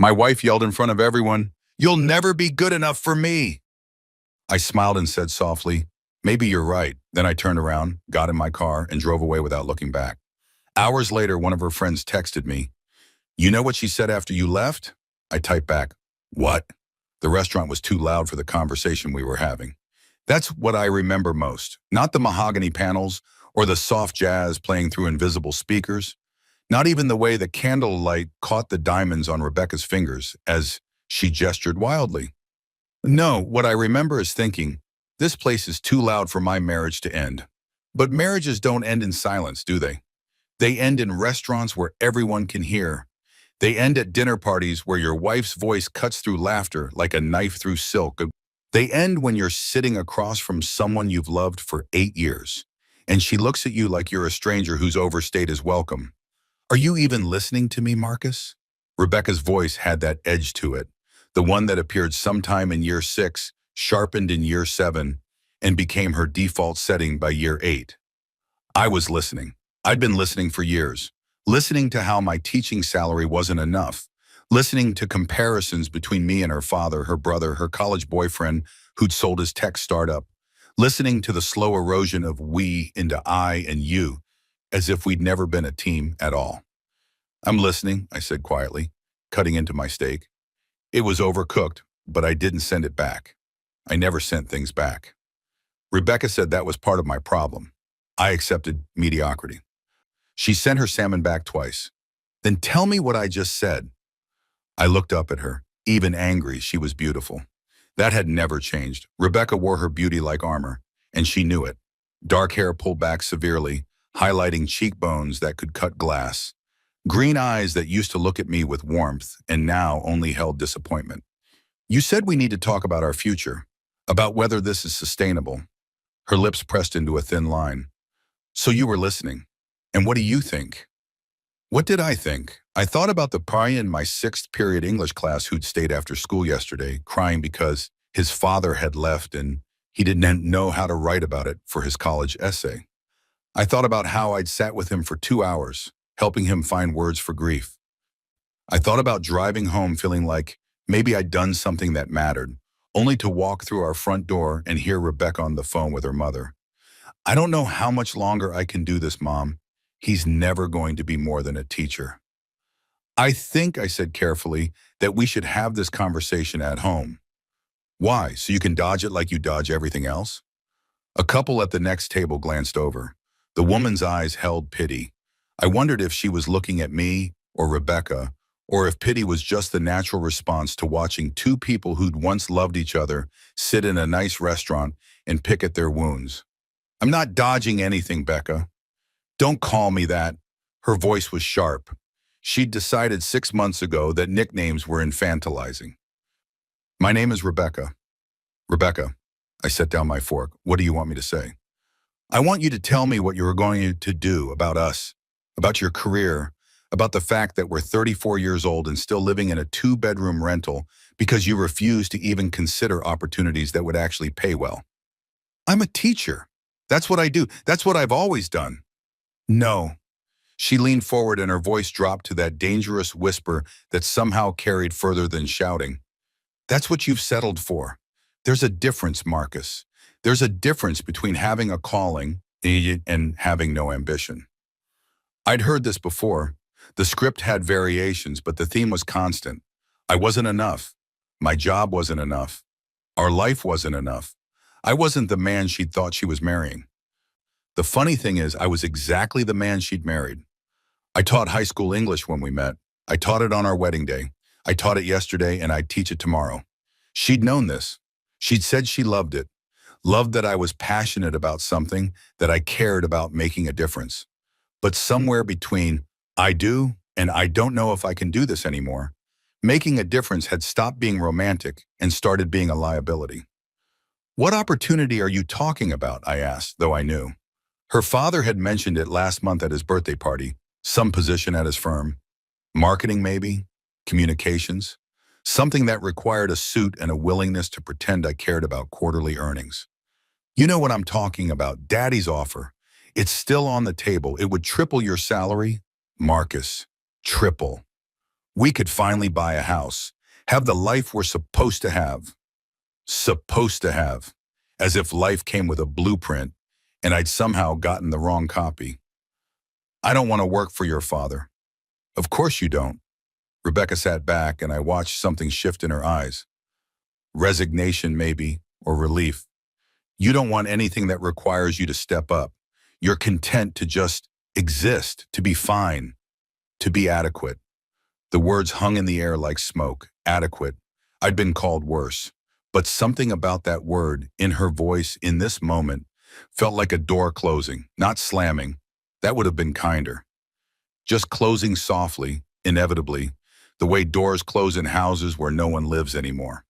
My wife yelled in front of everyone, "You'll never be good enough for me." I smiled and said softly, "Maybe you're right." Then I turned around, got in my car, and drove away without looking back. Hours later, one of her friends texted me, "You know what she said after you left?" I typed back, "What?" The restaurant was too loud for the conversation we were having. That's what I remember most, not the mahogany panels or the soft jazz playing through invisible speakers, not even the way the candlelight caught the diamonds on Rebecca's fingers as she gestured wildly. No, what I remember is thinking, this place is too loud for my marriage to end. But marriages don't end in silence, do they? They end in restaurants where everyone can hear. They end at dinner parties where your wife's voice cuts through laughter like a knife through silk. They end when you're sitting across from someone you've loved for 8 years, and she looks at you like you're a stranger who's overstayed his welcome. Are you even listening to me, Marcus? Rebecca's voice had that edge to it, the one that appeared sometime in year 6, sharpened in year 7, and became her default setting by year 8. I was listening. I'd been listening for years, listening to how my teaching salary wasn't enough, listening to comparisons between me and her father, her brother, her college boyfriend who'd sold his tech startup, listening to the slow erosion of we into I and you, as if we'd never been a team at all. "I'm listening," I said quietly, cutting into my steak. It was overcooked, but I didn't send it back. I never sent things back. Rebecca said that was part of my problem. I accepted mediocrity. She sent her salmon back twice. "Then tell me what I just said." I looked up at her. Even angry, she was beautiful. That had never changed. Rebecca wore her beauty like armor, and she knew it. Dark hair pulled back severely, highlighting cheekbones that could cut glass. Green eyes that used to look at me with warmth and now only held disappointment. "You said we need to talk about our future, about whether this is sustainable." Her lips pressed into a thin line. "So you were listening. And what do you think?" What did I think? I thought about the guy in my 6th period English class who'd stayed after school yesterday, crying because his father had left and he didn't know how to write about it for his college essay. I thought about how I'd sat with him for 2 hours, helping him find words for grief. I thought about driving home feeling like maybe I'd done something that mattered, only to walk through our front door and hear Rebecca on the phone with her mother. "I don't know how much longer I can do this, Mom. He's never going to be more than a teacher." "I think," I said carefully, "that we should have this conversation at home." "Why? So you can dodge it like you dodge everything else?" A couple at the next table glanced over. The woman's eyes held pity. I wondered if she was looking at me or Rebecca, or if pity was just the natural response to watching two people who'd once loved each other sit in a nice restaurant and pick at their wounds. "I'm not dodging anything, Becca." "Don't call me that." Her voice was sharp. She'd decided 6 months ago that nicknames were infantilizing. "My name is Rebecca." "Rebecca." I set down my fork. "What do you want me to say?" "I want you to tell me what you are going to do about us, about your career, about the fact that we're 34 years old and still living in a 2-bedroom rental because you refuse to even consider opportunities that would actually pay well." "I'm a teacher. That's what I do. That's what I've always done." "No." She leaned forward and her voice dropped to that dangerous whisper that somehow carried further than shouting. "That's what you've settled for. There's a difference, Marcus. There's a difference between having a calling and having no ambition." I'd heard this before. The script had variations, but the theme was constant. I wasn't enough. My job wasn't enough. Our life wasn't enough. I wasn't the man she'd thought she was marrying. The funny thing is, I was exactly the man she'd married. I taught high school English when we met. I taught it on our wedding day. I taught it yesterday, and I'd teach it tomorrow. She'd known this. She'd said she loved it. Loved that I was passionate about something, that I cared about making a difference. But somewhere between "I do" and "I don't know if I can do this anymore," making a difference had stopped being romantic and started being a liability. "What opportunity are you talking about?" I asked, though I knew. Her father had mentioned it last month at his birthday party, some position at his firm. Marketing maybe? Communications? Something that required a suit and a willingness to pretend I cared about quarterly earnings. "You know what I'm talking about, Daddy's offer. It's still on the table. It would triple your salary." "Marcus, triple." We could finally buy a house, have the life we're supposed to have. Supposed to have. As if life came with a blueprint and I'd somehow gotten the wrong copy. I don't want to work for your father. Of course you don't. Rebecca sat back and I watched something shift in her eyes. Resignation maybe, or relief. You don't want anything that requires you to step up. You're content to just exist, to be fine, to be adequate. The words hung in the air like smoke. Adequate. I'd been called worse. But something about that word, in her voice, in this moment, felt like a door closing, not slamming. That would have been kinder. Just closing softly, inevitably, the way doors close in houses where no one lives anymore.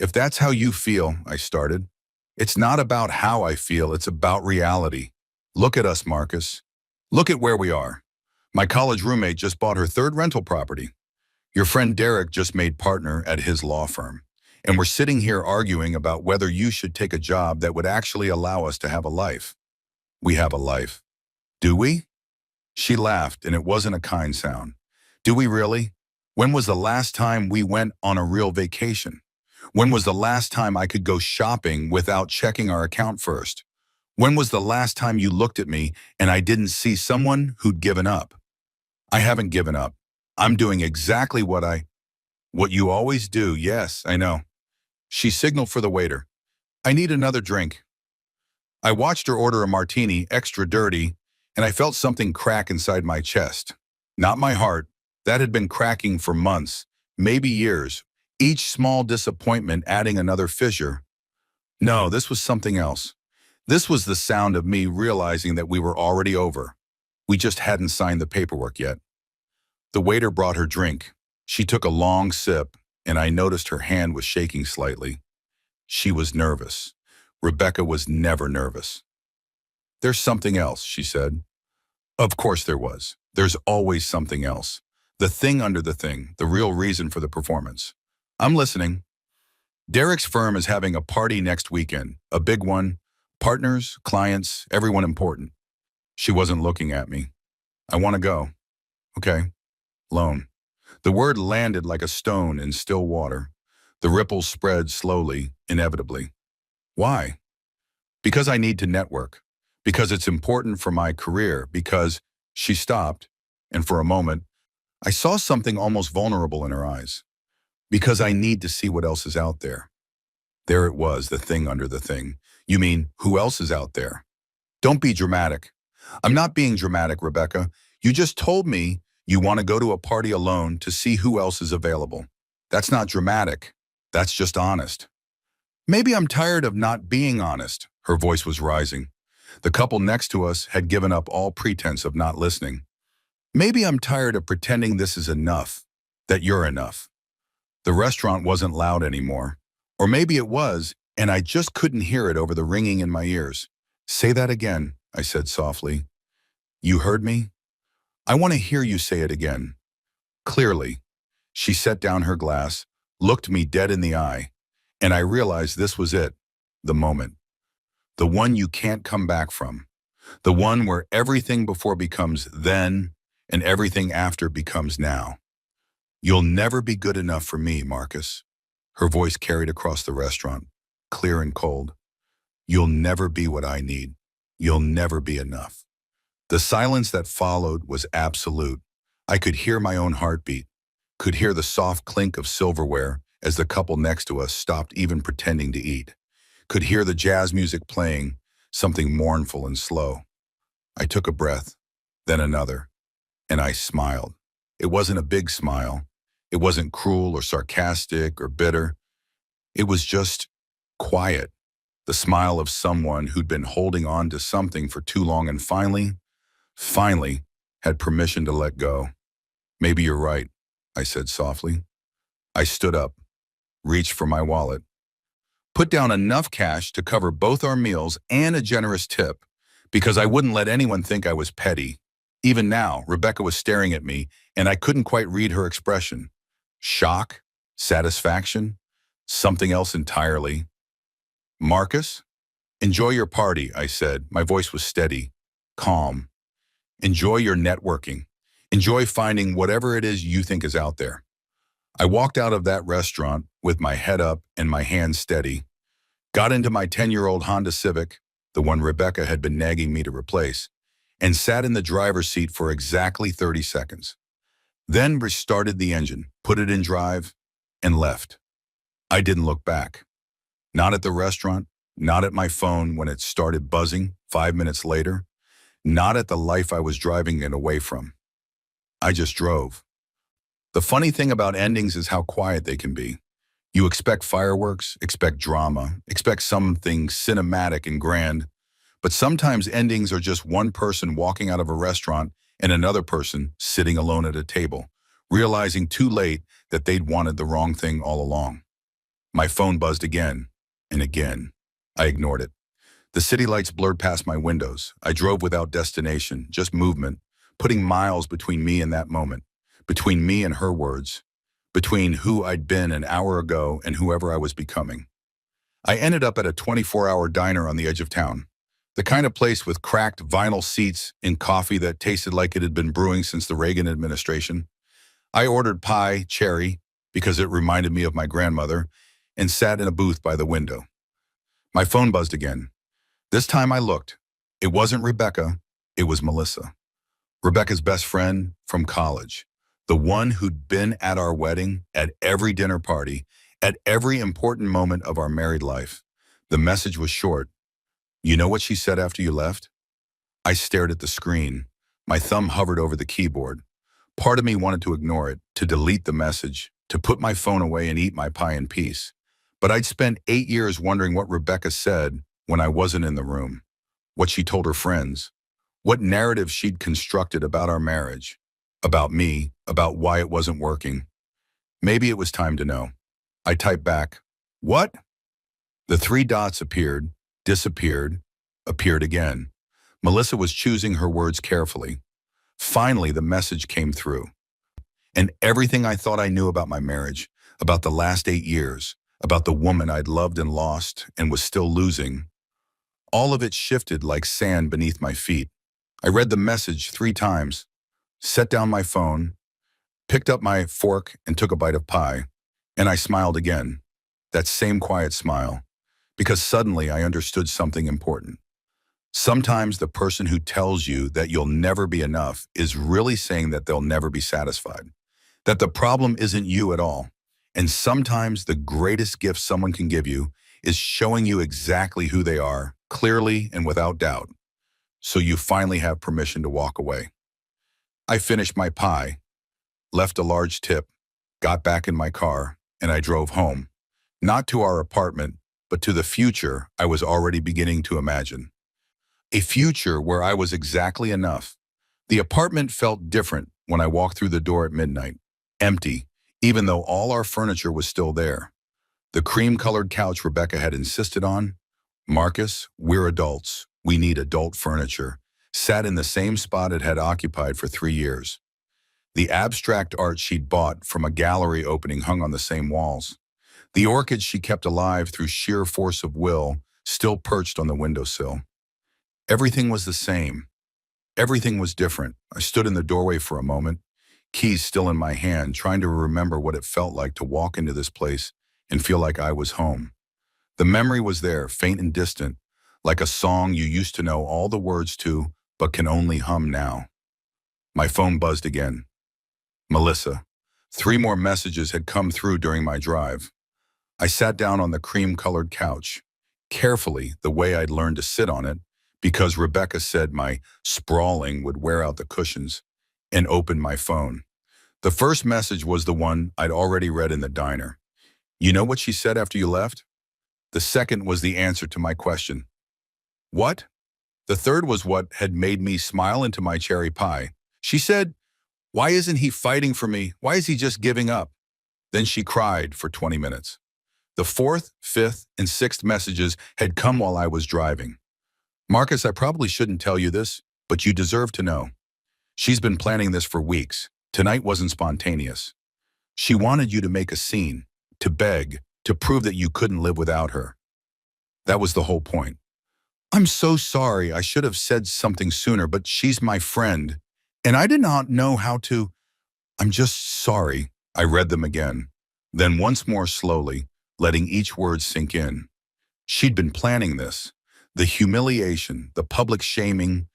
If that's how you feel, I started. It's not about how I feel, it's about reality. Look at us, Marcus. Look at where we are. My college roommate just bought her third rental property. Your friend Derek just made partner at his law firm. And we're sitting here arguing about whether you should take a job that would actually allow us to have a life. We have a life. Do we? She laughed, and it wasn't a kind sound. Do we really? When was the last time we went on a real vacation? When was the last time I could go shopping without checking our account first? When was the last time you looked at me and I didn't see someone who'd given up? I haven't given up. I'm doing exactly what you always do. Yes, I know. She signaled for the waiter. I need another drink. I watched her order a martini, extra dirty, and I felt something crack inside my chest. Not my heart. That had been cracking for months, maybe years, each small disappointment adding another fissure. No, this was something else. This was the sound of me realizing that we were already over. We just hadn't signed the paperwork yet. The waiter brought her drink. She took a long sip, and I noticed her hand was shaking slightly. She was nervous. Rebecca was never nervous. There's something else, she said. Of course there was. There's always something else. The thing under the thing, the real reason for the performance. I'm listening. Derek's firm is having a party next weekend, a big one. Partners, clients, everyone important. She wasn't looking at me. I want to go. Okay. Loan. The word landed like a stone in still water. The ripples spread slowly, inevitably. Why? Because I need to network. Because it's important for my career. Because she stopped, and for a moment, I saw something almost vulnerable in her eyes. Because I need to see what else is out there. There it was, the thing under the thing. You mean, who else is out there? Don't be dramatic. I'm not being dramatic, Rebecca. You just told me you want to go to a party alone to see who else is available. That's not dramatic. That's just honest. Maybe I'm tired of not being honest. Her voice was rising. The couple next to us had given up all pretense of not listening. Maybe I'm tired of pretending this is enough, that you're enough. The restaurant wasn't loud anymore. Or maybe it was, and I just couldn't hear it over the ringing in my ears. Say that again, I said softly. You heard me? I want to hear you say it again. Clearly. She set down her glass, looked me dead in the eye, and I realized this was it, the moment. The one you can't come back from. The one where everything before becomes then, and everything after becomes now. You'll never be good enough for me, Marcus. Her voice carried across the restaurant, clear and cold. You'll never be what I need. You'll never be enough. The silence that followed was absolute. I could hear my own heartbeat, could hear the soft clink of silverware as the couple next to us stopped even pretending to eat, could hear the jazz music playing, something mournful and slow. I took a breath, then another, and I smiled. It wasn't a big smile. It wasn't cruel or sarcastic or bitter. It was just quiet, the smile of someone who'd been holding on to something for too long and finally, had permission to let go. Maybe you're right, I said softly. I stood up, reached for my wallet, put down enough cash to cover both our meals and a generous tip, because I wouldn't let anyone think I was petty. Even now, Rebecca was staring at me, and I couldn't quite read her expression. Shock? Satisfaction? Something else entirely. Marcus? Enjoy your party, I said. My voice was steady, calm. Enjoy your networking. Enjoy finding whatever it is you think is out there. I walked out of that restaurant with my head up and my hands steady, got into my 10-year-old Honda Civic, the one Rebecca had been nagging me to replace, and sat in the driver's seat for exactly 30 seconds. Then restarted the engine, put it in drive, and left. I didn't look back. Not at the restaurant, not at my phone when it started buzzing 5 minutes later, not at the life I was driving it away from. I just drove. The funny thing about endings is how quiet they can be. You expect fireworks, expect drama, expect something cinematic and grand, but sometimes endings are just one person walking out of a restaurant and another person sitting alone at a table, realizing too late that they'd wanted the wrong thing all along. My phone buzzed again and again. I ignored it. The city lights blurred past my windows. I drove without destination, just movement, putting miles between me and that moment, between me and her words, between who I'd been an hour ago and whoever I was becoming. I ended up at a 24-hour diner on the edge of town, the kind of place with cracked vinyl seats and coffee that tasted like it had been brewing since the Reagan administration. I ordered pie, cherry, because it reminded me of my grandmother, and sat in a booth by the window. My phone buzzed again. This time I looked. It wasn't Rebecca, it was Melissa. Rebecca's best friend from college. The one who'd been at our wedding, at every dinner party, at every important moment of our married life. The message was short. You know what she said after you left? I stared at the screen. My thumb hovered over the keyboard. Part of me wanted to ignore it, to delete the message, to put my phone away and eat my pie in peace. But I'd spent 8 years wondering what Rebecca said when I wasn't in the room, what she told her friends, what narrative she'd constructed about our marriage, about me, about why it wasn't working. Maybe it was time to know. I typed back, "What?" The 3 dots appeared, disappeared, appeared again. Melissa was choosing her words carefully. Finally, the message came through. And everything I thought I knew about my marriage, about the last 8 years, about the woman I'd loved and lost and was still losing, all of it shifted like sand beneath my feet. I read the message 3 times, set down my phone, picked up my fork and took a bite of pie, and I smiled again, that same quiet smile, because suddenly I understood something important. Sometimes the person who tells you that you'll never be enough is really saying that they'll never be satisfied, that the problem isn't you at all. And sometimes the greatest gift someone can give you is showing you exactly who they are, clearly and without doubt, so you finally have permission to walk away. I finished my pie, left a large tip, got back in my car, and I drove home, not to our apartment, but to the future I was already beginning to imagine. A future where I was exactly enough. The apartment felt different when I walked through the door at midnight, empty, even though all our furniture was still there. The cream-colored couch Rebecca had insisted on, "Marcus, we're adults, we need adult furniture," sat in the same spot it had occupied for 3 years. The abstract art she'd bought from a gallery opening hung on the same walls. The orchids she kept alive through sheer force of will still perched on the windowsill. Everything was the same. Everything was different. I stood in the doorway for a moment, keys still in my hand, trying to remember what it felt like to walk into this place and feel like I was home. The memory was there, faint and distant, like a song you used to know all the words to, but can only hum now. My phone buzzed again. Melissa. 3 more messages had come through during my drive. I sat down on the cream-colored couch, carefully the way I'd learned to sit on it, because Rebecca said my sprawling would wear out the cushions, and opened my phone. The first message was the one I'd already read in the diner. "You know what she said after you left?" The second was the answer to my question. "What?" The third was what had made me smile into my cherry pie. She said, "Why isn't he fighting for me? Why is he just giving up?" Then she cried for 20 minutes. The 4th, 5th, and 6th messages had come while I was driving. "Marcus, I probably shouldn't tell you this, but you deserve to know. She's been planning this for weeks. Tonight wasn't spontaneous. She wanted you to make a scene, to beg, to prove that you couldn't live without her. That was the whole point. I'm so sorry. I should have said something sooner, but she's my friend, And I did not know how to. I'm just sorry. I read them again, then once more slowly, letting each word sink in. She'd been planning this. The humiliation, the public shaming,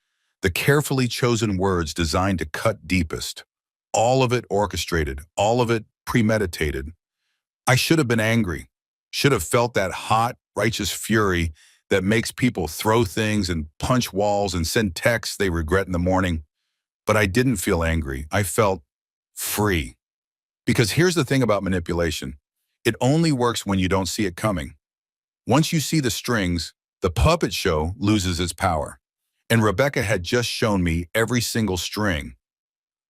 the carefully chosen words designed to cut deepest. All of it orchestrated, all of it premeditated. I should have been angry, should have felt that hot, righteous fury that makes people throw things and punch walls and send texts they regret in the morning. But I didn't feel angry. I felt free. Because here's the thing about manipulation. It only works when you don't see it coming. Once you see the strings, the puppet show loses its power. And Rebecca had just shown me every single string.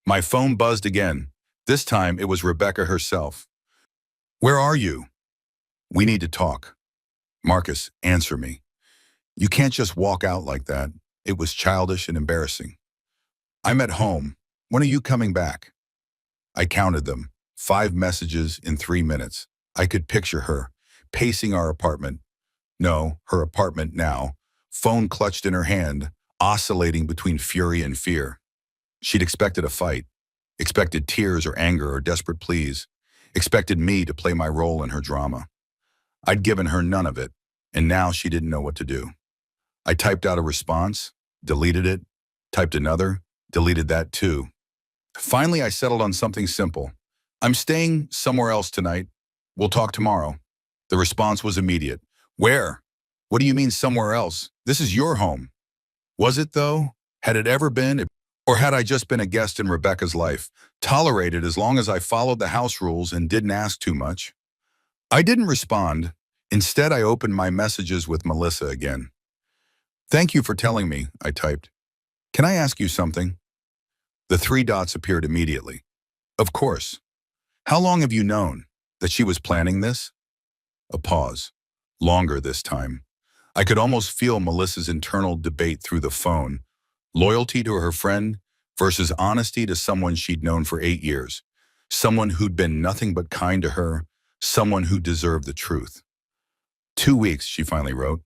My phone buzzed again. This time it was Rebecca herself. Where are you? We need to talk. Marcus, answer me. You can't just walk out like that. It was childish and embarrassing. I'm at home. When are you coming back? I counted them. 5 messages in 3 minutes. I could picture her, pacing our apartment. No, her apartment now, phone clutched in her hand, oscillating between fury and fear. She'd expected a fight, expected tears or anger or desperate pleas, expected me to play my role in her drama. I'd given her none of it, and now she didn't know what to do. I typed out a response, deleted it, typed another, deleted that too. Finally, I settled on something simple. I'm staying somewhere else tonight. We'll talk tomorrow. The response was immediate. Where? What do you mean somewhere else? This is your home. Was it though? Had it ever been? Or had I just been a guest in Rebecca's life, tolerated as long as I followed the house rules and didn't ask too much? I didn't respond. Instead, I opened my messages with Melissa again. Thank you for telling me, I typed. Can I ask you something? The 3 dots appeared immediately. Of course. How long have you known that she was planning this? A pause. Longer this time. I could almost feel Melissa's internal debate through the phone. Loyalty to her friend versus honesty to someone she'd known for 8 years. Someone who'd been nothing but kind to her. Someone who deserved the truth. 2 weeks, she finally wrote.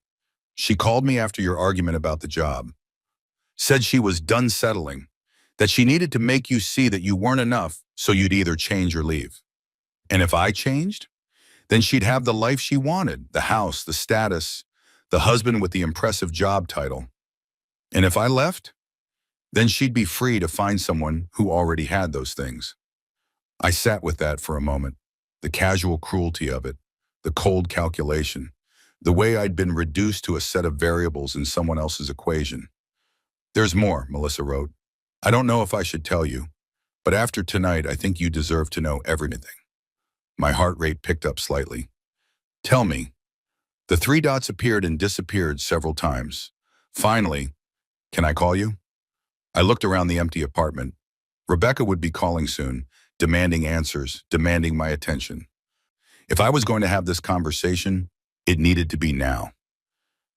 She called me after your argument about the job. Said she was done settling. That she needed to make you see that you weren't enough, so you'd either change or leave. And if I changed, then she'd have the life she wanted, the house, the status, the husband with the impressive job title. And if I left, then she'd be free to find someone who already had those things. I sat with that for a moment, the casual cruelty of it, the cold calculation, the way I'd been reduced to a set of variables in someone else's equation. There's more, Melissa wrote. I don't know if I should tell you, but after tonight, I think you deserve to know everything. My heart rate picked up slightly. Tell me. The 3 dots appeared and disappeared several times. Finally, can I call you? I looked around the empty apartment. Rebecca would be calling soon, demanding answers, demanding my attention. If I was going to have this conversation, it needed to be now.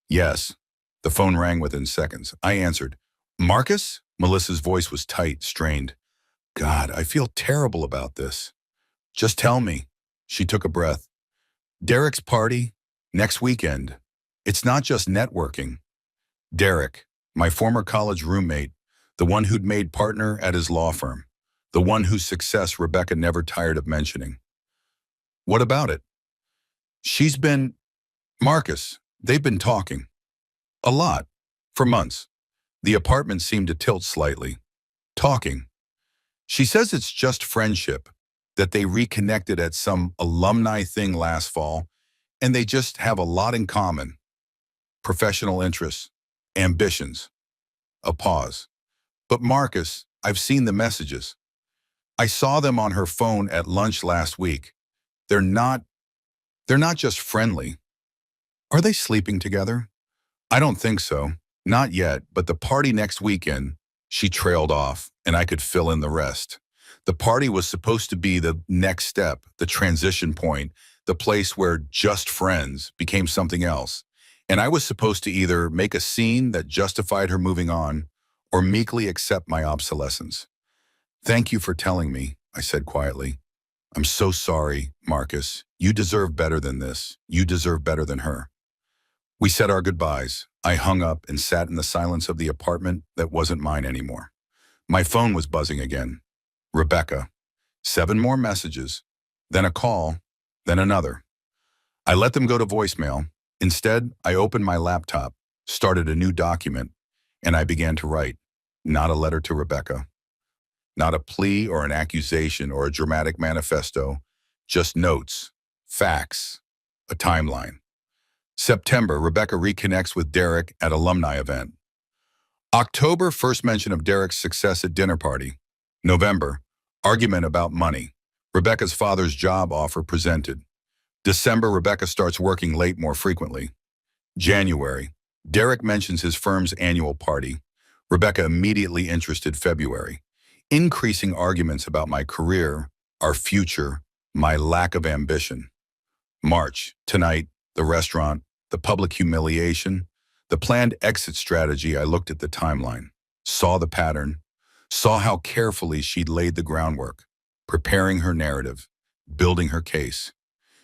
Yes. The phone rang within seconds. I answered. Marcus? Melissa's voice was tight, strained. God, I feel terrible about this. Just tell me. She took a breath. Derek's party? Next weekend. It's not just networking. Derek, my former college roommate, the one who'd made partner at his law firm, the one whose success Rebecca never tired of mentioning. What about it? She's been... Marcus, they've been talking. A lot. For months. The apartment seemed to tilt slightly. Talking. She says it's just friendship, that they reconnected at some alumni thing last fall, and they just have a lot in common. Professional interests, ambitions. A pause. But Marcus, I've seen the messages. I saw them on her phone at lunch last week. They're not just friendly. Are they sleeping together? I don't think so. Not yet, but the party next weekend, she trailed off, and I could fill in the rest. The party was supposed to be the next step, the transition point, the place where just friends became something else. And I was supposed to either make a scene that justified her moving on or meekly accept my obsolescence. Thank you for telling me, I said quietly. I'm so sorry, Marcus. You deserve better than this. You deserve better than her. We said our goodbyes. I hung up and sat in the silence of the apartment that wasn't mine anymore. My phone was buzzing again. Rebecca. 7 more messages, then a call, then another. I let them go to voicemail. Instead, I opened my laptop, started a new document, and I began to write. Not a letter to Rebecca. Not a plea or an accusation or a dramatic manifesto. Just notes, facts, a timeline. September, Rebecca reconnects with Derek at alumni event. October, first mention of Derek's success at dinner party. November, argument about money. Rebecca's father's job offer presented. December, Rebecca starts working late more frequently. January, Derek mentions his firm's annual party. Rebecca immediately interested. February, increasing arguments about my career, our future, my lack of ambition. March, tonight, the restaurant, the public humiliation, the planned exit strategy. I looked at the timeline, saw the pattern, saw how carefully she'd laid the groundwork, preparing her narrative, building her case.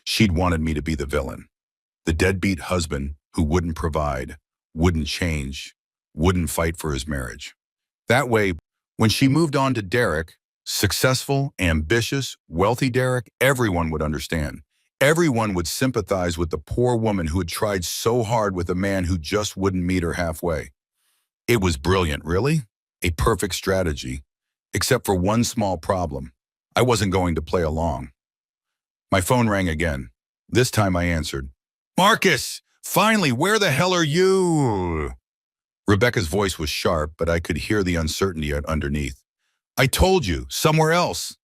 She'd wanted me to be the villain, the deadbeat husband who wouldn't provide, wouldn't change, wouldn't fight for his marriage. That way, when she moved on to Derek, successful, ambitious, wealthy Derek, everyone would understand. Everyone would sympathize with the poor woman who had tried so hard with a man who just wouldn't meet her halfway. It was brilliant, really. A perfect strategy, except for one small problem. I wasn't going to play along. My phone rang again. This time I answered. Marcus, finally, where the hell are you? Rebecca's voice was sharp, but I could hear the uncertainty underneath. I told you, somewhere else.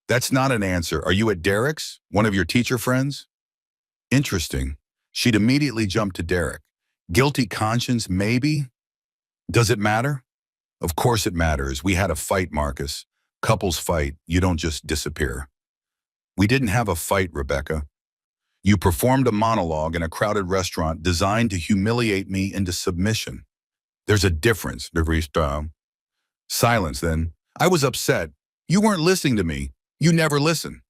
That's not an answer. Are you at Derek's, one of your teacher friends? Interesting. She'd immediately jumped to Derek. Guilty conscience, maybe? Does it matter? Of course it matters. We had a fight, Marcus. Couples fight. You don't just disappear. We didn't have a fight, Rebecca. You performed a monologue in a crowded restaurant designed to humiliate me into submission. There's a difference, Nerista. Silence, then. I was upset. You weren't listening to me. You never listen.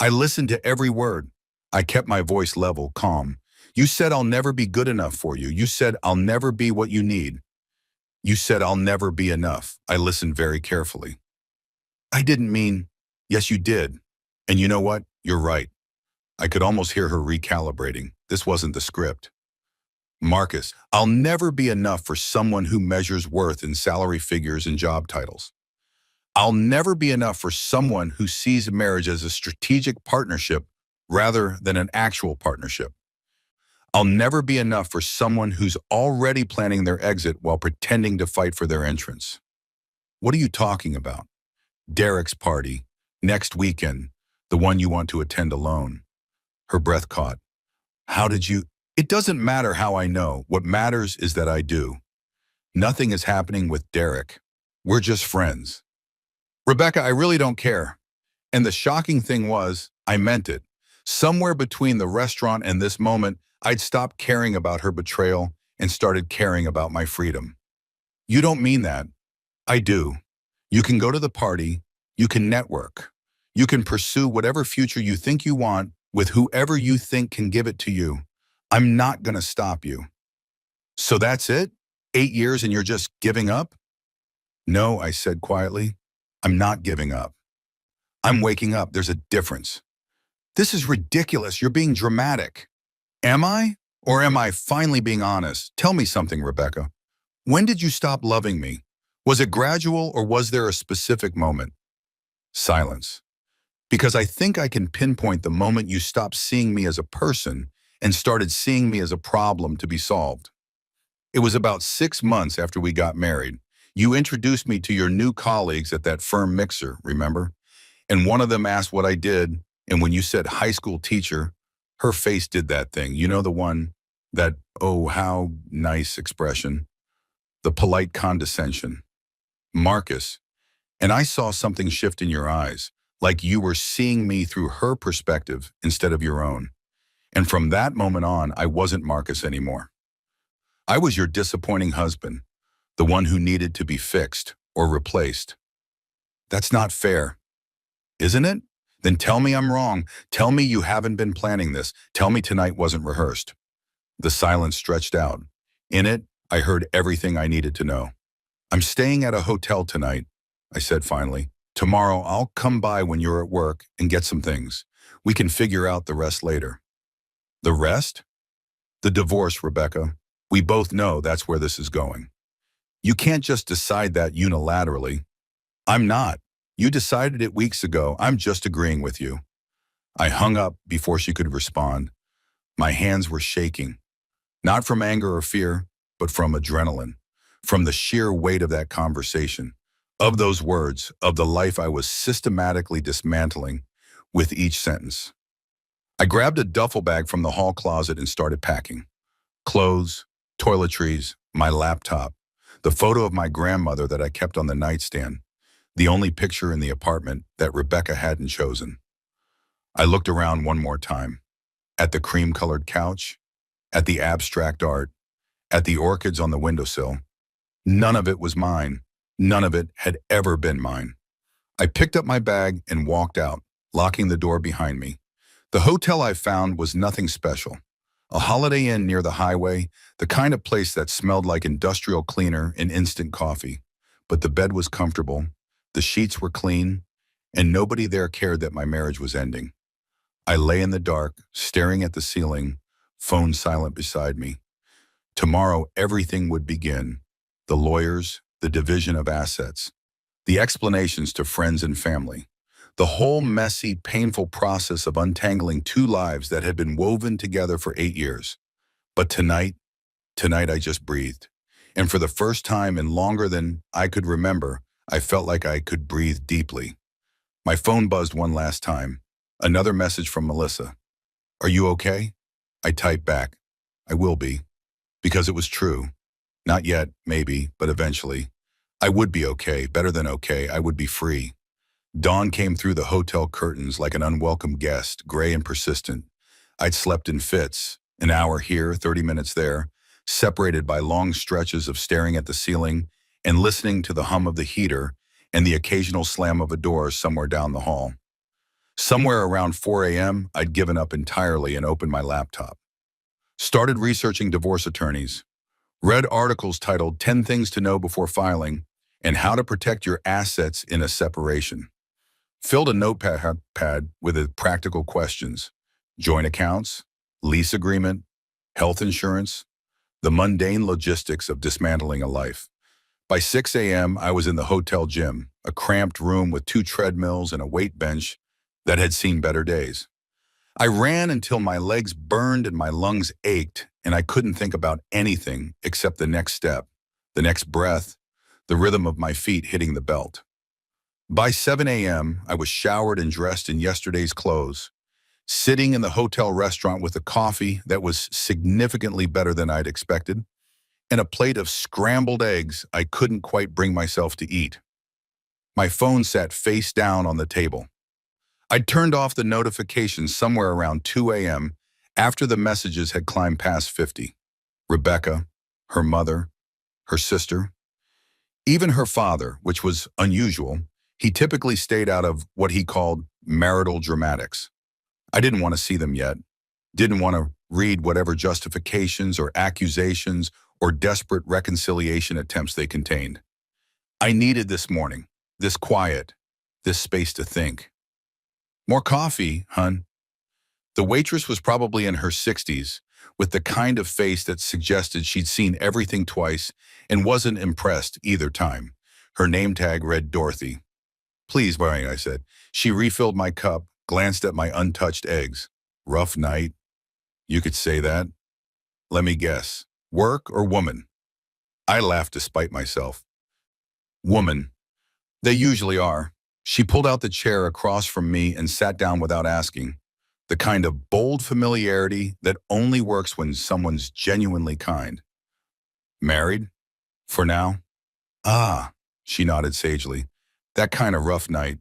I listened to every word. I kept my voice level, calm. You said I'll never be good enough for you. You said I'll never be what you need. You said I'll never be enough. I listened very carefully. I didn't mean, yes, you did. And you know what? You're right. I could almost hear her recalibrating. This wasn't the script. Marcus, I'll never be enough for someone who measures worth in salary figures and job titles. I'll never be enough for someone who sees marriage as a strategic partnership rather than an actual partnership. I'll never be enough for someone who's already planning their exit while pretending to fight for their entrance. What are you talking about? Derek's party, next weekend, the one you want to attend alone. Her breath caught. How did you? It doesn't matter how I know. What matters is that I do. Nothing is happening with Derek. We're just friends. Rebecca, I really don't care. And the shocking thing was, I meant it. Somewhere between the restaurant and this moment, I'd stopped caring about her betrayal and started caring about my freedom. You don't mean that. I do. You can go to the party. You can network. You can pursue whatever future you think you want with whoever you think can give it to you. I'm not going to stop you. So that's it? 8 years and you're just giving up? No, I said quietly. I'm not giving up. I'm waking up. There's a difference. This is ridiculous. You're being dramatic. Am I? Or am I finally being honest? Tell me something, Rebecca. When did you stop loving me? Was it gradual or was there a specific moment? Silence. Because I think I can pinpoint the moment you stopped seeing me as a person and started seeing me as a problem to be solved. It was about 6 months after we got married. You introduced me to your new colleagues at that firm mixer, remember? And one of them asked what I did, and when you said high school teacher, her face did that thing. You know the one, that, oh, how nice expression. The polite condescension. Marcus. And I saw something shift in your eyes, like you were seeing me through her perspective instead of your own. And from that moment on, I wasn't Marcus anymore. I was your disappointing husband, the one who needed to be fixed or replaced. That's not fair, isn't it? Then tell me I'm wrong. Tell me you haven't been planning this. Tell me tonight wasn't rehearsed. The silence stretched out. In it, I heard everything I needed to know. I'm staying at a hotel tonight. I said finally. Tomorrow I'll come by when you're at work and get some things. We can figure out the rest later. The rest? The divorce, Rebecca. We both know that's where this is going. You can't just decide that unilaterally. I'm not. You decided it weeks ago. I'm just agreeing with you. I hung up before she could respond. My hands were shaking, not from anger or fear, but from adrenaline, from the sheer weight of that conversation, of those words, of the life I was systematically dismantling with each sentence. I grabbed a duffel bag from the hall closet and started packing. Clothes, toiletries, my laptop, the photo of my grandmother that I kept on the nightstand, the only picture in the apartment that Rebecca hadn't chosen. I looked around one more time, at the cream-colored couch, at the abstract art, at the orchids on the windowsill. None of it was mine. None of it had ever been mine. I picked up my bag and walked out, locking the door behind me. The hotel I found was nothing special. A Holiday Inn near the highway, the kind of place that smelled like industrial cleaner and instant coffee. But the bed was comfortable, the sheets were clean, and nobody there cared that my marriage was ending. I lay in the dark, staring at the ceiling, phone silent beside me. Tomorrow everything would begin. The lawyers, the division of assets, the explanations to friends and family. The whole messy, painful process of untangling two lives that had been woven together for 8 years. But tonight I just breathed. And for the first time in longer than I could remember, I felt like I could breathe deeply. My phone buzzed one last time. Another message from Melissa. Are you okay? I typed back. I will be. Because it was true. Not yet, maybe, but eventually. I would be okay, better than okay. I would be free. Dawn came through the hotel curtains like an unwelcome guest, gray and persistent. I'd slept in fits, an hour here, 30 minutes there, separated by long stretches of staring at the ceiling and listening to the hum of the heater and the occasional slam of a door somewhere down the hall. Somewhere around 4 a.m., I'd given up entirely and opened my laptop. Started researching divorce attorneys. Read articles titled 10 Things to Know Before Filing and How to Protect Your Assets in a Separation. Filled a notepad with practical questions. Joint accounts, lease agreement, health insurance, the mundane logistics of dismantling a life. By 6 a.m., I was in the hotel gym, a cramped room with 2 treadmills and a weight bench that had seen better days. I ran until my legs burned and my lungs ached, and I couldn't think about anything except the next step, the next breath, the rhythm of my feet hitting the belt. By 7 a.m., I was showered and dressed in yesterday's clothes, sitting in the hotel restaurant with a coffee that was significantly better than I'd expected, and a plate of scrambled eggs I couldn't quite bring myself to eat. My phone sat face down on the table. I'd turned off the notifications somewhere around 2 a.m. after the messages had climbed past 50. Rebecca, her mother, her sister, even her father, which was unusual. He typically stayed out of what he called marital dramatics. I didn't want to see them yet. Didn't want to read whatever justifications or accusations or desperate reconciliation attempts they contained. I needed this morning, this quiet, this space to think. More coffee, hun. The waitress was probably in her 60s, with the kind of face that suggested she'd seen everything twice and wasn't impressed either time. Her name tag read Dorothy. Please, Brian, I said. She refilled my cup, glanced at my untouched eggs. Rough night. You could say that. Let me guess. Work or woman? I laughed despite myself. Woman. They usually are. She pulled out the chair across from me and sat down without asking. The kind of bold familiarity that only works when someone's genuinely kind. Married? For now? Ah, she nodded sagely. That kind of rough night.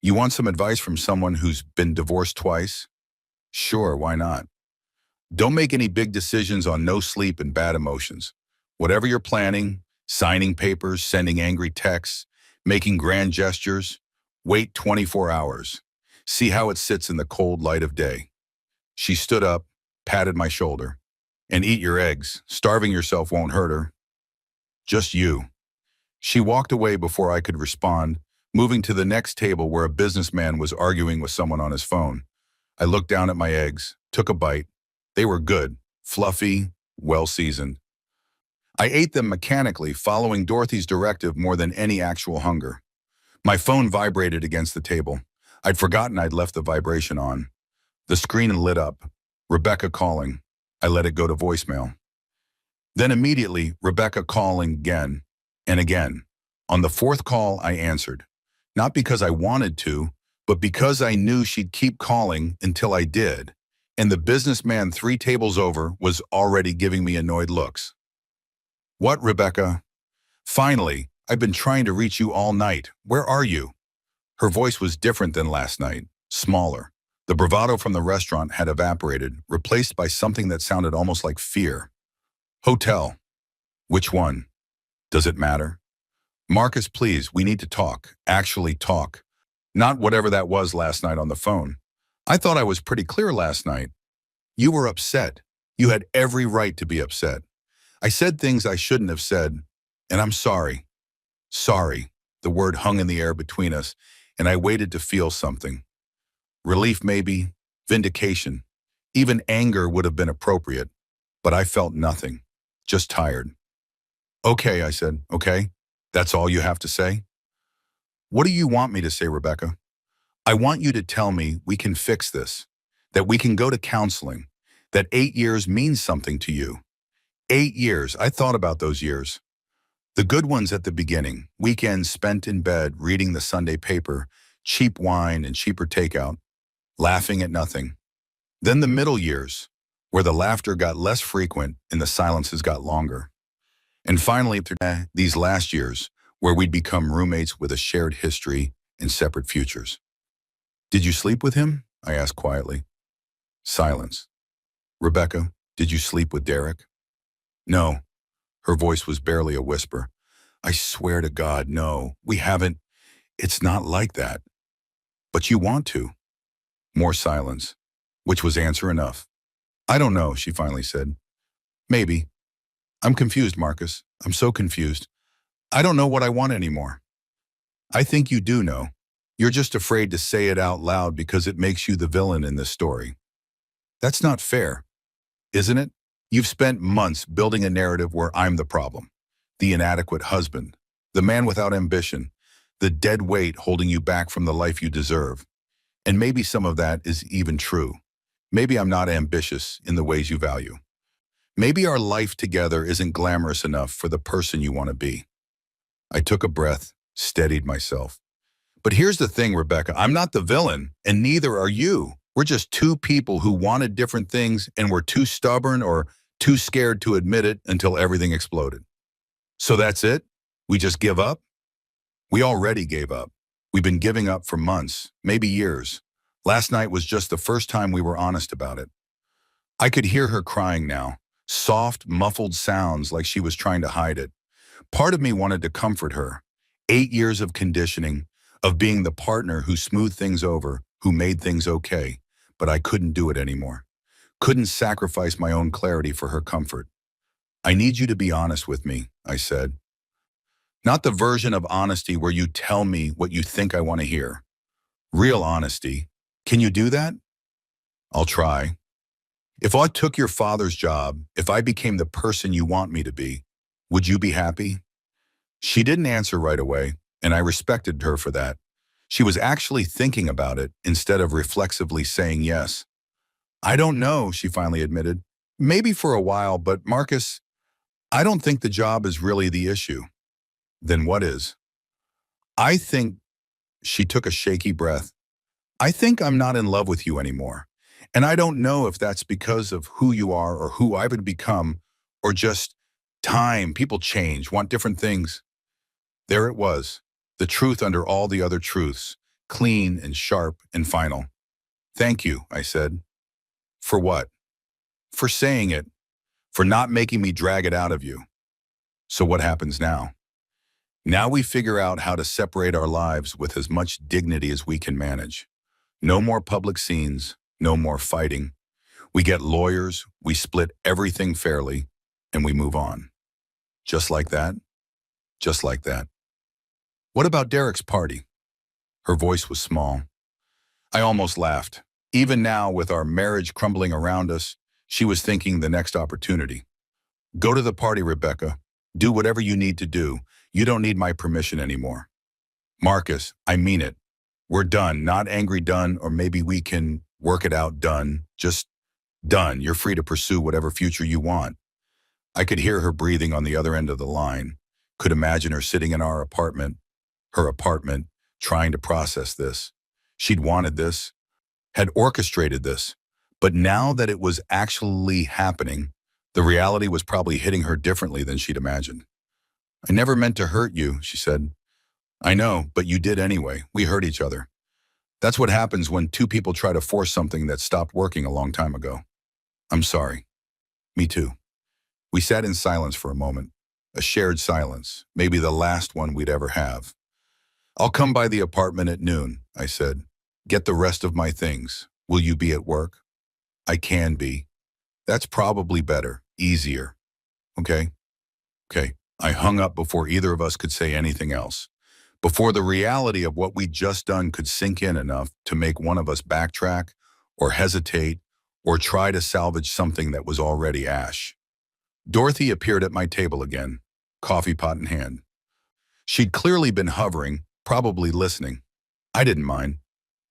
You want some advice from someone who's been divorced twice? Sure, why not? Don't make any big decisions on no sleep and bad emotions. Whatever you're planning, signing papers, sending angry texts, making grand gestures, wait 24 hours. See how it sits in the cold light of day. She stood up, patted my shoulder. And eat your eggs. Starving yourself won't hurt her. Just you. She walked away before I could respond, moving to the next table where a businessman was arguing with someone on his phone. I looked down at my eggs, took a bite. They were good, fluffy, well-seasoned. I ate them mechanically, following Dorothy's directive more than any actual hunger. My phone vibrated against the table. I'd forgotten I'd left the vibration on. The screen lit up. Rebecca calling. I let it go to voicemail. Then immediately, Rebecca calling again and again. On the fourth call, I answered. Not because I wanted to, but because I knew she'd keep calling until I did. And the businessman 3 tables over was already giving me annoyed looks. What, Rebecca? Finally, I've been trying to reach you all night. Where are you? Her voice was different than last night, smaller. The bravado from the restaurant had evaporated, replaced by something that sounded almost like fear. Hotel. Which one? Does it matter? Marcus, please, we need to talk. Actually talk. Not whatever that was last night on the phone. I thought I was pretty clear last night. You were upset. You had every right to be upset. I said things I shouldn't have said, and I'm sorry. Sorry. The word hung in the air between us, and I waited to feel something. Relief maybe, vindication. Even anger would have been appropriate, but I felt nothing, just tired. Okay, I said, okay? That's all you have to say? What do you want me to say, Rebecca? I want you to tell me we can fix this, that we can go to counseling, that 8 years means something to you. 8 years, I thought about those years. The good ones at the beginning, weekends spent in bed reading the Sunday paper, cheap wine and cheaper takeout, laughing at nothing. Then the middle years, where the laughter got less frequent and the silences got longer. And finally, these last years, where we'd become roommates with a shared history and separate futures. Did you sleep with him? I asked quietly. Silence. Rebecca, did you sleep with Derek? No. Her voice was barely a whisper. I swear to God, no, we haven't. It's not like that. But you want to. More silence, which was answer enough. I don't know, she finally said. Maybe. I'm confused, Marcus. I'm so confused. I don't know what I want anymore. I think you do know. You're just afraid to say it out loud because it makes you the villain in this story. That's not fair, isn't it? You've spent months building a narrative where I'm the problem, the inadequate husband, the man without ambition, the dead weight holding you back from the life you deserve. And maybe some of that is even true. Maybe I'm not ambitious in the ways you value. Maybe our life together isn't glamorous enough for the person you want to be. I took a breath, steadied myself. But here's the thing, Rebecca, I'm not the villain, and neither are you. We're just 2 people who wanted different things and were too stubborn or too scared to admit it until everything exploded. So that's it? We just give up? We already gave up. We've been giving up for months, maybe years. Last night was just the first time we were honest about it. I could hear her crying now, soft, muffled sounds like she was trying to hide it. Part of me wanted to comfort her. 8 years of conditioning, of being the partner who smoothed things over, who made things okay. But I couldn't do it anymore. Couldn't sacrifice my own clarity for her comfort. I need you to be honest with me, I said. Not the version of honesty where you tell me what you think I want to hear. Real honesty. Can you do that? I'll try. If I took your father's job, if I became the person you want me to be, would you be happy? She didn't answer right away, and I respected her for that. She was actually thinking about it instead of reflexively saying yes. I don't know, she finally admitted. Maybe for a while, but Marcus, I don't think the job is really the issue. Then what is? I think, she took a shaky breath, I think I'm not in love with you anymore. And I don't know if that's because of who you are or who I've become, or just time, people change, want different things. There it was, the truth under all the other truths, clean and sharp and final. Thank you, I said. For what? For saying it, for not making me drag it out of you. So what happens now? Now we figure out how to separate our lives with as much dignity as we can manage. No more public scenes, no more fighting. We get lawyers, we split everything fairly, and we move on. Just like that, just like that. What about Derek's party? Her voice was small. I almost laughed. Even now, with our marriage crumbling around us, she was thinking the next opportunity. Go to the party, Rebecca. Do whatever you need to do. You don't need my permission anymore. Marcus, I mean it. We're done, not angry done, or maybe we can work it out done. Just done. You're free to pursue whatever future you want. I could hear her breathing on the other end of the line, could imagine her sitting in her apartment, trying to process this. She'd wanted this, had orchestrated this, but now that it was actually happening, the reality was probably hitting her differently than she'd imagined. I never meant to hurt you, she said. I know, but you did anyway. We hurt each other. That's what happens when two people try to force something that stopped working a long time ago. I'm sorry. Me too. We sat in silence for a moment, a shared silence, maybe the last one we'd ever have. I'll come by the apartment at noon, I said. Get the rest of my things. Will you be at work? I can be. That's probably better, easier. Okay? Okay. I hung up before either of us could say anything else. Before the reality of what we'd just done could sink in enough to make one of us backtrack or hesitate or try to salvage something that was already ash. Dorothy appeared at my table again, coffee pot in hand. She'd clearly been hovering, probably listening. I didn't mind.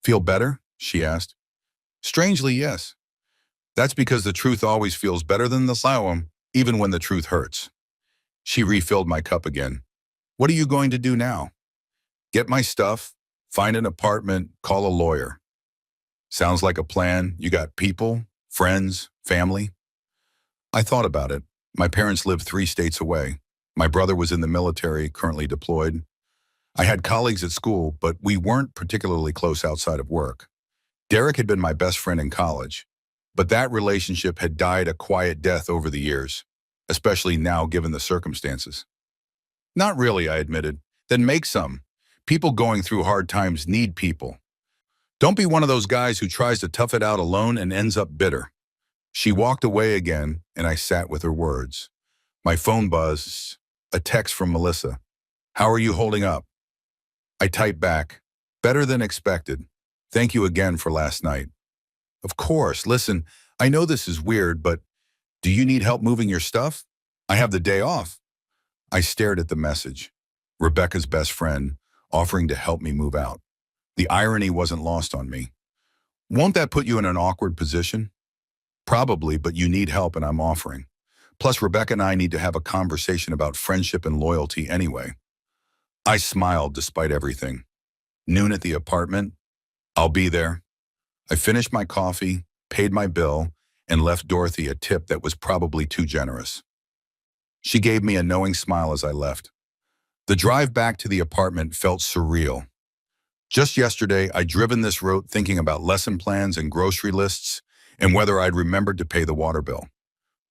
Feel better? She asked. Strangely, yes. That's because the truth always feels better than the sour, even when the truth hurts. She refilled my cup again. What are you going to do now? Get my stuff, find an apartment, call a lawyer. Sounds like a plan. You got people, friends, family? I thought about it. My parents lived 3 states away. My brother was in the military, currently deployed. I had colleagues at school, but we weren't particularly close outside of work. Derek had been my best friend in college, but that relationship had died a quiet death over the years, especially now given the circumstances. Not really, I admitted. Then make some. People going through hard times need people. Don't be one of those guys who tries to tough it out alone and ends up bitter. She walked away again, and I sat with her words. My phone buzzed, a text from Melissa. How are you holding up? I typed back, better than expected. Thank you again for last night. Of course, listen, I know this is weird, but do you need help moving your stuff? I have the day off. I stared at the message. Rebecca's best friend, offering to help me move out. The irony wasn't lost on me. Won't that put you in an awkward position? Probably, but you need help and I'm offering. Plus, Rebecca and I need to have a conversation about friendship and loyalty anyway. I smiled despite everything. Noon at the apartment? I'll be there. I finished my coffee, paid my bill, and left Dorothy a tip that was probably too generous. She gave me a knowing smile as I left. The drive back to the apartment felt surreal. Just yesterday, I'd driven this road thinking about lesson plans and grocery lists and whether I'd remembered to pay the water bill.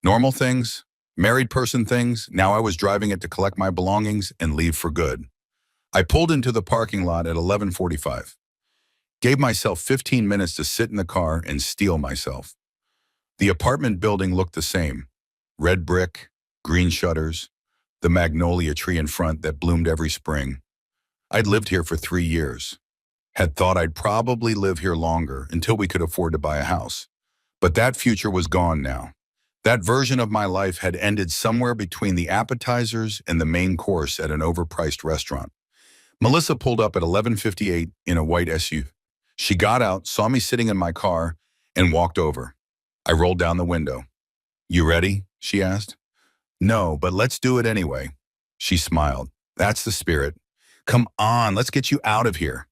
Normal things, married person things, now I was driving it to collect my belongings and leave for good. I pulled into the parking lot at 11:45. Gave myself 15 minutes to sit in the car and steel myself. The apartment building looked the same. Red brick, green shutters, the magnolia tree in front that bloomed every spring. I'd lived here for 3 years. Had thought I'd probably live here longer until we could afford to buy a house. But that future was gone now. That version of my life had ended somewhere between the appetizers and the main course at an overpriced restaurant. Melissa pulled up at 11:58 in a white SUV. She got out, saw me sitting in my car, and walked over. I rolled down the window. You ready? She asked. No, but let's do it anyway. She smiled. That's the spirit. Come on, let's get you out of here.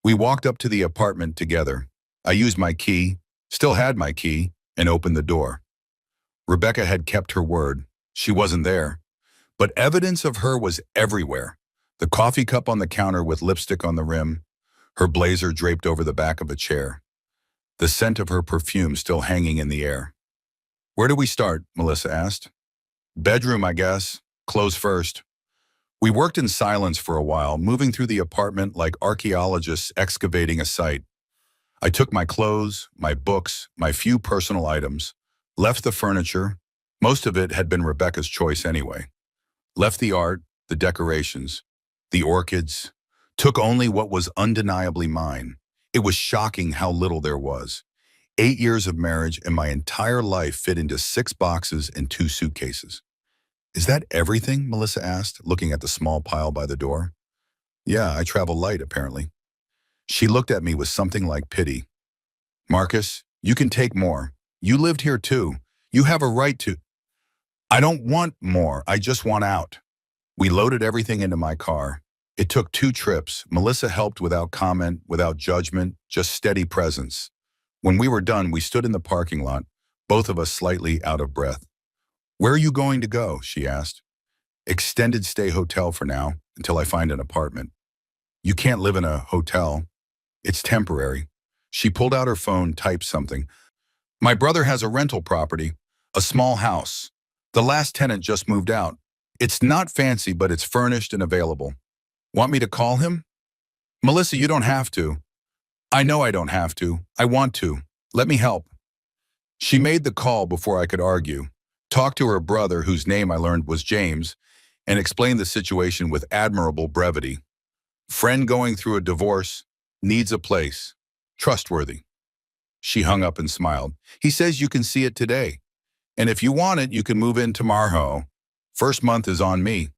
We walked up to the apartment together. I used my key, still had my key, and opened the door. Rebecca had kept her word. She wasn't there. But evidence of her was everywhere. The coffee cup on the counter with lipstick on the rim, her blazer draped over the back of a chair, the scent of her perfume still hanging in the air. Where do we start? Melissa asked. Bedroom, I guess. Clothes first. We worked in silence for a while, moving through the apartment like archaeologists excavating a site. I took my clothes, my books, my few personal items, left the furniture. Most of it had been Rebecca's choice anyway. Left the art, the decorations. the orchids, took only what was undeniably mine. It was shocking how little there was. 8 years of marriage and my entire life fit into 6 boxes and 2 suitcases. Is that everything? Melissa asked, looking at the small pile by the door. Yeah, I travel light, apparently. She looked at me with something like pity. Marcus, you can take more. You lived here too. You have a right to. I don't want more. I just want out. We loaded everything into my car. It took 2 trips. Melissa helped without comment, without judgment, just steady presence. When we were done, we stood in the parking lot, both of us slightly out of breath. Where are you going to go? She asked. Extended stay hotel for now, until I find an apartment. You can't live in a hotel. It's temporary. She pulled out her phone, typed something. My brother has a rental property, a small house. The last tenant just moved out. It's not fancy, but it's furnished and available. Want me to call him? Melissa, you don't have to. I know I don't have to. I want to. Let me help. She made the call before I could argue, talked to her brother, whose name I learned was James, and explained the situation with admirable brevity. Friend going through a divorce, needs a place. Trustworthy. She hung up and smiled. He says you can see it today. And if you want it, you can move in tomorrow. First month is on me.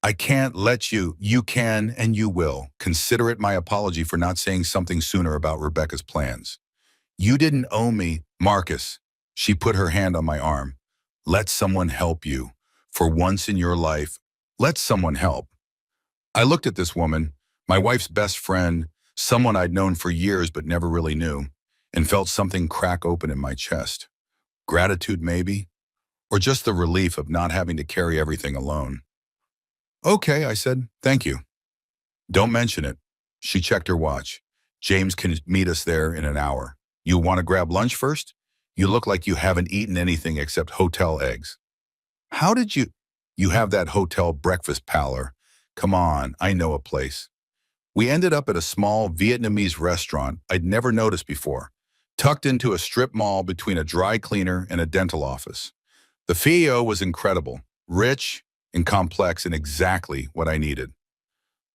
I can't let you. You can and you will. Consider it my apology for not saying something sooner about Rebecca's plans. You didn't owe me, Marcus. She put her hand on my arm. Let someone help you. For once in your life, let someone help. I looked at this woman, my wife's best friend, someone I'd known for years but never really knew, and felt something crack open in my chest. Gratitude, maybe? Or just the relief of not having to carry everything alone. Okay, I said, thank you. Don't mention it. She checked her watch. James can meet us there in an hour. You want to grab lunch first? You look like you haven't eaten anything except hotel eggs. How did you? You have that hotel breakfast parlor. Come on, I know a place. We ended up at a small Vietnamese restaurant I'd never noticed before, tucked into a strip mall between a dry cleaner and a dental office. The pho was incredible, rich and complex, and exactly what I needed.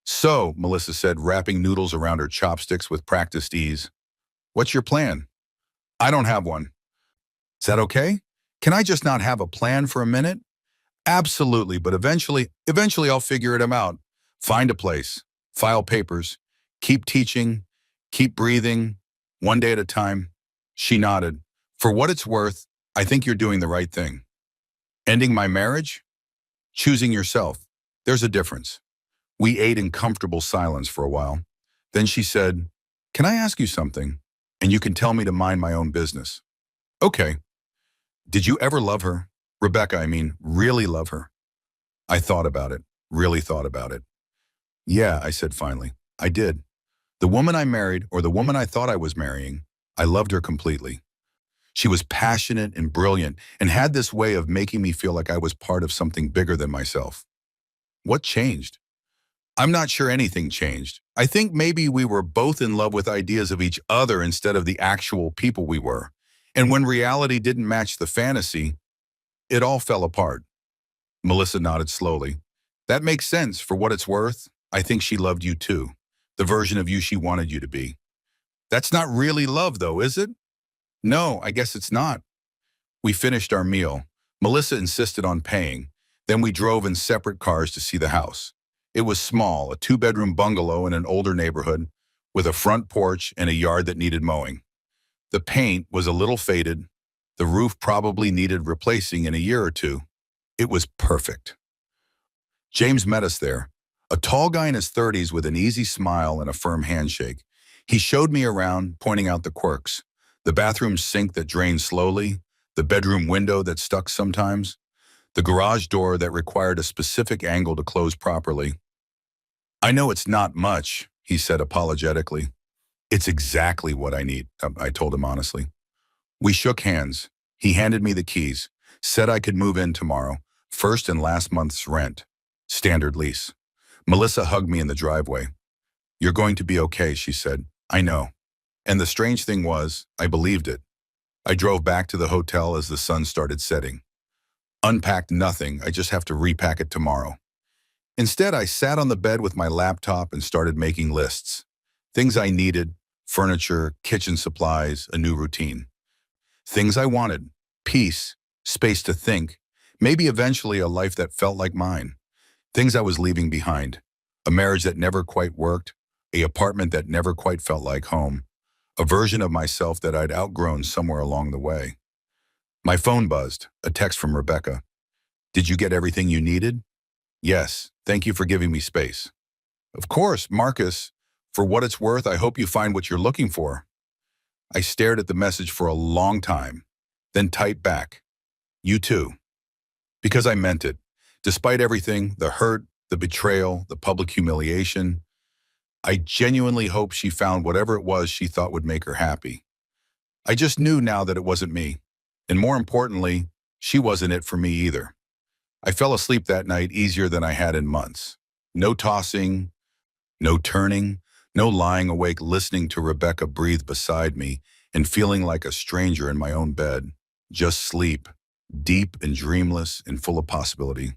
So, Melissa said, wrapping noodles around her chopsticks with practiced ease, what's your plan? I don't have one. Is that okay? Can I just not have a plan for a minute? Absolutely, but eventually I'll figure it out. Find a place, file papers, keep teaching, keep breathing, one day at a time. She nodded. For what it's worth, I think you're doing the right thing. Ending my marriage? Choosing yourself. There's a difference. We ate in comfortable silence for a while. Then she said, can I ask you something? And you can tell me to mind my own business. Okay. Did you ever love her? Rebecca, I mean, really love her? I thought about it, really thought about it. Yeah, I said finally, I did. The woman I married, or the woman I thought I was marrying, I loved her completely. She was passionate and brilliant and had this way of making me feel like I was part of something bigger than myself. What changed? I'm not sure anything changed. I think maybe we were both in love with ideas of each other instead of the actual people we were. And when reality didn't match the fantasy, it all fell apart. Melissa nodded slowly. That makes sense. For what it's worth, I think she loved you too. The version of you she wanted you to be. That's not really love though, is it? No, I guess it's not. We finished our meal. Melissa insisted on paying. Then we drove in separate cars to see the house. It was small, a 2-bedroom bungalow in an older neighborhood, with a front porch and a yard that needed mowing. The paint was a little faded. The roof probably needed replacing in a year or two. It was perfect. James met us there, a tall guy in his 30s with an easy smile and a firm handshake. He showed me around, pointing out the quirks. The bathroom sink that drained slowly, the bedroom window that stuck sometimes, the garage door that required a specific angle to close properly. I know it's not much, he said apologetically. It's exactly what I need, I told him honestly. We shook hands. He handed me the keys, said I could move in tomorrow, first and last month's rent. Standard lease. Melissa hugged me in the driveway. You're going to be okay, she said. I know. And the strange thing was, I believed it. I drove back to the hotel as the sun started setting. Unpacked nothing, I just have to repack it tomorrow. Instead, I sat on the bed with my laptop and started making lists. Things I needed, furniture, kitchen supplies, a new routine. Things I wanted, peace, space to think, maybe eventually a life that felt like mine. Things I was leaving behind, a marriage that never quite worked, a apartment that never quite felt like home, a version of myself that I'd outgrown somewhere along the way. My phone buzzed, a text from Rebecca. Did you get everything you needed? Yes, thank you for giving me space. Of course, Marcus. For what it's worth, I hope you find what you're looking for. I stared at the message for a long time, then typed back, you too. Because I meant it. Despite everything, the hurt, the betrayal, the public humiliation, I genuinely hope she found whatever it was she thought would make her happy. I just knew now that it wasn't me. And more importantly, she wasn't it for me either. I fell asleep that night easier than I had in months. No tossing, no turning, no lying awake listening to Rebecca breathe beside me and feeling like a stranger in my own bed. Just sleep, deep and dreamless and full of possibility.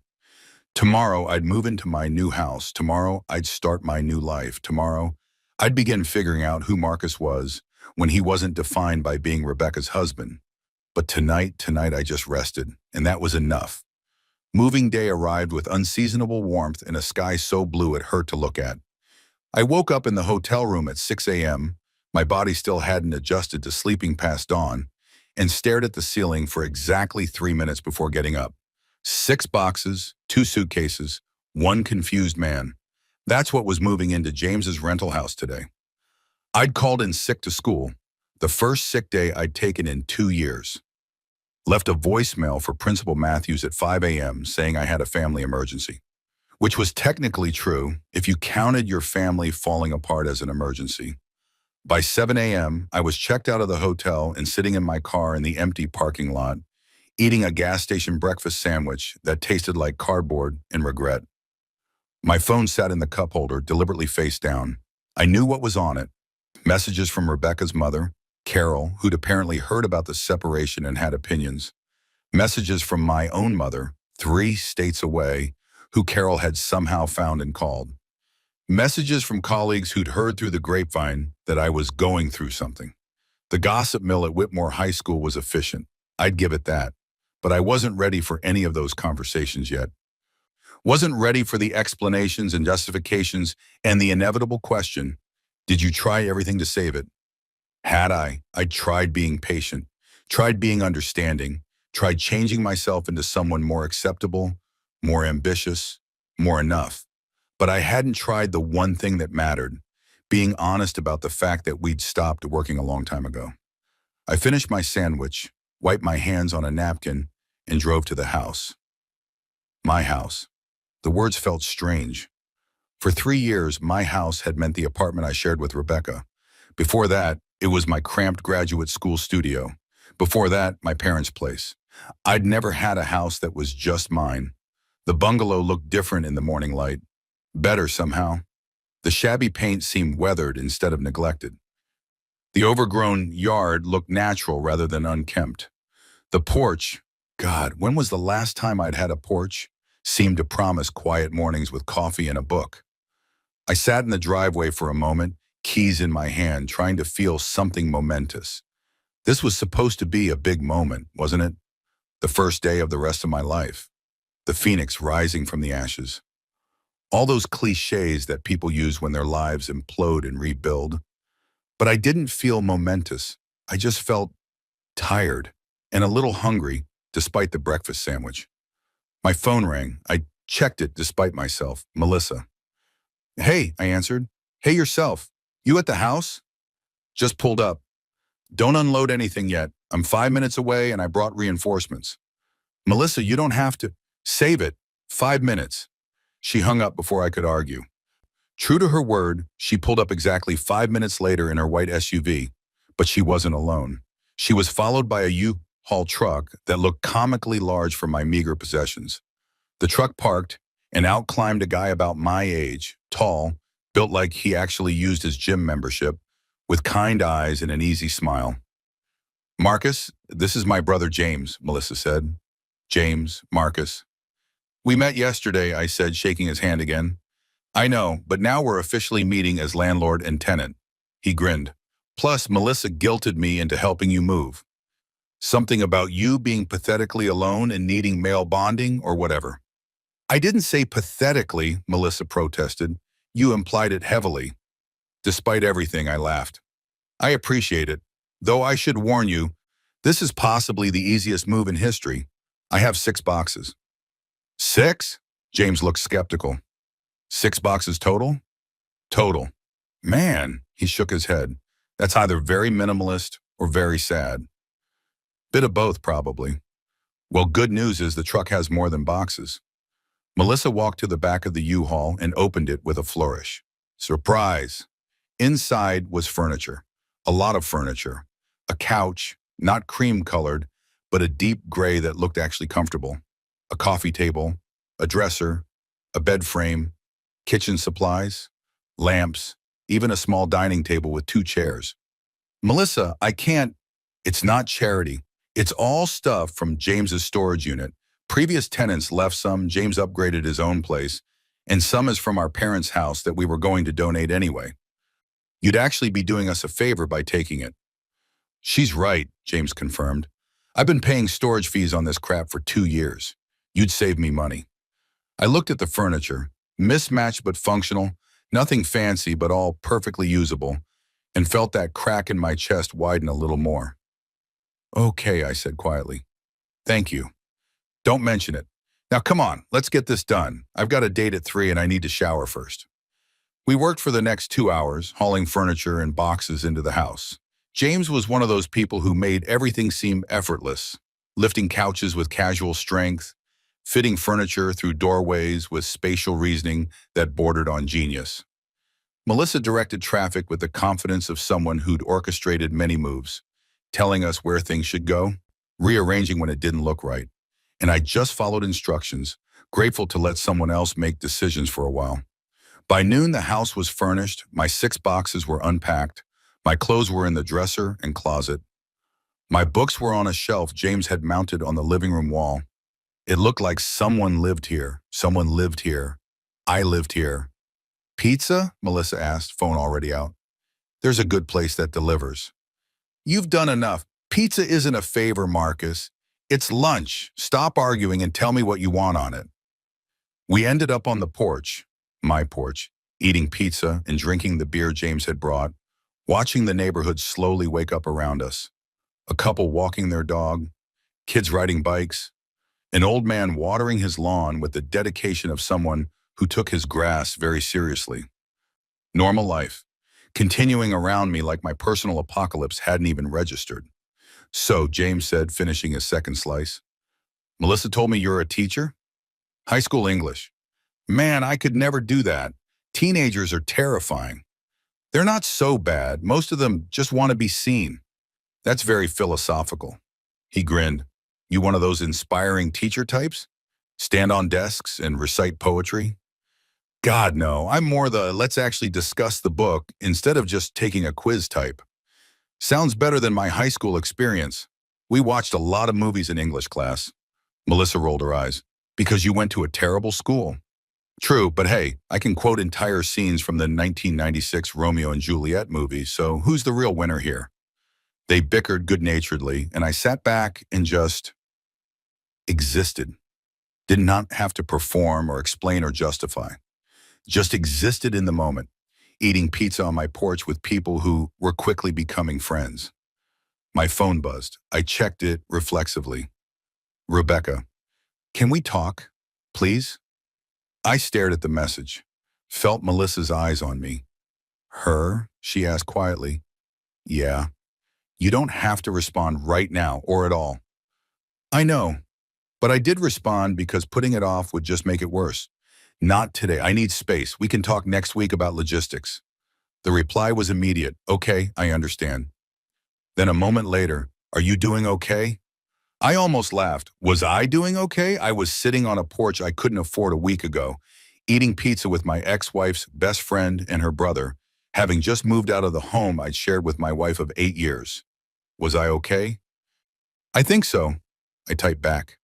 Tomorrow, I'd move into my new house. Tomorrow, I'd start my new life. Tomorrow, I'd begin figuring out who Marcus was when he wasn't defined by being Rebecca's husband. But tonight I just rested, and that was enough. Moving day arrived with unseasonable warmth and a sky so blue it hurt to look at. I woke up in the hotel room at 6 a.m., my body still hadn't adjusted to sleeping past dawn, and stared at the ceiling for exactly 3 minutes before getting up. 6 boxes, 2 suitcases, 1 confused man. That's what was moving into James's rental house today. I'd called in sick to school, the first sick day I'd taken in 2 years. Left a voicemail for Principal Matthews at 5 a.m. saying I had a family emergency, which was technically true if you counted your family falling apart as an emergency. By 7 a.m., I was checked out of the hotel and sitting in my car in the empty parking lot, eating a gas station breakfast sandwich that tasted like cardboard and regret. My phone sat in the cup holder, deliberately face down. I knew what was on it. Messages from Rebecca's mother, Carol, who'd apparently heard about the separation and had opinions. Messages from my own mother, 3 states away, who Carol had somehow found and called. Messages from colleagues who'd heard through the grapevine that I was going through something. The gossip mill at Whitmore High School was efficient. I'd give it that. But I wasn't ready for any of those conversations yet. Wasn't ready for the explanations and justifications and the inevitable question, did you try everything to save it? Had I'd tried being patient, tried being understanding, tried changing myself into someone more acceptable, more ambitious, more enough. But I hadn't tried the one thing that mattered, being honest about the fact that we'd stopped working a long time ago. I finished my sandwich, wiped my hands on a napkin, and drove to the house. My house. The words felt strange. For 3 years, my house had meant the apartment I shared with Rebecca. Before that, it was my cramped graduate school studio. Before that, my parents' place. I'd never had a house that was just mine. The bungalow looked different in the morning light. Better somehow. The shabby paint seemed weathered instead of neglected. The overgrown yard looked natural rather than unkempt. The porch, God, when was the last time I'd had a porch? Seemed to promise quiet mornings with coffee and a book. I sat in the driveway for a moment, keys in my hand, trying to feel something momentous. This was supposed to be a big moment, wasn't it? The first day of the rest of my life. The phoenix rising from the ashes. All those cliches that people use when their lives implode and rebuild. But I didn't feel momentous. I just felt tired and a little hungry despite the breakfast sandwich. My phone rang. I checked it despite myself. Melissa. Hey, I answered. Hey yourself. You at the house? Just pulled up. Don't unload anything yet. I'm 5 minutes away and I brought reinforcements. Melissa, you don't have to. Save it. 5 minutes. She hung up before I could argue. True to her word, she pulled up exactly 5 minutes later in her white SUV, but she wasn't alone. She was followed by a U-Haul truck that looked comically large for my meager possessions. The truck parked, and out climbed a guy about my age, tall, built like he actually used his gym membership, with kind eyes and an easy smile. Marcus, this is my brother James, Melissa said. James, Marcus. We met yesterday, I said, shaking his hand again. I know, but now we're officially meeting as landlord and tenant. He grinned. Plus, Melissa guilted me into helping you move. Something about you being pathetically alone and needing male bonding or whatever. I didn't say pathetically, Melissa protested. You implied it heavily. Despite everything, I laughed. I appreciate it, though I should warn you, this is possibly the easiest move in history. I have 6 boxes. 6? James looked skeptical. 6 boxes total? Total. Man, he shook his head. That's either very minimalist or very sad. Bit of both, probably. Well, good news is the truck has more than boxes. Melissa walked to the back of the U-Haul and opened it with a flourish. Surprise! Inside was furniture. A lot of furniture. A couch, not cream-colored, but a deep gray that looked actually comfortable. A coffee table, a dresser, a bed frame, kitchen supplies, lamps, even a small dining table with 2 chairs. Melissa, I can't. It's not charity. It's all stuff from James's storage unit. Previous tenants left some, James upgraded his own place, and some is from our parents' house that we were going to donate anyway. You'd actually be doing us a favor by taking it. She's right, James confirmed. I've been paying storage fees on this crap for 2 years. You'd save me money. I looked at the furniture, mismatched but functional, nothing fancy but all perfectly usable, and felt that crack in my chest widen a little more. Okay, I said quietly. Thank you. Don't mention it. Now come on, let's get this done. I've got a date at 3 and I need to shower first. We worked for the next 2 hours, hauling furniture and boxes into the house. James was one of those people who made everything seem effortless, lifting couches with casual strength, fitting furniture through doorways with spatial reasoning that bordered on genius. Melissa directed traffic with the confidence of someone who'd orchestrated many moves, telling us where things should go, rearranging when it didn't look right. And I just followed instructions, grateful to let someone else make decisions for a while. By noon, the house was furnished, my 6 boxes were unpacked, my clothes were in the dresser and closet. My books were on a shelf James had mounted on the living room wall. It looked like someone lived here, I lived here. Pizza? Melissa asked, phone already out. There's a good place that delivers. You've done enough. Pizza isn't a favor, Marcus. It's lunch. Stop arguing and tell me what you want on it. We ended up on the porch, my porch, eating pizza and drinking the beer James had brought, watching the neighborhood slowly wake up around us. A couple walking their dog, kids riding bikes, an old man watering his lawn with the dedication of someone who took his grass very seriously. Normal life, continuing around me like my personal apocalypse hadn't even registered. So, James said, finishing his second slice, Melissa told me you're a teacher? High school English. Man, I could never do that. Teenagers are terrifying. They're not so bad. Most of them just want to be seen. That's very philosophical. He grinned. You one of those inspiring teacher types? Stand on desks and recite poetry? God, no. I'm more the let's actually discuss the book instead of just taking a quiz type. Sounds better than my high school experience. We watched a lot of movies in English class. Melissa rolled her eyes. Because you went to a terrible school. True, but hey, I can quote entire scenes from the 1996 Romeo and Juliet movie, so who's the real winner here? They bickered good-naturedly, and I sat back and just existed. Did not have to perform or explain or justify. Just existed in the moment, eating pizza on my porch with people who were quickly becoming friends. My phone buzzed. I checked it reflexively. Rebecca, can we talk, please? I stared at the message, felt Melissa's eyes on me. Her? She asked quietly. Yeah. You don't have to respond right now or at all. I know, but I did respond because putting it off would just make it worse. Not today. I need space. We can talk next week about logistics. The reply was immediate. Okay, I understand. Then a moment later, are you doing okay? I almost laughed. Was I doing okay? I was sitting on a porch I couldn't afford a week ago, eating pizza with my ex-wife's best friend and her brother, having just moved out of the home I'd shared with my wife of 8 years. Was I okay? I think so, I typed back.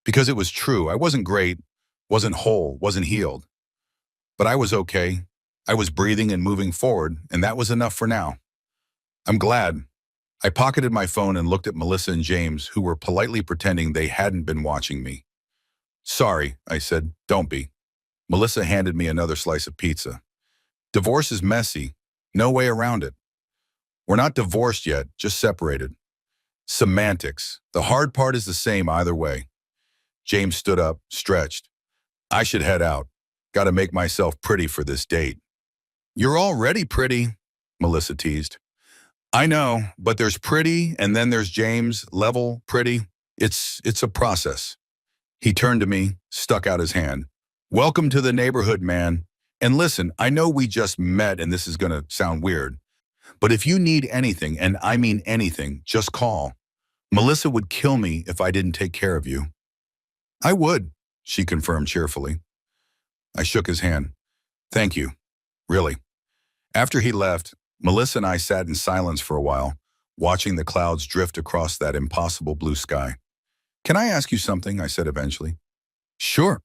Because it was true. I wasn't great, Wasn't whole, wasn't healed. But I was okay. I was breathing and moving forward, and that was enough for now. I'm glad. I pocketed my phone and looked at Melissa and James, who were politely pretending they hadn't been watching me. Sorry, I said, don't be. Melissa handed me another slice of pizza. Divorce is messy. No way around it. We're not divorced yet, just separated. Semantics. The hard part is the same either way. James stood up, stretched. I should head out. Gotta make myself pretty for this date. You're already pretty, Melissa teased. I know, but there's pretty and then there's James, level, pretty. It's a process. He turned to me, stuck out his hand. Welcome to the neighborhood, man. And listen, I know we just met and this is gonna sound weird, but if you need anything, and I mean anything, just call. Melissa would kill me if I didn't take care of you. I would, she confirmed cheerfully. I shook his hand. Thank you. Really. After he left, Melissa and I sat in silence for a while, watching the clouds drift across that impossible blue sky. Can I ask you something? I said eventually. Sure.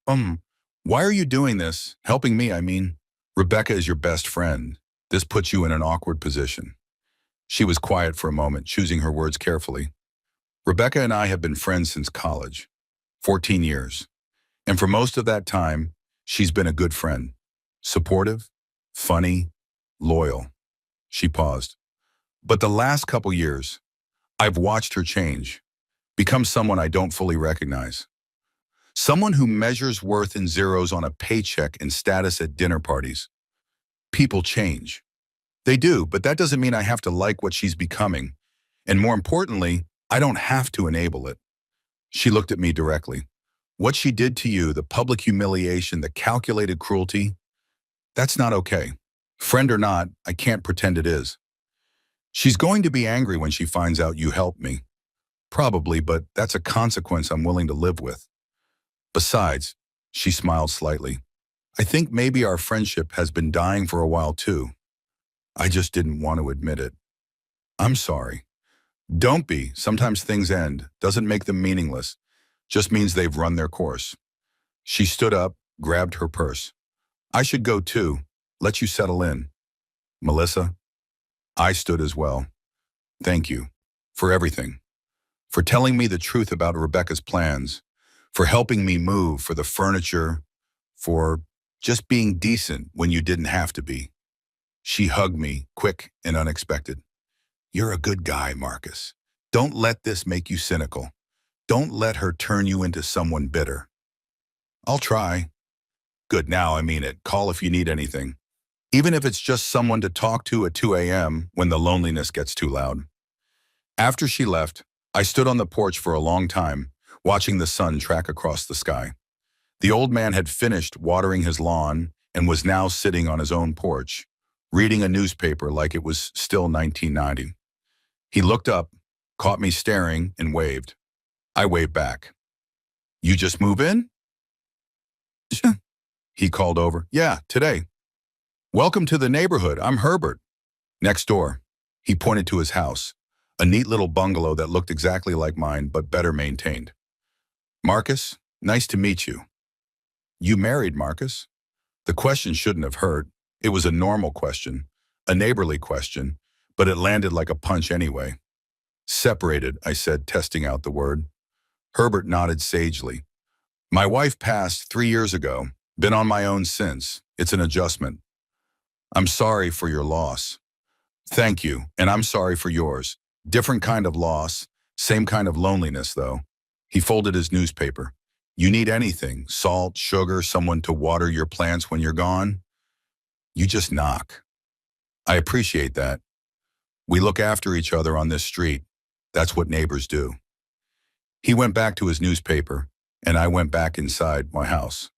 Why are you doing this? Helping me, I mean. Rebecca is your best friend. This puts you in an awkward position. She was quiet for a moment, choosing her words carefully. Rebecca and I have been friends since college, 14 years. And for most of that time, she's been a good friend. Supportive, funny, loyal. She paused. But the last couple years, I've watched her change, become someone I don't fully recognize. Someone who measures worth in zeros on a paycheck and status at dinner parties. People change. They do, but that doesn't mean I have to like what she's becoming. And more importantly, I don't have to enable it. She looked at me directly. What she did to you, the public humiliation, the calculated cruelty, that's not okay. Friend or not, I can't pretend it is. She's going to be angry when she finds out you helped me. Probably, but that's a consequence I'm willing to live with. Besides, she smiled slightly, I think maybe our friendship has been dying for a while too. I just didn't want to admit it. I'm sorry. Don't be. Sometimes things end. Doesn't make them meaningless. Just means they've run their course. She stood up, grabbed her purse. I should go too. Let you settle in. Melissa, I stood as well. Thank you for everything. For telling me the truth about Rebecca's plans, for helping me move, for the furniture, for just being decent when you didn't have to be. She hugged me, quick and unexpected. You're a good guy, Marcus. Don't let this make you cynical. Don't let her turn you into someone bitter. I'll try. Good, now I mean it. Call if you need anything. Even if it's just someone to talk to at 2 a.m. when the loneliness gets too loud. After she left, I stood on the porch for a long time, watching the sun track across the sky. The old man had finished watering his lawn and was now sitting on his own porch, reading a newspaper like it was still 1990. He looked up, caught me staring, and waved. I waved back. You just move in? He called over. Yeah, today. Welcome to the neighborhood. I'm Herbert. Next door. He pointed to his house, a neat little bungalow that looked exactly like mine, but better maintained. Marcus, nice to meet you. You married, Marcus? The question shouldn't have hurt. It was a normal question, a neighborly question, but it landed like a punch anyway. Separated, I said, testing out the word. Herbert nodded sagely. My wife passed 3 years ago. Been on my own since. It's an adjustment. I'm sorry for your loss. Thank you, and I'm sorry for yours. Different kind of loss, same kind of loneliness, though. He folded his newspaper. You need anything, salt, sugar, someone to water your plants when you're gone? You just knock. I appreciate that. We look after each other on this street. That's what neighbors do. He went back to his newspaper, and I went back inside my house.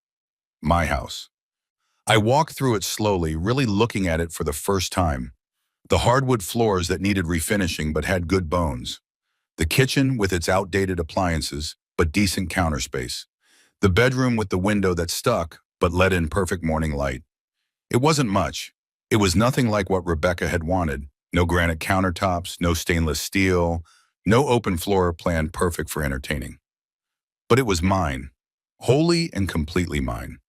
My house. I walked through it slowly, really looking at it for the first time. The hardwood floors that needed refinishing but had good bones. The kitchen with its outdated appliances, but decent counter space. The bedroom with the window that stuck, but let in perfect morning light. It wasn't much. It was nothing like what Rebecca had wanted. No granite countertops, no stainless steel, no open floor plan perfect for entertaining. But it was mine. wholly and completely mine.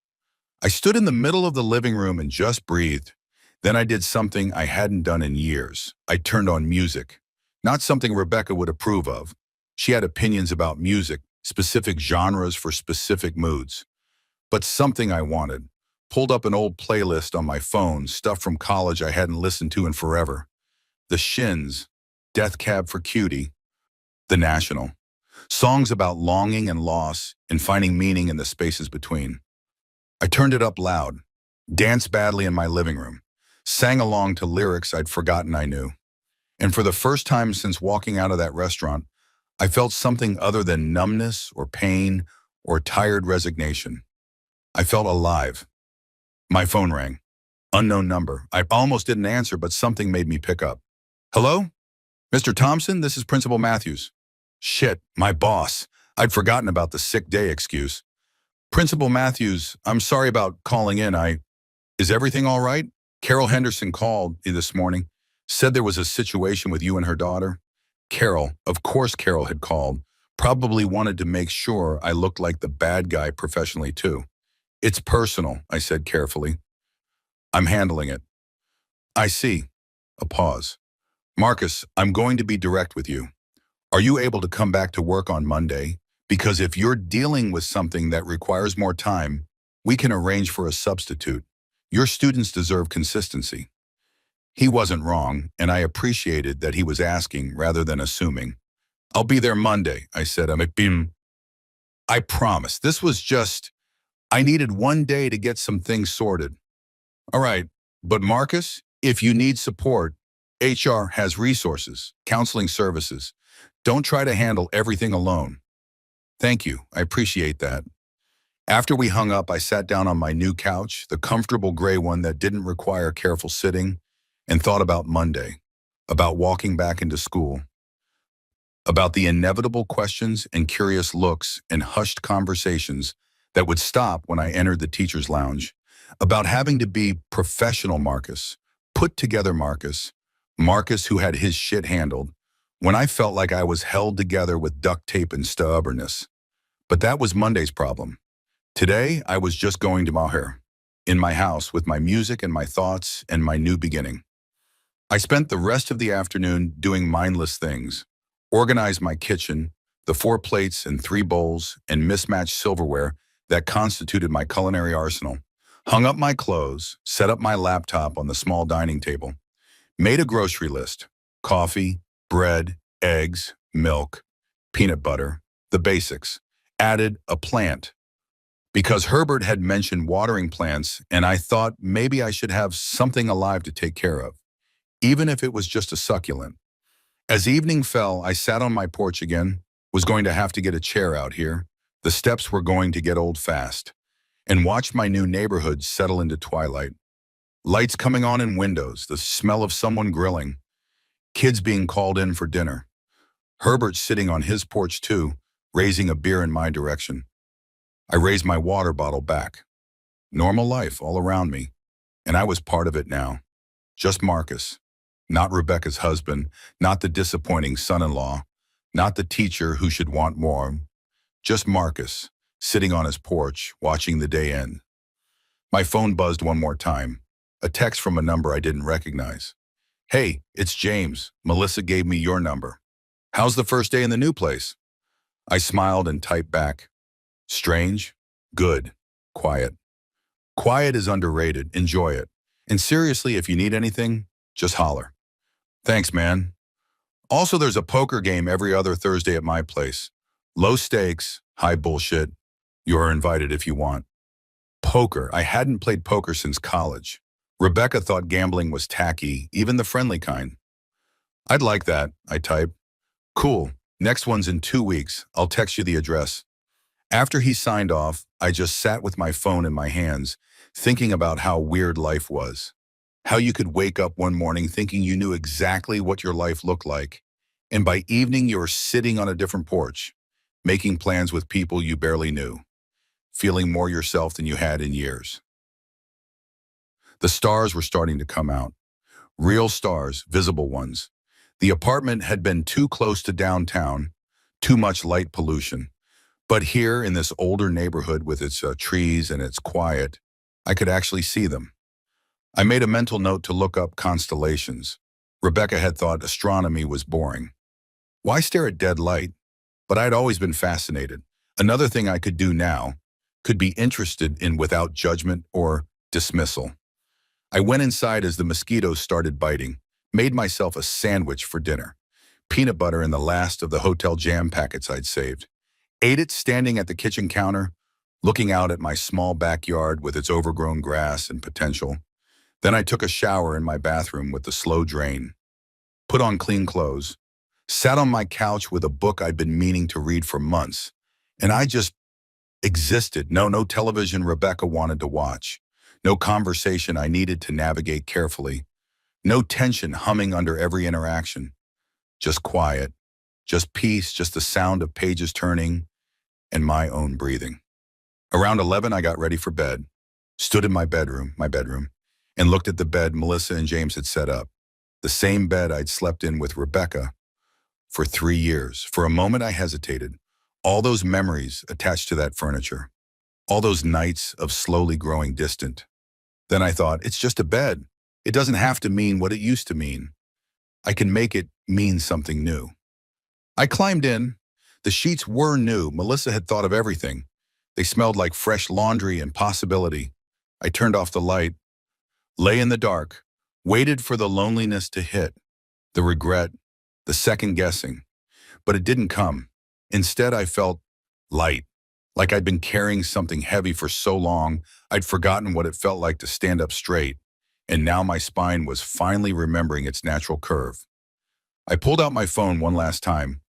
I stood in the middle of the living room and just breathed. Then I did something I hadn't done in years. I turned on music. Not something Rebecca would approve of. She had opinions about music, specific genres for specific moods. But something I wanted. Pulled up an old playlist on my phone, stuff from college I hadn't listened to in forever. The Shins, Death Cab for Cutie, The National. Songs about longing and loss and finding meaning in the spaces between. I turned it up loud, danced badly in my living room, sang along to lyrics I'd forgotten I knew. And for the first time since walking out of that restaurant, I felt something other than numbness or pain or tired resignation. I felt alive. My phone rang. Unknown number. I almost didn't answer, but something made me pick up. Hello? Mr. Thompson, this is Principal Matthews. Shit, my boss. I'd forgotten about the sick day excuse. Principal Matthews, I'm sorry about calling in. Is everything all right? Carol Henderson called me this morning, said there was a situation with you and her daughter. Carol, of course Carol had called, probably wanted to make sure I looked like the bad guy professionally too. It's personal, I said carefully. I'm handling it. I see. A pause. Marcus, I'm going to be direct with you. Are you able to come back to work on Monday? Because if you're dealing with something that requires more time, we can arrange for a substitute. Your students deserve consistency. He wasn't wrong, and I appreciated that he was asking rather than assuming. I'll be there Monday, I said. I promise. This was just, I needed one day to get some things sorted. All right, but Marcus, if you need support, HR has resources, counseling services. Don't try to handle everything alone. Thank you, I appreciate that. After we hung up, I sat down on my new couch, the comfortable gray one that didn't require careful sitting, and thought about Monday, about walking back into school, about the inevitable questions and curious looks and hushed conversations that would stop when I entered the teacher's lounge, about having to be professional Marcus, put together Marcus, Marcus who had his shit handled, when I felt like I was held together with duct tape and stubbornness. But that was Monday's problem. Today, I was just going to Maher, in my house with my music and my thoughts and my new beginning. I spent the rest of the afternoon doing mindless things, organized my kitchen, the 4 plates and 3 bowls and mismatched silverware that constituted my culinary arsenal, hung up my clothes, set up my laptop on the small dining table, made a grocery list, coffee, bread, eggs, milk, peanut butter, the basics, added a plant. Because Herbert had mentioned watering plants, and I thought maybe I should have something alive to take care of, even if it was just a succulent. As evening fell, I sat on my porch again, was going to have to get a chair out here. The steps were going to get old fast, and watched my new neighborhood settle into twilight. Lights coming on in windows, the smell of someone grilling, kids being called in for dinner. Herbert sitting on his porch too, raising a beer in my direction. I raised my water bottle back. Normal life all around me, and I was part of it now. Just Marcus, not Rebecca's husband, not the disappointing son-in-law, not the teacher who should want more. Just Marcus, sitting on his porch, watching the day end. My phone buzzed one more time, a text from a number I didn't recognize. Hey, it's James. Melissa gave me your number. How's the first day in the new place? I smiled and typed back. Strange, good, quiet. Quiet is underrated, enjoy it. And seriously, if you need anything, just holler. Thanks, man. Also, there's a poker game every other Thursday at my place. Low stakes, high bullshit. You're invited if you want. Poker. I hadn't played poker since college. Rebecca thought gambling was tacky, even the friendly kind. I'd like that, I typed. Cool. Next one's in 2 weeks. I'll text you the address. After he signed off, I just sat with my phone in my hands, thinking about how weird life was. How you could wake up one morning thinking you knew exactly what your life looked like, and by evening you were sitting on a different porch, making plans with people you barely knew, feeling more yourself than you had in years. The stars were starting to come out. Real stars, visible ones. The apartment had been too close to downtown, too much light pollution. But here in this older neighborhood with its trees and its quiet, I could actually see them. I made a mental note to look up constellations. Rebecca had thought astronomy was boring. Why stare at dead light? But I'd always been fascinated. Another thing I could do now, could be interested in without judgment or dismissal. I went inside as the mosquitoes started biting, made myself a sandwich for dinner. Peanut butter and the last of the hotel jam packets I'd saved. Ate it standing at the kitchen counter, looking out at my small backyard with its overgrown grass and potential. Then I took a shower in my bathroom with the slow drain, put on clean clothes, sat on my couch with a book I'd been meaning to read for months, and I just existed. No television Rebecca wanted to watch, no conversation I needed to navigate carefully, no tension humming under every interaction, just quiet, just peace, just the sound of pages turning and my own breathing. Around 11, I got ready for bed, stood in my bedroom, and looked at the bed Melissa and James had set up, the same bed I'd slept in with Rebecca for 3 years. For a moment, I hesitated. All those memories attached to that furniture, all those nights of slowly growing distant. Then I thought, it's just a bed. It doesn't have to mean what it used to mean. I can make it mean something new. I climbed in. The sheets were new. Melissa had thought of everything. They smelled like fresh laundry and possibility. I turned off the light, lay in the dark, waited for the loneliness to hit, the regret, the second guessing. But it didn't come. Instead, I felt light, like I'd been carrying something heavy for so long, I'd forgotten what it felt like to stand up straight, and now my spine was finally remembering its natural curve. I pulled out my phone one last time,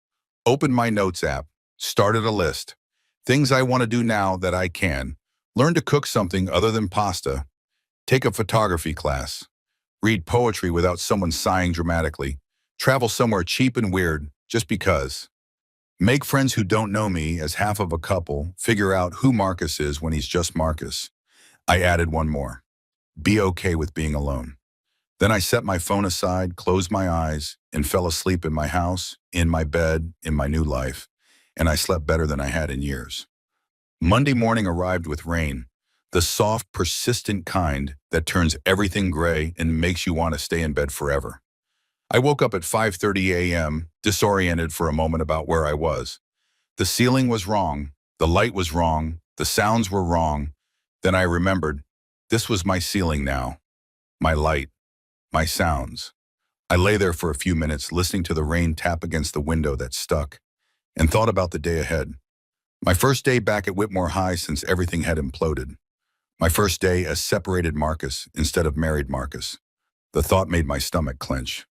opened my notes app, started a list. Things I want to do now that I can. Learn to cook something other than pasta. Take a photography class. Read poetry without someone sighing dramatically. Travel somewhere cheap and weird, just because. Make friends who don't know me as half of a couple. Figure out who Marcus is when he's just Marcus. I added one more. Be okay with being alone. Then I set my phone aside, closed my eyes, and fell asleep in my house, in my bed, in my new life. And I slept better than I had in years. Monday morning arrived with rain, the soft, persistent kind that turns everything gray and makes you want to stay in bed forever. I woke up at 5:30 a.m., disoriented for a moment about where I was. The ceiling was wrong, the light was wrong, the sounds were wrong. Then I remembered, this was my ceiling now, my light, my sounds. I lay there for a few minutes, listening to the rain tap against the window that stuck, and thought about the day ahead. My first day back at Whitmore High since everything had imploded. My first day as separated Marcus instead of married Marcus. The thought made my stomach clench.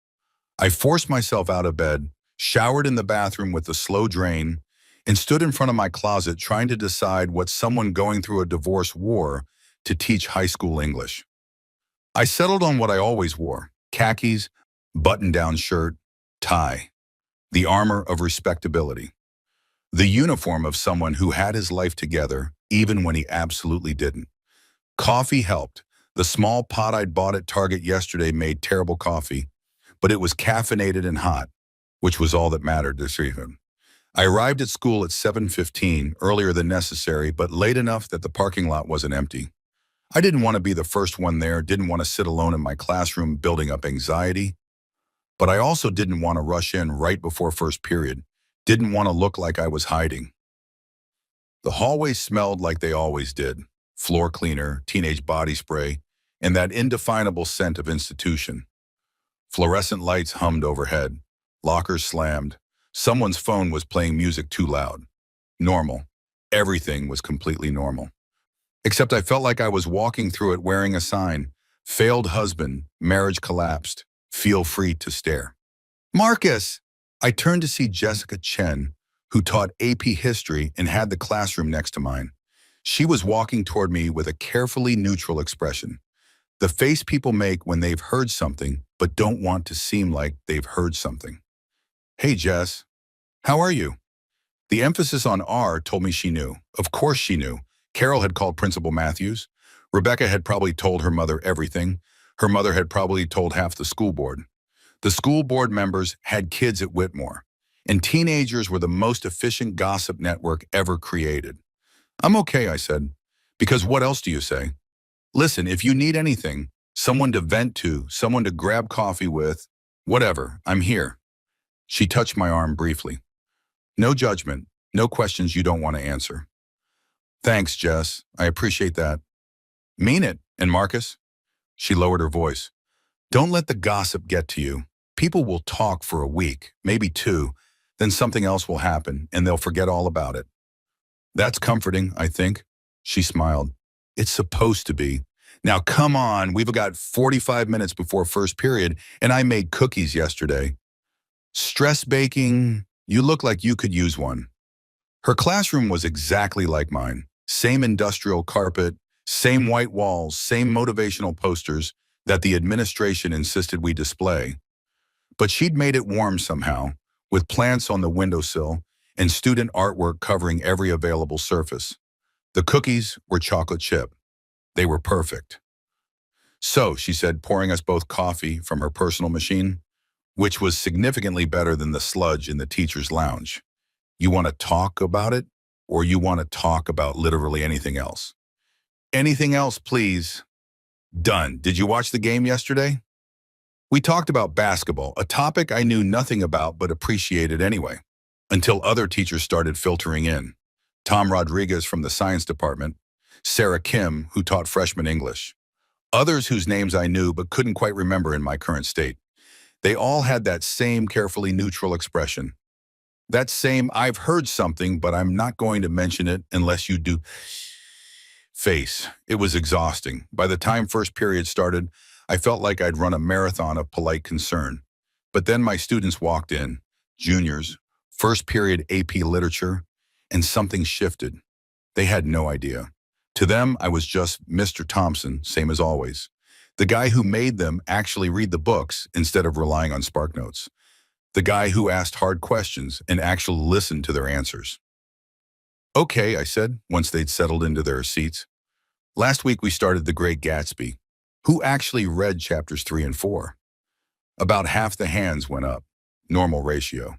I forced myself out of bed, showered in the bathroom with the slow drain, and stood in front of my closet trying to decide what someone going through a divorce wore to teach high school English. I settled on what I always wore, khakis, button-down shirt, tie, the armor of respectability. The uniform of someone who had his life together, even when he absolutely didn't. Coffee helped. The small pot I'd bought at Target yesterday made terrible coffee, but it was caffeinated and hot, which was all that mattered this evening. I arrived at school at 7:15, earlier than necessary, but late enough that the parking lot wasn't empty. I didn't want to be the first one there, didn't want to sit alone in my classroom building up anxiety, but I also didn't want to rush in right before first period, didn't want to look like I was hiding. The hallways smelled like they always did, floor cleaner, teenage body spray, and that indefinable scent of institution. Fluorescent lights hummed overhead, lockers slammed, someone's phone was playing music too loud. Normal. Everything was completely normal. Except I felt like I was walking through it wearing a sign, failed husband, marriage collapsed, feel free to stare. Marcus! I turned to see Jessica Chen, who taught AP History and had the classroom next to mine. She was walking toward me with a carefully neutral expression. The face people make when they've heard something but don't want to seem like they've heard something. Hey, Jess. How are you? The emphasis on R told me she knew. Of course she knew. Carol had called Principal Matthews. Rebecca had probably told her mother everything. Her mother had probably told half the school board. The school board members had kids at Whitmore. And teenagers were the most efficient gossip network ever created. I'm okay, I said. Because what else do you say? Listen, if you need anything, someone to vent to, someone to grab coffee with, whatever, I'm here. She touched my arm briefly. No judgment, no questions you don't want to answer. Thanks, Jess. I appreciate that. Mean it. And Marcus? She lowered her voice. Don't let the gossip get to you. People will talk for a week, maybe two, then something else will happen and they'll forget all about it. That's comforting, I think. She smiled. It's supposed to be. Now come on, we've got 45 minutes before first period and I made cookies yesterday. Stress baking, you look like you could use one. Her classroom was exactly like mine. Same industrial carpet, same white walls, same motivational posters that the administration insisted we display. But she'd made it warm somehow, with plants on the windowsill and student artwork covering every available surface. The cookies were chocolate chip. They were perfect. So, she said, pouring us both coffee from her personal machine, which was significantly better than the sludge in the teacher's lounge. You want to talk about it, or you want to talk about literally anything else? Anything else, please. Done. Did you watch the game yesterday? We talked about basketball, a topic I knew nothing about but appreciated anyway, until other teachers started filtering in. Tom Rodriguez from the science department, Sarah Kim, who taught freshman English, others whose names I knew but couldn't quite remember in my current state. They all had that same carefully neutral expression. That same, I've heard something, but I'm not going to mention it unless you do face. It was exhausting. By the time first period started, I felt like I'd run a marathon of polite concern. But then my students walked in, juniors, first period AP literature, and something shifted. They had no idea. To them, I was just Mr. Thompson, same as always. The guy who made them actually read the books instead of relying on SparkNotes. The guy who asked hard questions and actually listened to their answers. Okay, I said, once they'd settled into their seats. Last week we started The Great Gatsby. Who actually read chapters 3 and 4? About half the hands went up, normal ratio.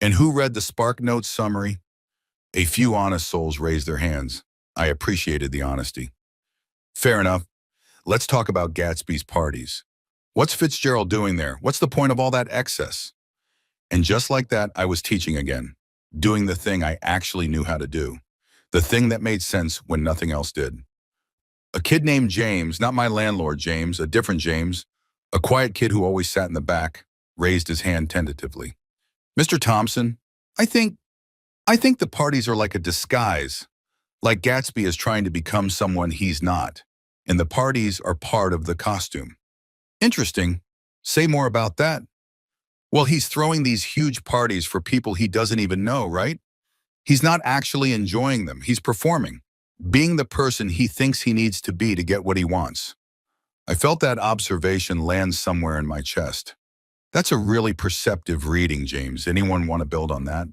And who read the SparkNotes summary? A few honest souls raised their hands. I appreciated the honesty. Fair enough. Let's talk about Gatsby's parties. What's Fitzgerald doing there? What's the point of all that excess? And just like that, I was teaching again, doing the thing I actually knew how to do, the thing that made sense when nothing else did. A kid named James, not my landlord James, a different James, a quiet kid who always sat in the back, raised his hand tentatively. Mr. Thompson, I think the parties are like a disguise, like Gatsby is trying to become someone he's not, and the parties are part of the costume. Interesting. Say more about that. Well, he's throwing these huge parties for people he doesn't even know, right? He's not actually enjoying them. He's performing, being the person he thinks he needs to be to get what he wants. I felt that observation land somewhere in my chest. That's a really perceptive reading, James. Anyone want to build on that?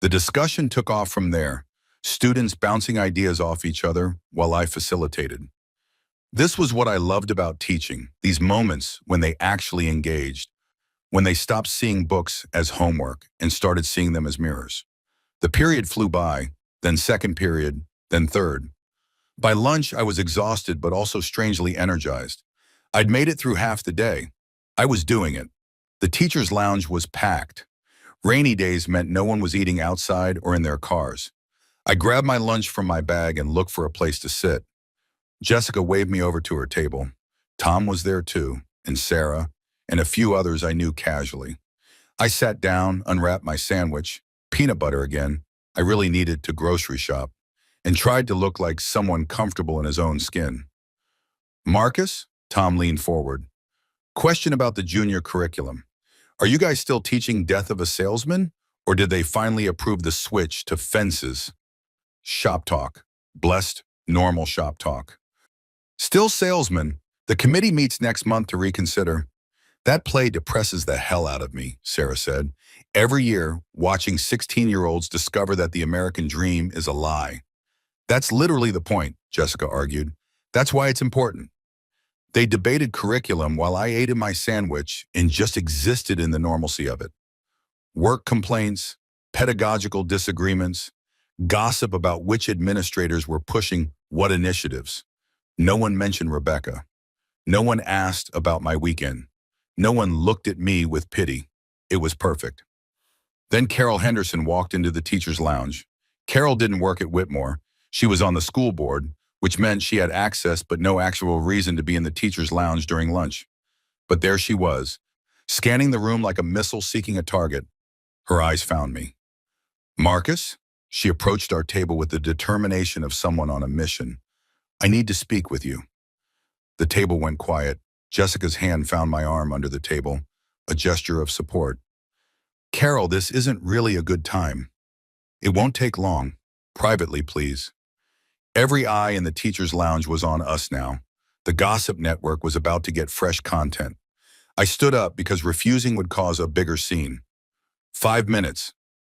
The discussion took off from there, students bouncing ideas off each other while I facilitated. This was what I loved about teaching, these moments when they actually engaged, when they stopped seeing books as homework and started seeing them as mirrors. The period flew by, then second period, then third. By lunch, I was exhausted but also strangely energized. I'd made it through half the day. I was doing it. The teacher's lounge was packed. Rainy days meant no one was eating outside or in their cars. I grabbed my lunch from my bag and looked for a place to sit. Jessica waved me over to her table. Tom was there too, and Sarah, and a few others I knew casually. I sat down, unwrapped my sandwich, peanut butter again, I really needed to grocery shop, and tried to look like someone comfortable in his own skin. Marcus? Tom leaned forward. Question about the junior curriculum. Are you guys still teaching Death of a Salesman, or did they finally approve the switch to Fences? Shop talk. Blessed, normal shop talk. Still Salesman. The committee meets next month to reconsider. That play depresses the hell out of me, Sarah said. Every year, watching 16-year-olds discover that the American dream is a lie. That's literally the point, Jessica argued. That's why it's important. They debated curriculum while I ate in my sandwich and just existed in the normalcy of it. Work complaints, pedagogical disagreements, gossip about which administrators were pushing what initiatives. No one mentioned Rebecca. No one asked about my weekend. No one looked at me with pity. It was perfect. Then Carol Henderson walked into the teacher's lounge. Carol didn't work at Whitmore. She was on the school board, which meant she had access but no actual reason to be in the teacher's lounge during lunch. But there she was, scanning the room like a missile seeking a target. Her eyes found me. Marcus? She approached our table with the determination of someone on a mission. I need to speak with you. The table went quiet. Jessica's hand found my arm under the table, a gesture of support. Carol, this isn't really a good time. It won't take long. Privately, please. Every eye in the teacher's lounge was on us now. The gossip network was about to get fresh content. I stood up because refusing would cause a bigger scene. 5 minutes.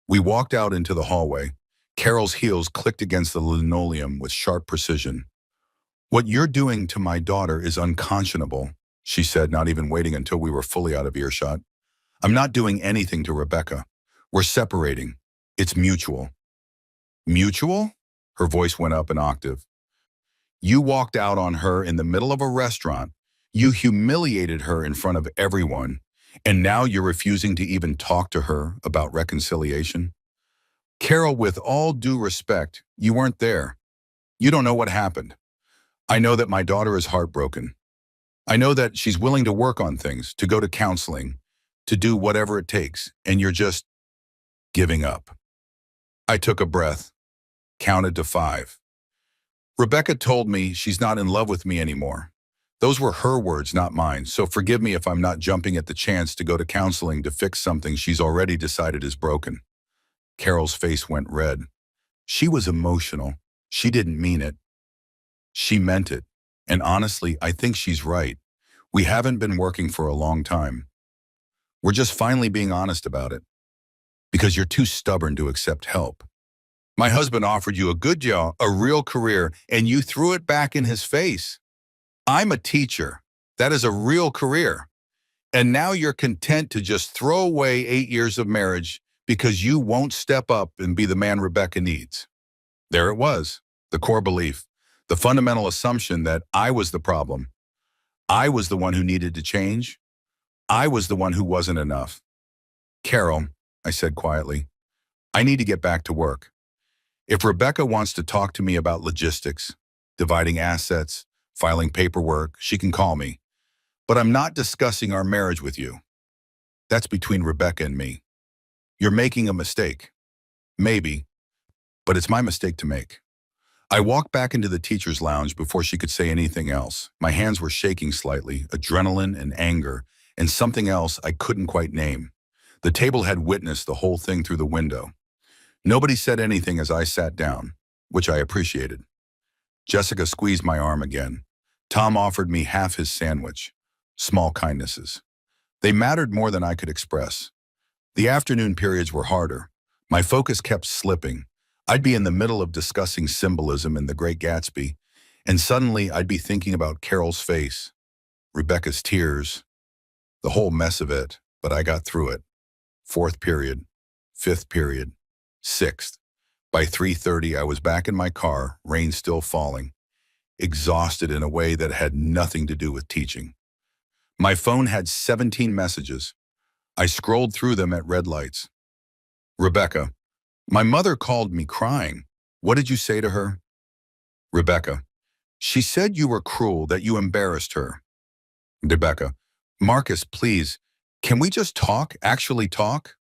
We walked out into the hallway. Carol's heels clicked against the linoleum with sharp precision. What you're doing to my daughter is unconscionable, she said, not even waiting until we were fully out of earshot. I'm not doing anything to Rebecca. We're separating. It's mutual. Mutual? Her voice went up an octave. You walked out on her in the middle of a restaurant. You humiliated her in front of everyone. And now you're refusing to even talk to her about reconciliation? Carol, with all due respect, you weren't there. You don't know what happened. I know that my daughter is heartbroken. I know that she's willing to work on things, to go to counseling, to do whatever it takes, and you're just giving up. I took a breath, counted to 5. Rebecca told me she's not in love with me anymore. Those were her words, not mine, so forgive me if I'm not jumping at the chance to go to counseling to fix something she's already decided is broken. Carol's face went red. She was emotional. She didn't mean it. She meant it. And honestly, I think she's right. We haven't been working for a long time. We're just finally being honest about it. Because you're too stubborn to accept help. My husband offered you a good job, a real career, and you threw it back in his face. I'm a teacher. That is a real career. And now you're content to just throw away 8 years of marriage because you won't step up and be the man Rebecca needs. There it was, the core belief, the fundamental assumption that I was the problem. I was the one who needed to change. I was the one who wasn't enough. Carol, I said quietly, I need to get back to work. If Rebecca wants to talk to me about logistics, dividing assets, filing paperwork, she can call me. But I'm not discussing our marriage with you. That's between Rebecca and me. You're making a mistake. Maybe, but it's my mistake to make. I walked back into the teacher's lounge before she could say anything else. My hands were shaking slightly, adrenaline and anger, and something else I couldn't quite name. The table had witnessed the whole thing through the window. Nobody said anything as I sat down, which I appreciated. Jessica squeezed my arm again. Tom offered me half his sandwich. Small kindnesses. They mattered more than I could express. The afternoon periods were harder. My focus kept slipping. I'd be in the middle of discussing symbolism in The Great Gatsby, and suddenly I'd be thinking about Carol's face, Rebecca's tears, the whole mess of it, but I got through it. 4th period, 5th period, 6th. By 3:30, I was back in my car, rain still falling, exhausted in a way that had nothing to do with teaching. My phone had 17 messages. I scrolled through them at red lights. Rebecca, my mother called me crying. What did you say to her? Rebecca, she said you were cruel, that you embarrassed her. Rebecca, Marcus, please, can we just talk, actually talk?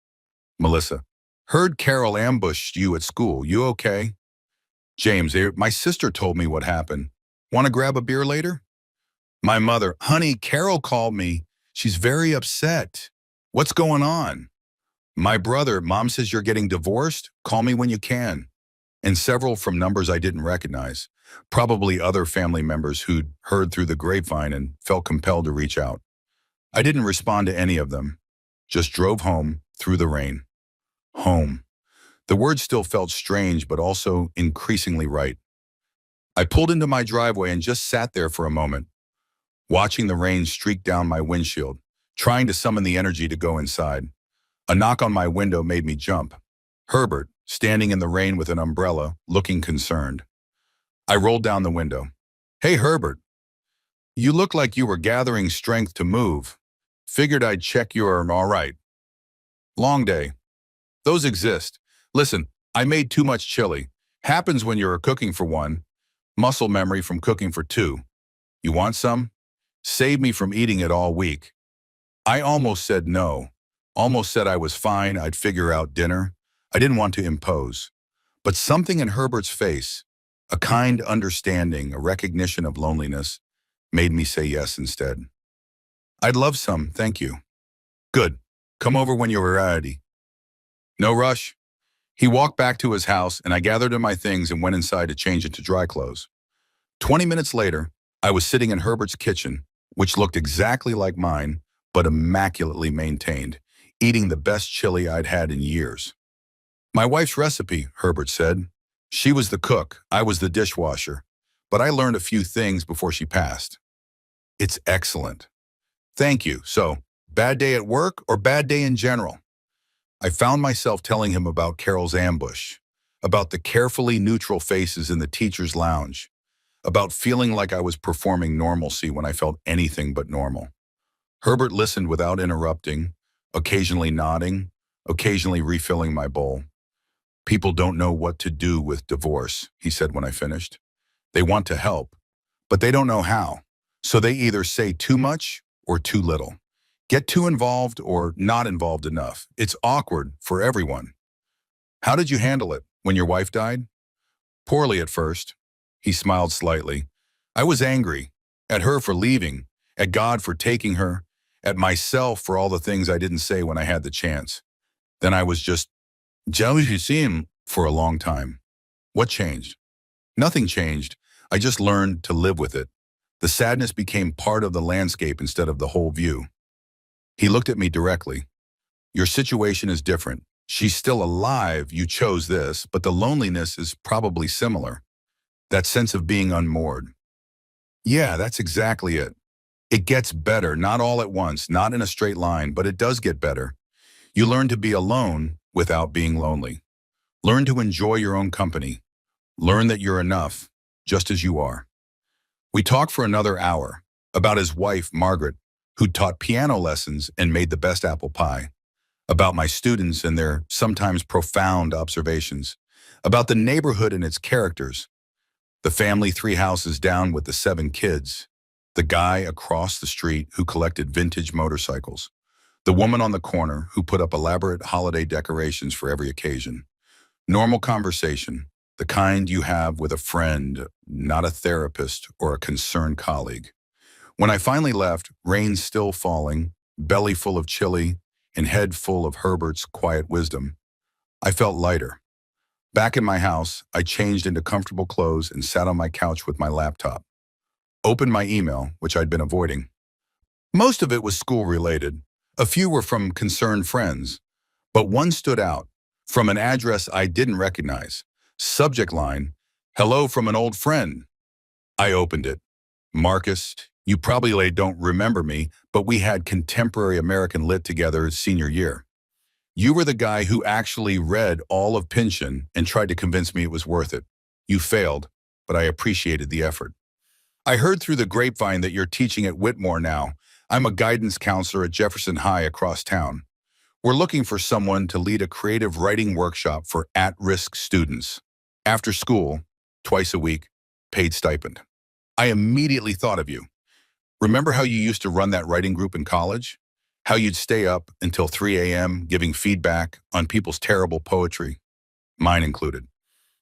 Melissa, heard Carol ambushed you at school. You okay? James, my sister told me what happened. Want to grab a beer later? My mother, honey, Carol called me. She's very upset. What's going on? My brother, Mom says you're getting divorced. Call me when you can. And several from numbers I didn't recognize. Probably other family members who'd heard through the grapevine and felt compelled to reach out. I didn't respond to any of them. Just drove home through the rain. Home. The word still felt strange, but also increasingly right. I pulled into my driveway and just sat there for a moment, watching the rain streak down my windshield, trying to summon the energy to go inside. A knock on my window made me jump. Herbert, standing in the rain with an umbrella, looking concerned. I rolled down the window. Hey, Herbert. You look like you were gathering strength to move. Figured I'd check you're all right. Long day. Those exist. Listen, I made too much chili. Happens when you're cooking for one. Muscle memory from cooking for two. You want some? Save me from eating it all week. I almost said no. Almost said I was fine, I'd figure out dinner. I didn't want to impose. But something in Herbert's face, a kind understanding, a recognition of loneliness, made me say yes instead. I'd love some, thank you. Good. Come over when you're ready. No rush. He walked back to his house and I gathered in my things and went inside to change into dry clothes. 20 minutes later, I was sitting in Herbert's kitchen, which looked exactly like mine, but immaculately maintained, eating the best chili I'd had in years. My wife's recipe, Herbert said. She was the cook, I was the dishwasher, but I learned a few things before she passed. It's excellent. Thank you. So, bad day at work or bad day in general? I found myself telling him about Carol's ambush, about the carefully neutral faces in the teacher's lounge, about feeling like I was performing normalcy when I felt anything but normal. Herbert listened without interrupting, occasionally nodding, occasionally refilling my bowl. People don't know what to do with divorce, he said when I finished. They want to help, but they don't know how. So they either say too much or too little. Get too involved or not involved enough. It's awkward for everyone. How did you handle it when your wife died? Poorly at first. He smiled slightly. I was angry at her for leaving, at God for taking her, at myself for all the things I didn't say when I had the chance. Then I was just jealous you see him for a long time. What changed? Nothing changed. I just learned to live with it. The sadness became part of the landscape instead of the whole view. He looked at me directly. Your situation is different. She's still alive, you chose this, but the loneliness is probably similar. That sense of being unmoored. Yeah, that's exactly it. It gets better, not all at once, not in a straight line, but it does get better. You learn to be alone without being lonely. Learn to enjoy your own company. Learn that you're enough, just as you are. We talked for another hour about his wife, Margaret, who taught piano lessons and made the best apple pie, about my students and their sometimes profound observations, about the neighborhood and its characters, the family 3 houses down with the 7 kids, the guy across the street who collected vintage motorcycles, the woman on the corner who put up elaborate holiday decorations for every occasion. Normal conversation, the kind you have with a friend, not a therapist or a concerned colleague. When I finally left, rain still falling, belly full of chili, and head full of Herbert's quiet wisdom, I felt lighter. Back in my house, I changed into comfortable clothes and sat on my couch with my laptop. Opened my email, which I'd been avoiding. Most of it was school-related. A few were from concerned friends, but one stood out, from an address I didn't recognize. Subject line, hello from an old friend. I opened it. Marcus, you probably don't remember me, but we had contemporary American Lit together senior year. You were the guy who actually read all of Pynchon and tried to convince me it was worth it. You failed, but I appreciated the effort. I heard through the grapevine that you're teaching at Whitmore now. I'm a guidance counselor at Jefferson High across town. We're looking for someone to lead a creative writing workshop for at-risk students. After school, twice a week, paid stipend. I immediately thought of you. Remember how you used to run that writing group in college? How you'd stay up until 3 a.m. giving feedback on people's terrible poetry, mine included.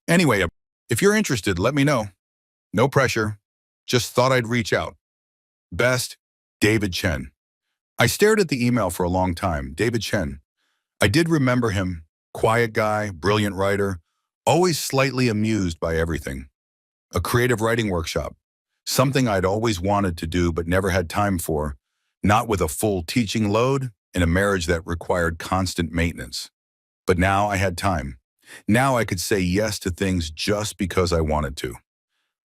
Anyway, if you're interested, let me know. No pressure. Just thought I'd reach out. Best, David Chen. I stared at the email for a long time. David Chen. I did remember him. Quiet guy, brilliant writer, always slightly amused by everything. A creative writing workshop. Something I'd always wanted to do but never had time for, not with a full teaching load in a marriage that required constant maintenance. But now I had time. Now I could say yes to things just because I wanted to.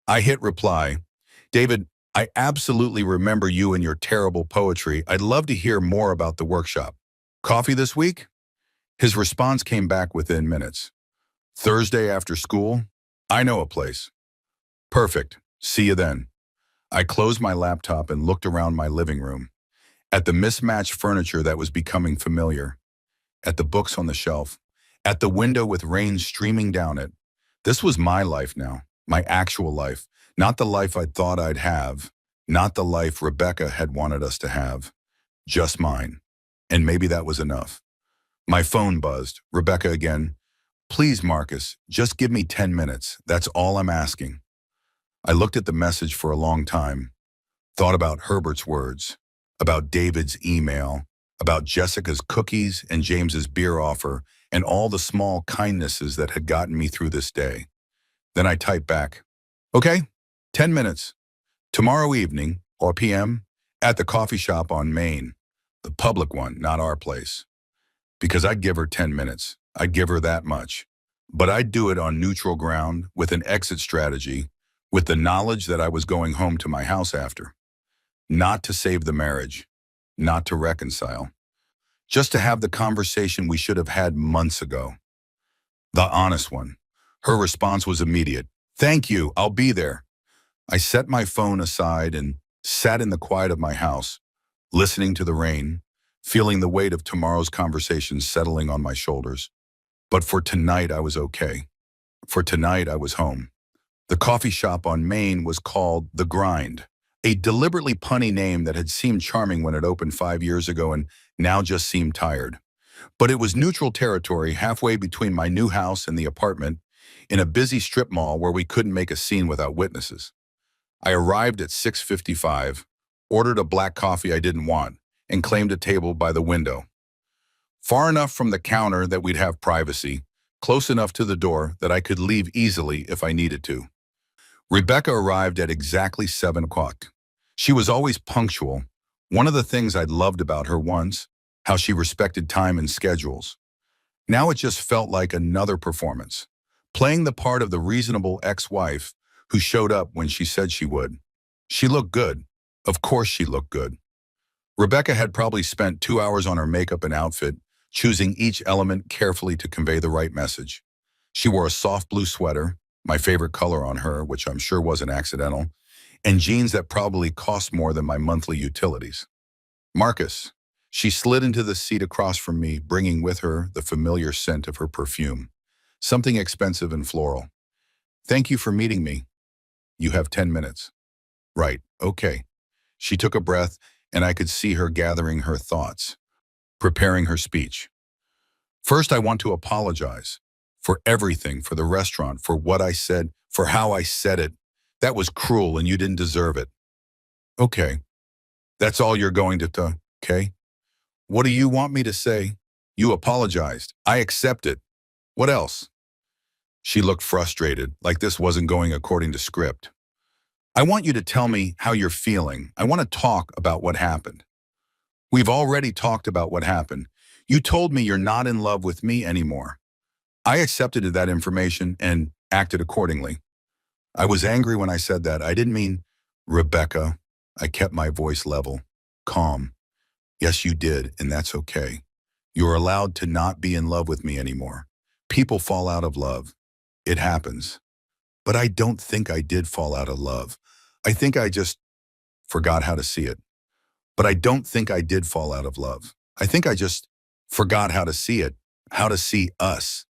I hit reply. David, I absolutely remember you and your terrible poetry. I'd love to hear more about the workshop. Coffee this week? His response came back within minutes. Thursday after school? I know a place. Perfect. See you then. I closed my laptop and looked around my living room, at the mismatched furniture that was becoming familiar, at the books on the shelf, at the window with rain streaming down it. This was my life now, my actual life, not the life I thought I'd have, not the life Rebecca had wanted us to have, just mine. And maybe that was enough. My phone buzzed. Rebecca again. Please, Marcus, just give me 10 minutes. That's all I'm asking. I looked at the message for a long time, thought about Herbert's words, about David's email, about Jessica's cookies and James's beer offer, and all the small kindnesses that had gotten me through this day. Then I typed back, okay, 10 minutes. Tomorrow evening, or PM, at the coffee shop on Main. The public one, not our place. Because I'd give her 10 minutes. I'd give her that much. But I'd do it on neutral ground, with an exit strategy, with the knowledge that I was going home to my house after. Not to save the marriage, not to reconcile. Just to have the conversation we should have had months ago. The honest one. Her response was immediate. Thank you, I'll be there. I set my phone aside and sat in the quiet of my house, listening to the rain, feeling the weight of tomorrow's conversation settling on my shoulders. But for tonight, I was okay. For tonight, I was home. The coffee shop on Main was called The Grind, a deliberately punny name that had seemed charming when it opened 5 years ago and now just seemed tired. But it was neutral territory halfway between my new house and the apartment, in a busy strip mall where we couldn't make a scene without witnesses. I arrived at 6:55, ordered a black coffee I didn't want, and claimed a table by the window. Far enough from the counter that we'd have privacy, close enough to the door that I could leave easily if I needed to. Rebecca arrived at exactly 7 o'clock. She was always punctual. One of the things I'd loved about her once, how she respected time and schedules. Now it just felt like another performance, playing the part of the reasonable ex-wife who showed up when she said she would. She looked good. Of course she looked good. Rebecca had probably spent 2 hours on her makeup and outfit, choosing each element carefully to convey the right message. She wore a soft blue sweater, my favorite color on her, which I'm sure wasn't accidental, and jeans that probably cost more than my monthly utilities. Marcus. She slid into the seat across from me, bringing with her the familiar scent of her perfume, something expensive and floral. Thank you for meeting me. You have 10 minutes. Right, okay. She took a breath, and I could see her gathering her thoughts, preparing her speech. First, I want to apologize for everything, for the restaurant, for what I said, for how I said it. That was cruel and you didn't deserve it. Okay. That's all you're going to, okay? What do you want me to say? You apologized. I accept it. What else? She looked frustrated, like this wasn't going according to script. I want you to tell me how you're feeling. I want to talk about what happened. We've already talked about what happened. You told me you're not in love with me anymore. I accepted that information and acted accordingly. I was angry when I said that. I didn't mean, Rebecca. I kept my voice level, calm. Yes, you did, and that's okay. You're allowed to not be in love with me anymore. People fall out of love. It happens. But I don't think I did fall out of love. I think I just forgot how to see it. But I don't think I did fall out of love. I think I just forgot how to see it, how to see us.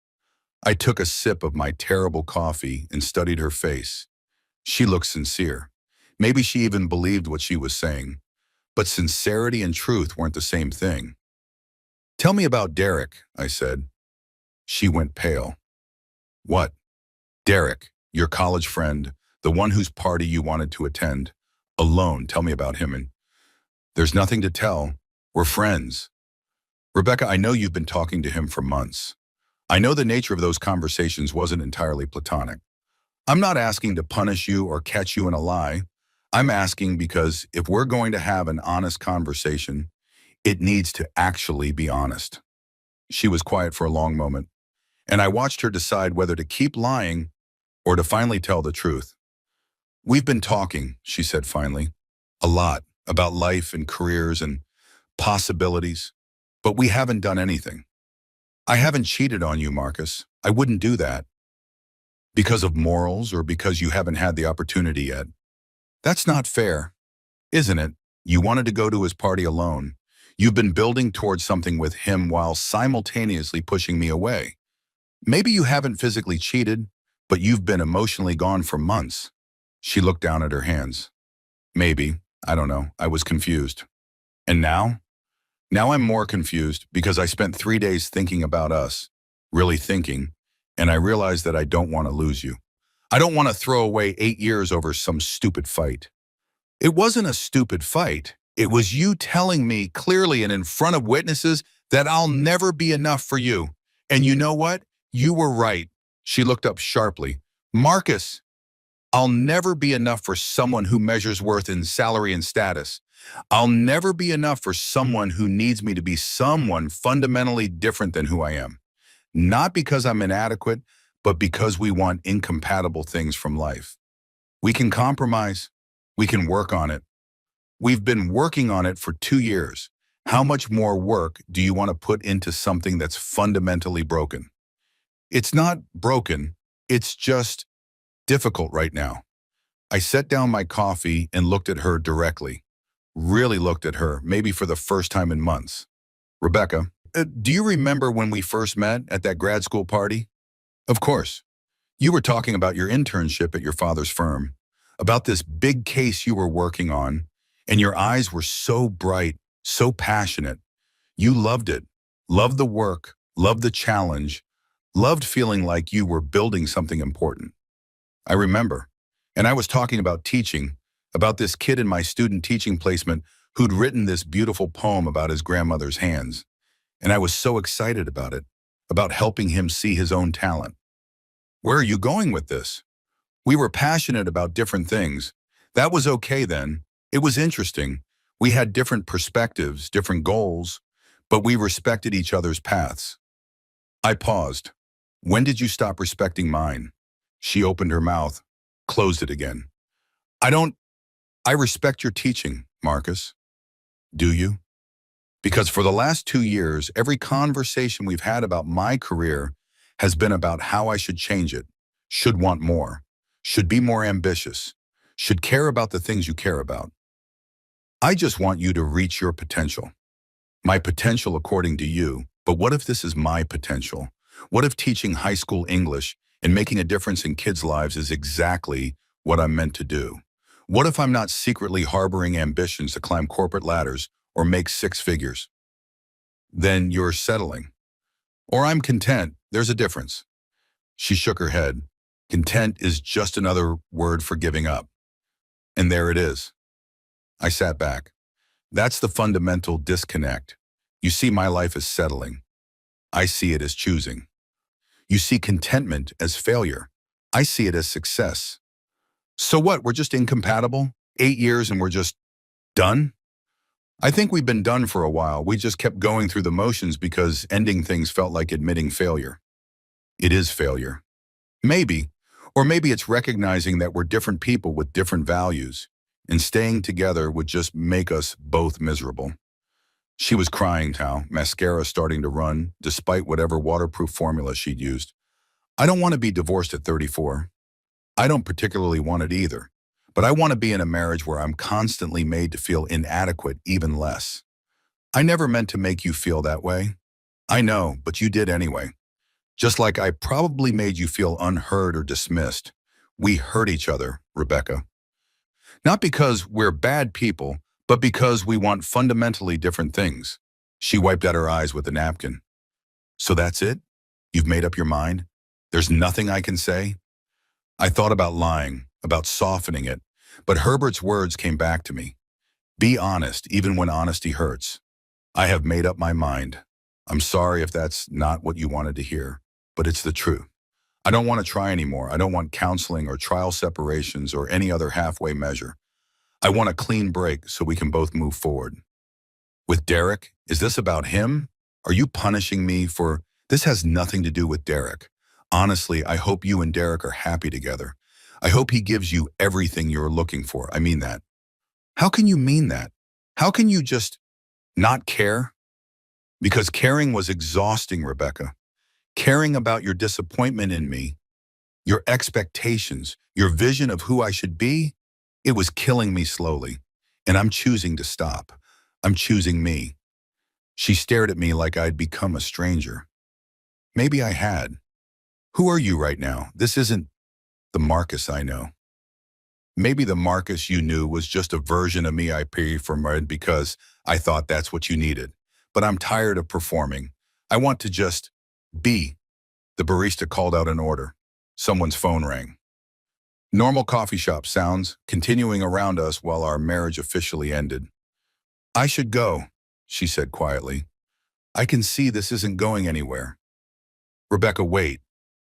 I took a sip of my terrible coffee and studied her face. She looked sincere. Maybe she even believed what she was saying. But sincerity and truth weren't the same thing. Tell me about Derek, I said. She went pale. What? Derek, your college friend, the one whose party you wanted to attend. Alone, tell me about him. And there's nothing to tell. We're friends. Rebecca, I know you've been talking to him for months. I know the nature of those conversations wasn't entirely platonic. I'm not asking to punish you or catch you in a lie. I'm asking because if we're going to have an honest conversation, it needs to actually be honest. She was quiet for a long moment, and I watched her decide whether to keep lying or to finally tell the truth. We've been talking, she said finally, a lot about life and careers and possibilities, but we haven't done anything. I haven't cheated on you, Marcus. I wouldn't do that because of morals or because you haven't had the opportunity yet. That's not fair, isn't it? You wanted to go to his party alone. You've been building towards something with him while simultaneously pushing me away. Maybe you haven't physically cheated, but you've been emotionally gone for months. She looked down at her hands. Maybe. I don't know. I was confused. And now? Now I'm more confused because I spent 3 days thinking about us, really thinking, and I realized that I don't want to lose you. I don't want to throw away 8 years over some stupid fight. It wasn't a stupid fight. It was you telling me clearly and in front of witnesses that I'll never be enough for you. And you know what? You were right. She looked up sharply. Marcus, I'll never be enough for someone who measures worth in salary and status. I'll never be enough for someone who needs me to be someone fundamentally different than who I am. Not because I'm inadequate, but because we want incompatible things from life. We can compromise. We can work on it. We've been working on it for 2 years. How much more work do you want to put into something that's fundamentally broken? It's not broken. It's just difficult right now. I set down my coffee and looked at her directly. Really looked at her, maybe for the first time in months. Rebecca, do you remember when we first met at that grad school party? Of course. You were talking about your internship at your father's firm, about this big case you were working on, and your eyes were so bright, so passionate. You loved it, loved the work, loved the challenge, loved feeling like you were building something important. I remember. And I was talking about teaching, about this kid in my student teaching placement who'd written this beautiful poem about his grandmother's hands. And I was so excited about helping him see his own talent. Where are you going with this? We were passionate about different things. That was okay then. It was interesting. We had different perspectives, different goals, but we respected each other's paths. I paused. When did you stop respecting mine? She opened her mouth, closed it again. I respect your teaching, Marcus. Do you? Because for the last 2 years, every conversation we've had about my career has been about how I should change it, should want more, should be more ambitious, should care about the things you care about. I just want you to reach your potential. My potential according to you, but what if this is my potential? What if teaching high school English and making a difference in kids' lives is exactly what I'm meant to do? What if I'm not secretly harboring ambitions to climb corporate ladders or make 6 figures? Then you're settling. Or I'm content. There's a difference. She shook her head. Content is just another word for giving up. And there it is. I sat back. That's the fundamental disconnect. You see my life as settling. I see it as choosing. You see contentment as failure. I see it as success. So what, we're just incompatible? 8 years and we're just done? I think we've been done for a while. We just kept going through the motions because ending things felt like admitting failure. It is failure. Maybe. Or maybe it's recognizing that we're different people with different values, and staying together would just make us both miserable. She was crying now, mascara starting to run, despite whatever waterproof formula she'd used. I don't want to be divorced at 34. I don't particularly want it either, but I want to be in a marriage where I'm constantly made to feel inadequate even less. I never meant to make you feel that way. I know, but you did anyway. Just like I probably made you feel unheard or dismissed. We hurt each other, Rebecca. Not because we're bad people, but because we want fundamentally different things. She wiped out her eyes with a napkin. So that's it? You've made up your mind? There's nothing I can say? I thought about lying, about softening it, but Herbert's words came back to me. Be honest, even when honesty hurts. I have made up my mind. I'm sorry if that's not what you wanted to hear, but it's the truth. I don't want to try anymore. I don't want counseling or trial separations or any other halfway measure. I want a clean break so we can both move forward. With Derek, is this about him? Are you punishing me for... This has nothing to do with Derek. Honestly, I hope you and Derek are happy together. I hope he gives you everything you're looking for. I mean that. How can you mean that? How can you just not care? Because caring was exhausting, Rebecca. Caring about your disappointment in me, your expectations, your vision of who I should be, it was killing me slowly. And I'm choosing to stop. I'm choosing me. She stared at me like I'd become a stranger. Maybe I had. Who are you right now? This isn't the Marcus I know. Maybe the Marcus you knew was just a version of me I preferred because I thought that's what you needed. But I'm tired of performing. I want to just be. The barista called out an order. Someone's phone rang. Normal coffee shop sounds continuing around us while our marriage officially ended. I should go, she said quietly. I can see this isn't going anywhere. Rebecca, wait.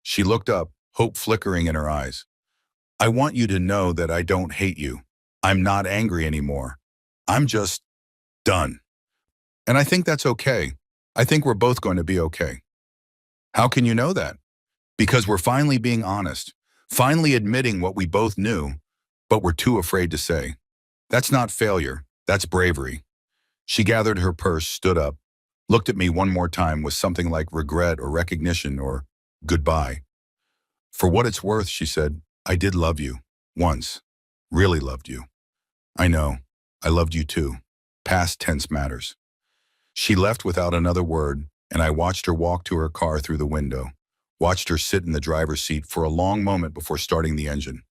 She looked up, hope flickering in her eyes. I want you to know that I don't hate you. I'm not angry anymore. I'm just done. And I think that's okay. I think we're both going to be okay. How can you know that? Because we're finally being honest, finally admitting what we both knew, but we're too afraid to say. That's not failure, that's bravery. She gathered her purse, stood up, looked at me one more time with something like regret or recognition or goodbye. For what it's worth, she said, I did love you. Once. Really loved you. I know. I loved you too. Past tense matters. She left without another word, and I watched her walk to her car through the window. Watched her sit in the driver's seat for a long moment before starting the engine.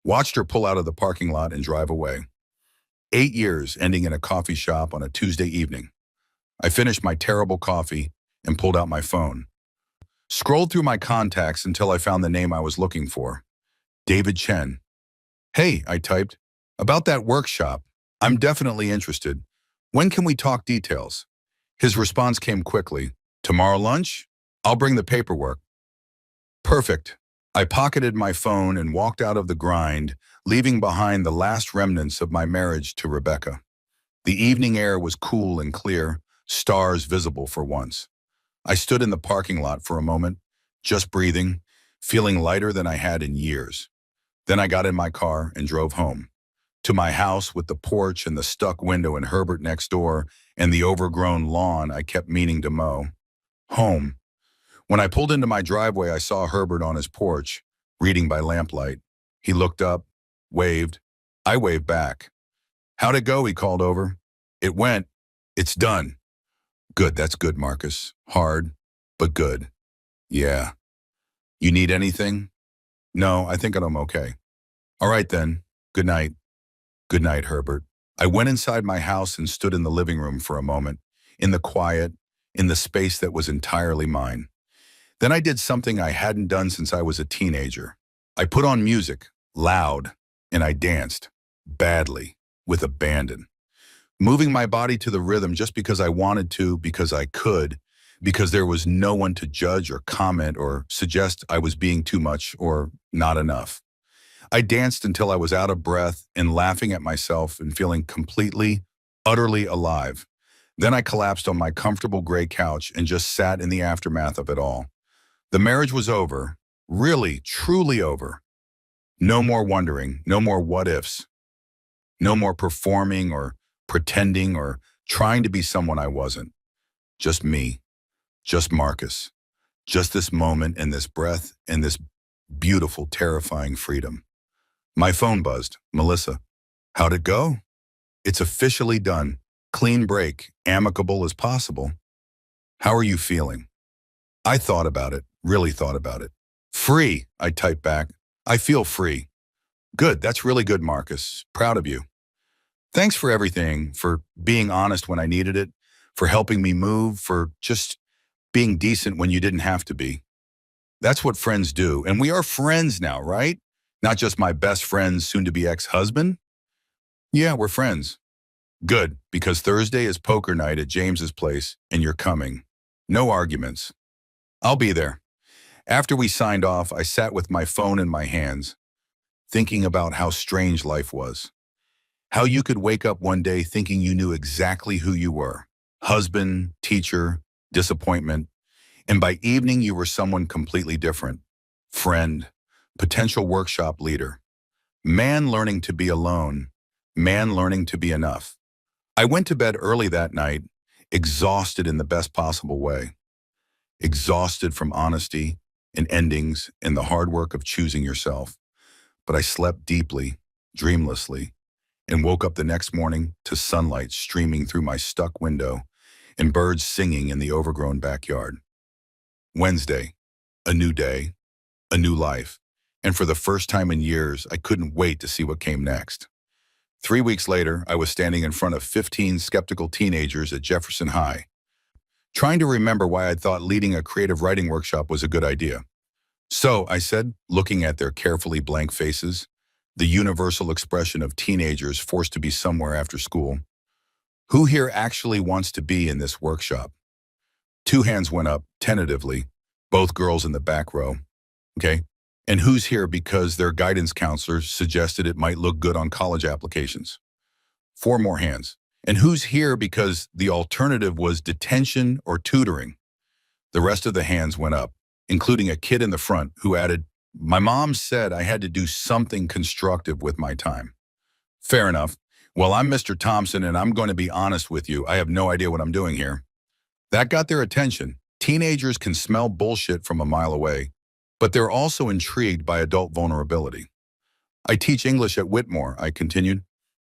Watched her pull out of the parking lot and drive away. 8 years ending in a coffee shop on a Tuesday evening. I finished my terrible coffee and pulled out my phone. Scrolled through my contacts until I found the name I was looking for. David Chen. Hey, I typed. About that workshop. I'm definitely interested. When can we talk details? His response came quickly. Tomorrow lunch? I'll bring the paperwork. Perfect. I pocketed my phone and walked out of the grind, leaving behind the last remnants of my marriage to Rebecca. The evening air was cool and clear, stars visible for once. I stood in the parking lot for a moment, just breathing, feeling lighter than I had in years. Then I got in my car and drove home. To my house with the porch and the stuck window and Herbert next door and the overgrown lawn I kept meaning to mow. Home. When I pulled into my driveway, I saw Herbert on his porch, reading by lamplight. He looked up, waved. I waved back. How'd it go? He called over. It went. It's done. Good, that's good, Marcus. Hard, but good. Yeah. You need anything? No, I think I'm okay. All right then. Good night. Good night, Herbert. I went inside my house and stood in the living room for a moment, in the quiet, in the space that was entirely mine. Then I did something I hadn't done since I was a teenager. I put on music, loud, and I danced, badly, with abandon. Moving my body to the rhythm just because I wanted to, because I could, because there was no one to judge or comment or suggest I was being too much or not enough. I danced until I was out of breath and laughing at myself and feeling completely, utterly alive. Then I collapsed on my comfortable gray couch and just sat in the aftermath of it all. The marriage was over, really, truly over. No more wondering, no more what ifs. No more performing or pretending or trying to be someone I wasn't. Just me, just Marcus, just this moment and this breath and this beautiful, terrifying freedom. My phone buzzed. Melissa. How'd it go? It's officially done. Clean break, amicable as possible. How are you feeling? I thought about it, really thought about it. Free, I typed back. I feel free. Good, that's really good, Marcus. Proud of you. Thanks for everything, for being honest when I needed it, for helping me move, for just being decent when you didn't have to be. That's what friends do, and we are friends now, right? Not just my best friend's soon-to-be ex-husband? Yeah, we're friends. Good, because Thursday is poker night at James's place, and you're coming. No arguments. I'll be there. After we signed off, I sat with my phone in my hands, thinking about how strange life was. How you could wake up one day thinking you knew exactly who you were. Husband, teacher, disappointment. And by evening, you were someone completely different. Friend, potential workshop leader. Man learning to be alone. Man learning to be enough. I went to bed early that night, exhausted in the best possible way, exhausted from honesty and endings and the hard work of choosing yourself. But I slept deeply, dreamlessly, and woke up the next morning to sunlight streaming through my stuck window and birds singing in the overgrown backyard. Wednesday, a new day, a new life, and for the first time in years, I couldn't wait to see what came next. 3 weeks later, I was standing in front of 15 skeptical teenagers at Jefferson High, trying to remember why I'd thought leading a creative writing workshop was a good idea. So, I said, looking at their carefully blank faces, the universal expression of teenagers forced to be somewhere after school, who here actually wants to be in this workshop? 2 hands went up, tentatively, both girls in the back row. Okay? And who's here because their guidance counselors suggested it might look good on college applications? 4 more hands. And who's here because the alternative was detention or tutoring? The rest of the hands went up, including a kid in the front who added, "My mom said I had to do something constructive with my time." Fair enough. Well, I'm Mr. Thompson, and I'm going to be honest with you. I have no idea what I'm doing here. That got their attention. Teenagers can smell bullshit from a mile away, but they're also intrigued by adult vulnerability. I teach English at Whitmore, I continued.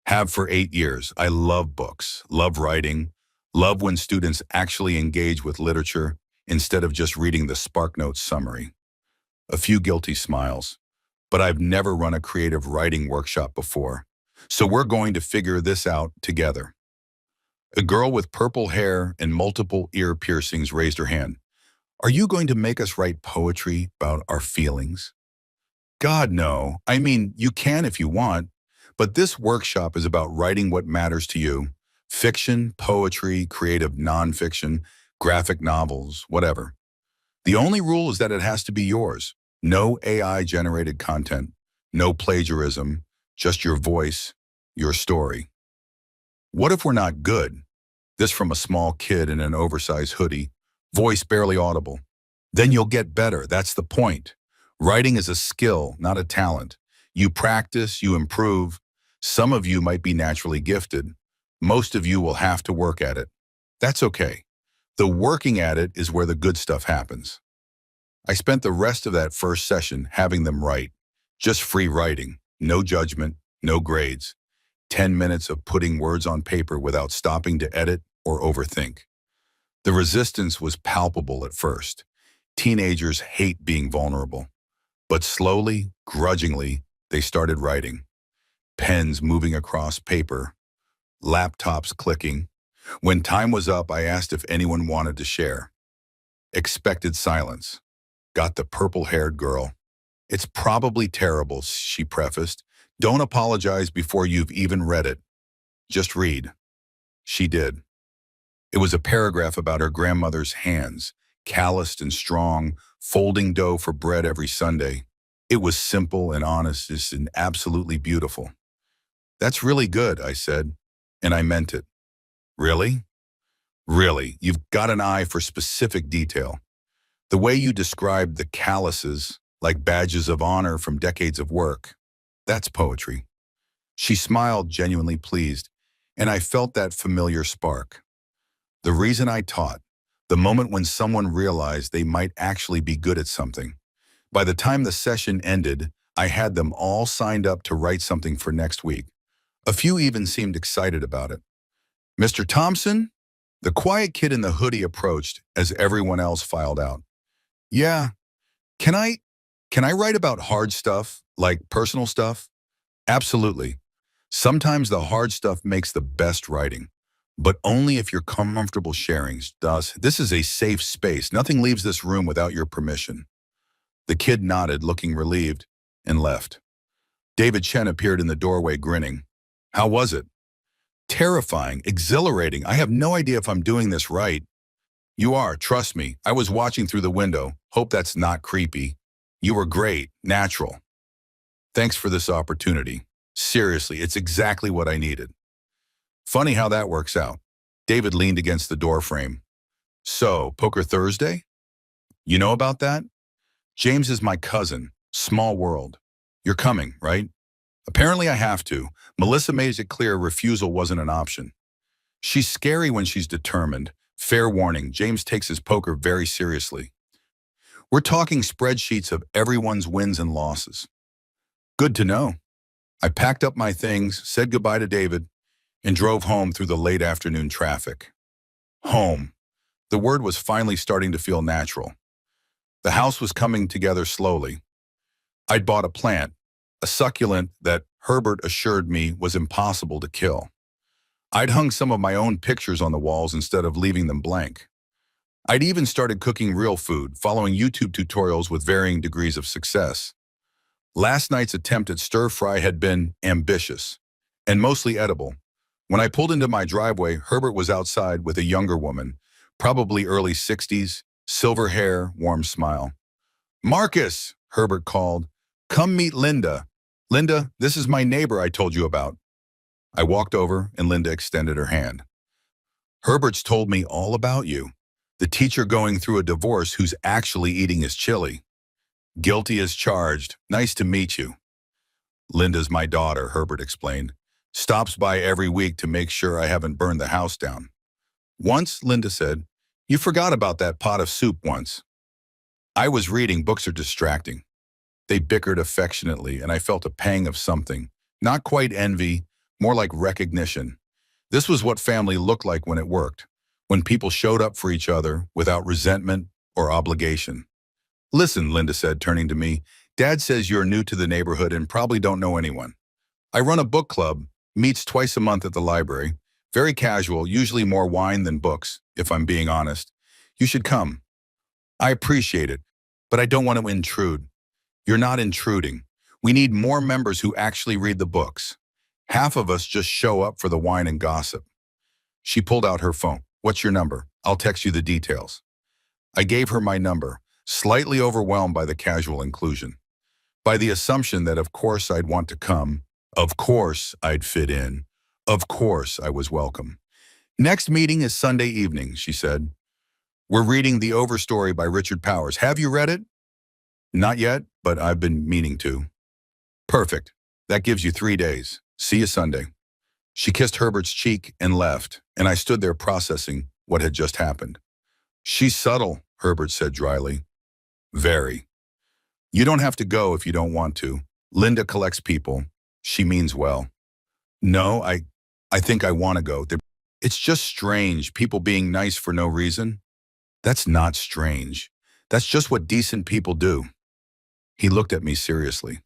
Have for 8 years. I love books, love writing, love when students actually engage with literature instead of just reading the SparkNotes summary. A few guilty smiles. But I've never run a creative writing workshop before, so we're going to figure this out together. A girl with purple hair and multiple ear piercings raised her hand. Are you going to make us write poetry about our feelings? God, no. I mean, you can if you want, but this workshop is about writing what matters to you. Fiction, poetry, creative nonfiction, graphic novels, whatever. The only rule is that it has to be yours. No AI-generated content, no plagiarism, just your voice, your story. What if we're not good? This from a small kid in an oversized hoodie, voice barely audible. Then you'll get better, that's the point. Writing is a skill, not a talent. You practice, you improve. Some of you might be naturally gifted. Most of you will have to work at it. That's okay. The working at it is where the good stuff happens. I spent the rest of that first session having them write. Just free writing, no judgment, no grades. 10 minutes of putting words on paper without stopping to edit or overthink. The resistance was palpable at first. Teenagers hate being vulnerable. But slowly, grudgingly, they started writing. Pens moving across paper, laptops clicking. When time was up, I asked if anyone wanted to share. Expected silence. Got the purple-haired girl. It's probably terrible, she prefaced. Don't apologize before you've even read it. Just read. She did. It was a paragraph about her grandmother's hands, calloused and strong, folding dough for bread every Sunday. It was simple and honest and absolutely beautiful. That's really good, I said, and I meant it. Really? Really, you've got an eye for specific detail. The way you described the calluses, like badges of honor from decades of work, that's poetry. She smiled, genuinely pleased, and I felt that familiar spark. The reason I taught, the moment when someone realized they might actually be good at something. By the time the session ended, I had them all signed up to write something for next week. A few even seemed excited about it. Mr. Thompson? The quiet kid in the hoodie approached as everyone else filed out. Yeah, can I write about hard stuff, like personal stuff? Absolutely. Sometimes the hard stuff makes the best writing, but only if you're comfortable sharing. Thus, this is a safe space. Nothing leaves this room without your permission. The kid nodded, looking relieved, and left. David Chen appeared in the doorway, grinning. How was it? Terrifying, exhilarating. I have no idea if I'm doing this right. You are, trust me. I was watching through the window. Hope that's not creepy. You were great, natural. Thanks for this opportunity. Seriously, it's exactly what I needed. Funny how that works out. David leaned against the doorframe. So, Poker Thursday? You know about that? James is my cousin. Small world. You're coming, right? Apparently I have to. Melissa made it clear refusal wasn't an option. She's scary when she's determined. Fair warning, James takes his poker very seriously. We're talking spreadsheets of everyone's wins and losses. Good to know. I packed up my things, said goodbye to David, and drove home through the late afternoon traffic. Home. The word was finally starting to feel natural. The house was coming together slowly. I'd bought a plant, a succulent that Herbert assured me was impossible to kill. I'd hung some of my own pictures on the walls instead of leaving them blank. I'd even started cooking real food, following YouTube tutorials with varying degrees of success. Last night's attempt at stir-fry had been ambitious and mostly edible. When I pulled into my driveway, Herbert was outside with a younger woman, probably early 60s, silver hair, warm smile. "Marcus," Herbert called, "come meet Linda. Linda, this is my neighbor I told you about." I walked over and Linda extended her hand. "Herbert's told me all about you. The teacher going through a divorce who's actually eating his chili. Guilty as charged. Nice to meet you." "Linda's my daughter," Herbert explained. "Stops by every week to make sure I haven't burned the house down." "Once," Linda said, "you forgot about that pot of soup once." I was reading. Books are distracting. They bickered affectionately, and I felt a pang of something. Not quite envy, more like recognition. This was what family looked like when it worked, when people showed up for each other without resentment or obligation. "Listen," Linda said, turning to me, "Dad says you're new to the neighborhood and probably don't know anyone. I run a book club, meets twice a month at the library. Very casual, usually more wine than books, if I'm being honest. You should come." "I appreciate it, but I don't want to intrude." "You're not intruding. We need more members who actually read the books. Half of us just show up for the wine and gossip." She pulled out her phone. "What's your number? I'll text you the details." I gave her my number, slightly overwhelmed by the casual inclusion. By the assumption that of course I'd want to come, of course I'd fit in, of course I was welcome. "Next meeting is Sunday evening," she said. "We're reading The Overstory by Richard Powers. Have you read it?" "Not yet, but I've been meaning to." "Perfect. That gives you 3 days. See you Sunday." She kissed Herbert's cheek and left, and I stood there processing what had just happened. "She's subtle," Herbert said dryly. "Very. You don't have to go if you don't want to. Linda collects people. She means well." "No, I think I want to go. It's just strange, people being nice for no reason." "That's not strange. That's just what decent people do." He looked at me seriously.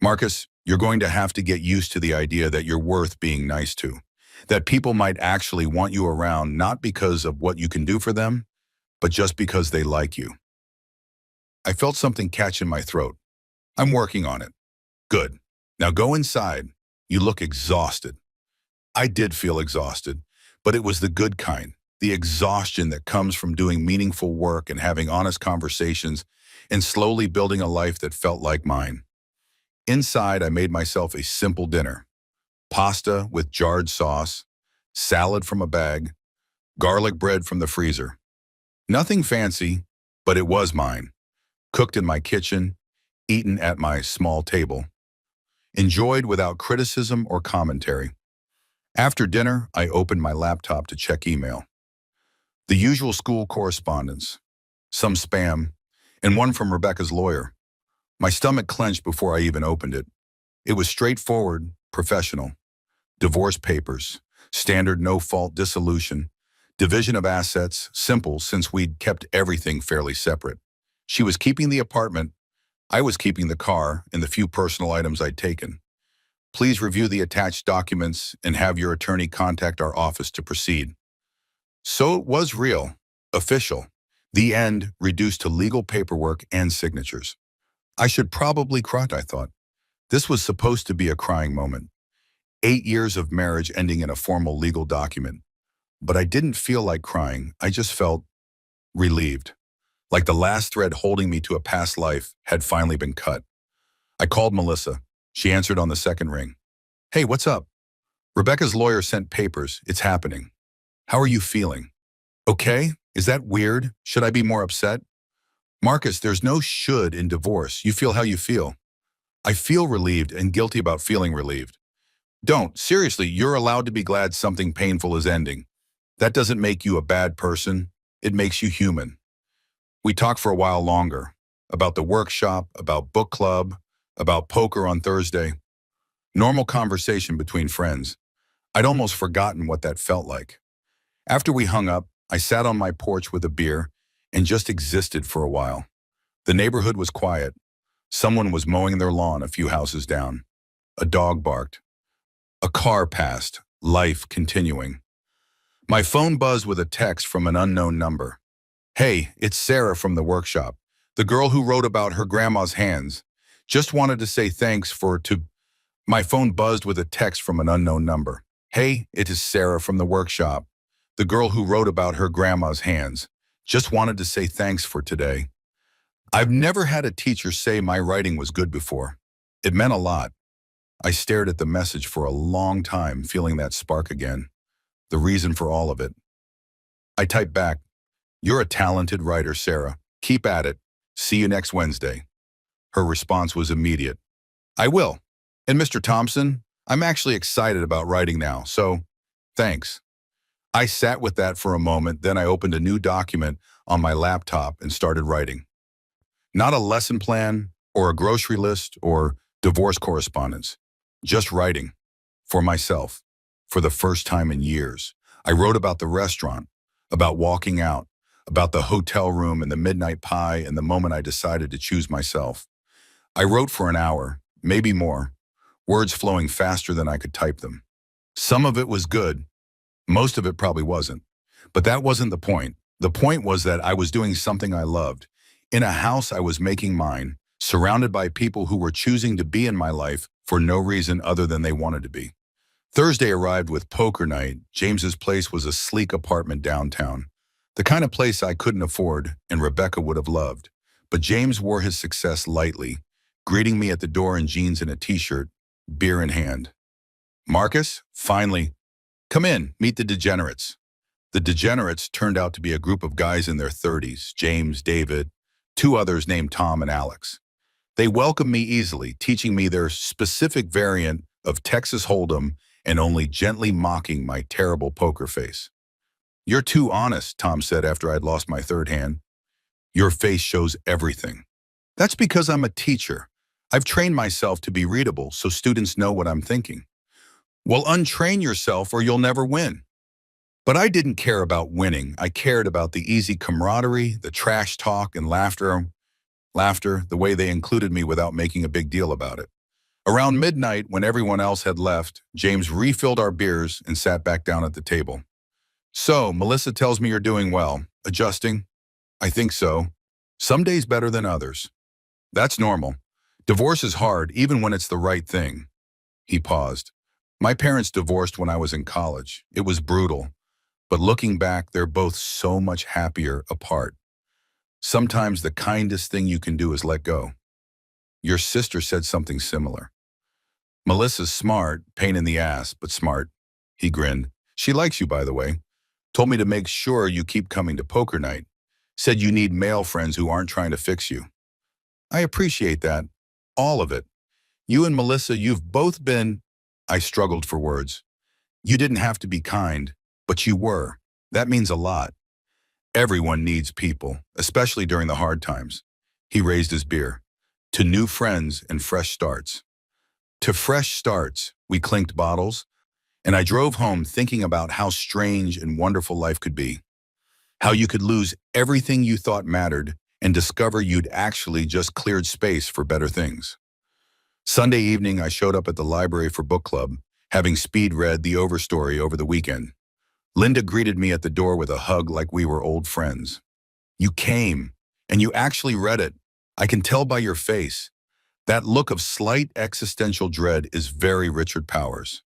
"Marcus, you're going to have to get used to the idea that you're worth being nice to. That people might actually want you around not because of what you can do for them, but just because they like you." I felt something catch in my throat. "I'm working on it." "Good. Now go inside. You look exhausted." I did feel exhausted, but it was the good kind, the exhaustion that comes from doing meaningful work and having honest conversations and slowly building a life that felt like mine. Inside, I made myself a simple dinner. Pasta with jarred sauce, salad from a bag, garlic bread from the freezer. Nothing fancy, but it was mine. Cooked in my kitchen, eaten at my small table. Enjoyed without criticism or commentary. After dinner, I opened my laptop to check email. The usual school correspondence, some spam, and one from Rebecca's lawyer. My stomach clenched before I even opened it. It was straightforward, professional. Divorce papers, standard no-fault dissolution, division of assets, simple since we'd kept everything fairly separate. She was keeping the apartment, I was keeping the car and the few personal items I'd taken. Please review the attached documents and have your attorney contact our office to proceed. So it was real, official. The end reduced to legal paperwork and signatures. I should probably cry, I thought. This was supposed to be a crying moment. 8 years of marriage ending in a formal legal document. But I didn't feel like crying. I just felt relieved. Like the last thread holding me to a past life had finally been cut. I called Melissa. She answered on the second ring. "Hey, what's up?" "Rebecca's lawyer sent papers. It's happening." "How are you feeling?" "Okay. Is that weird? Should I be more upset?" "Marcus, there's no should in divorce. You feel how you feel." "I feel relieved and guilty about feeling relieved." "Don't. Seriously, you're allowed to be glad something painful is ending. That doesn't make you a bad person. It makes you human. We talked for a while longer about the workshop, about book club, about poker on Thursday. Normal conversation between friends. I'd almost forgotten what that felt like. After we hung up, I sat on my porch with a beer and just existed for a while. The neighborhood was quiet. Someone was mowing their lawn a few houses down. A dog barked. A car passed, life continuing. My phone buzzed with a text from an unknown number. Hey, it's Sarah from the workshop, the girl who wrote about her grandma's hands. Just wanted to say thanks for to... My phone buzzed with a text from an unknown number. Hey, it is Sarah from the workshop, the girl who wrote about her grandma's hands. Just wanted to say thanks for today. I've never had a teacher say my writing was good before. It meant a lot. I stared at the message for a long time, feeling that spark again. The reason for all of it. I typed back, "You're a talented writer, Sarah. Keep at it. See you next Wednesday." Her response was immediate. "I will. And Mr. Thompson, I'm actually excited about writing now, so thanks." I sat with that for a moment, then I opened a new document on my laptop and started writing. Not a lesson plan or a grocery list or divorce correspondence. Just writing. For myself. For the first time in years. I wrote about the restaurant, about walking out, about the hotel room and the midnight pie and the moment I decided to choose myself. I wrote for an hour, maybe more, words flowing faster than I could type them. Some of it was good. Most of it probably wasn't. But that wasn't the point. The point was that I was doing something I loved. In a house I was making mine, surrounded by people who were choosing to be in my life for no reason other than they wanted to be. Thursday arrived with poker night. James's place was a sleek apartment downtown. The kind of place I couldn't afford and Rebecca would have loved. But James wore his success lightly, greeting me at the door in jeans and a t-shirt, beer in hand. "Marcus, finally. Come in, meet the degenerates." The degenerates turned out to be a group of guys in their 30s, James, David, two others named Tom and Alex. They welcomed me easily, teaching me their specific variant of Texas Hold'em and only gently mocking my terrible poker face. "You're too honest," Tom said after I'd lost my third hand. "Your face shows everything." "That's because I'm a teacher. I've trained myself to be readable so students know what I'm thinking." "Well, untrain yourself or you'll never win." But I didn't care about winning. I cared about the easy camaraderie, the trash talk and laughter, the way they included me without making a big deal about it. Around midnight, when everyone else had left, James refilled our beers and sat back down at the table. "So, Melissa tells me you're doing well. Adjusting?" "I think so. Some days better than others." "That's normal. Divorce is hard, even when it's the right thing." He paused. "My parents divorced when I was in college. It was brutal. But looking back, they're both so much happier apart. Sometimes the kindest thing you can do is let go." "Your sister said something similar." "Melissa's smart, pain in the ass, but smart." He grinned. "She likes you, by the way. Told me to make sure you keep coming to poker night. Said you need male friends who aren't trying to fix you." "I appreciate that. All of it. You and Melissa, you've both been..." I struggled for words. "You didn't have to be kind, but you were. That means a lot. Everyone needs people, especially during the hard times." He raised his beer. "To new friends and fresh starts." To fresh starts, we clinked bottles, and I drove home thinking about how strange and wonderful life could be. How you could lose everything you thought mattered and discover you'd actually just cleared space for better things. Sunday evening, I showed up at the library for book club, having speed read The Overstory over the weekend. Linda greeted me at the door with a hug like we were old friends. "You came, and you actually read it. I can tell by your face. That look of slight existential dread is very Richard Powers."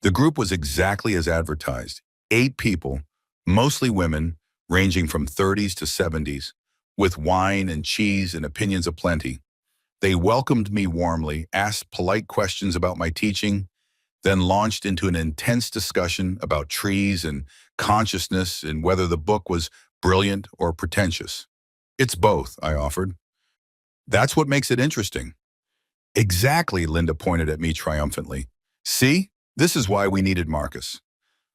The group was exactly as advertised. 8 people, mostly women, ranging from 30s to 70s, with wine and cheese and opinions aplenty. They welcomed me warmly, asked polite questions about my teaching, then launched into an intense discussion about trees and consciousness and whether the book was brilliant or pretentious. "It's both," I offered. "That's what makes it interesting." "Exactly," Linda pointed at me triumphantly. "See, this is why we needed Marcus."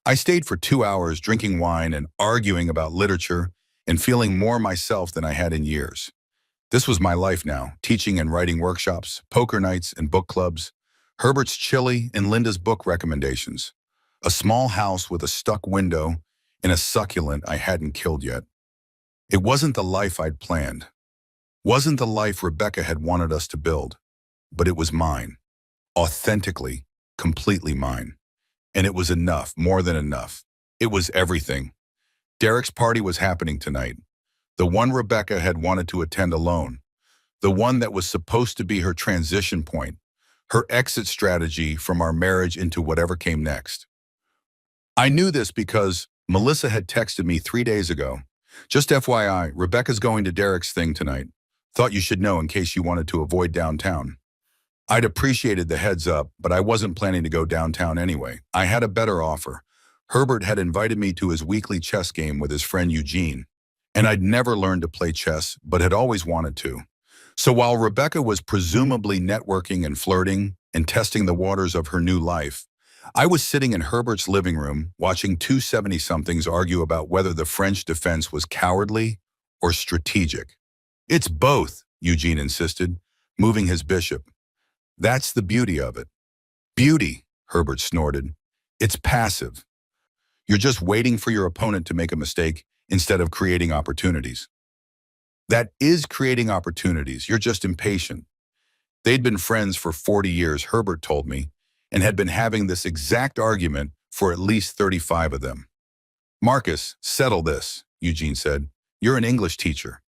I stayed for 2 hours drinking wine and arguing about literature and feeling more myself than I had in years. This was my life now, teaching and writing workshops, poker nights and book clubs, Herbert's chili and Linda's book recommendations, a small house with a stuck window and a succulent I hadn't killed yet. It wasn't the life I'd planned, wasn't the life Rebecca had wanted us to build, but it was mine, authentically, completely mine. And it was enough, more than enough. It was everything. Derek's party was happening tonight. The one Rebecca had wanted to attend alone. The one that was supposed to be her transition point, her exit strategy from our marriage into whatever came next. I knew this because Melissa had texted me 3 days ago. Just FYI, Rebecca's going to Derek's thing tonight. Thought you should know in case you wanted to avoid downtown. I'd appreciated the heads up, but I wasn't planning to go downtown anyway. I had a better offer. Herbert had invited me to his weekly chess game with his friend Eugene, and I'd never learned to play chess, but had always wanted to. So while Rebecca was presumably networking and flirting and testing the waters of her new life, I was sitting in Herbert's living room watching two 70-somethings argue about whether the French defense was cowardly or strategic. It's both, Eugene insisted, moving his bishop. That's the beauty of it. Beauty, Herbert snorted. It's passive. You're just waiting for your opponent to make a mistake instead of creating opportunities. That is creating opportunities. You're just impatient. They'd been friends for 40 years, Herbert told me, and had been having this exact argument for at least 35 of them. Marcus, settle this, Eugene said. You're an English teacher.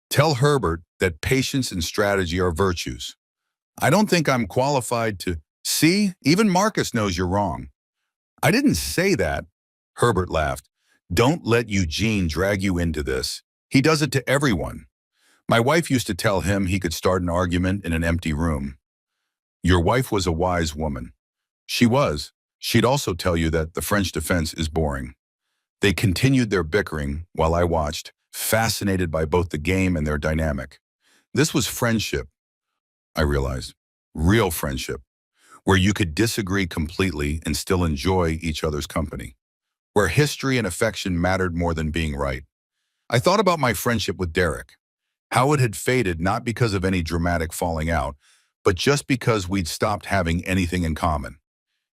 Tell Herbert that patience and strategy are virtues. I don't think I'm qualified to... See, even Marcus knows you're wrong. I didn't say that, Herbert laughed. Don't let Eugene drag you into this. He does it to everyone. My wife used to tell him he could start an argument in an empty room. Your wife was a wise woman. She was. She'd also tell you that the French defense is boring. They continued their bickering while I watched, fascinated by both the game and their dynamic. This was friendship, I realized. Real friendship, where you could disagree completely and still enjoy each other's company. Where history and affection mattered more than being right. I thought about my friendship with Derek, how it had faded not because of any dramatic falling out, but just because we'd stopped having anything in common.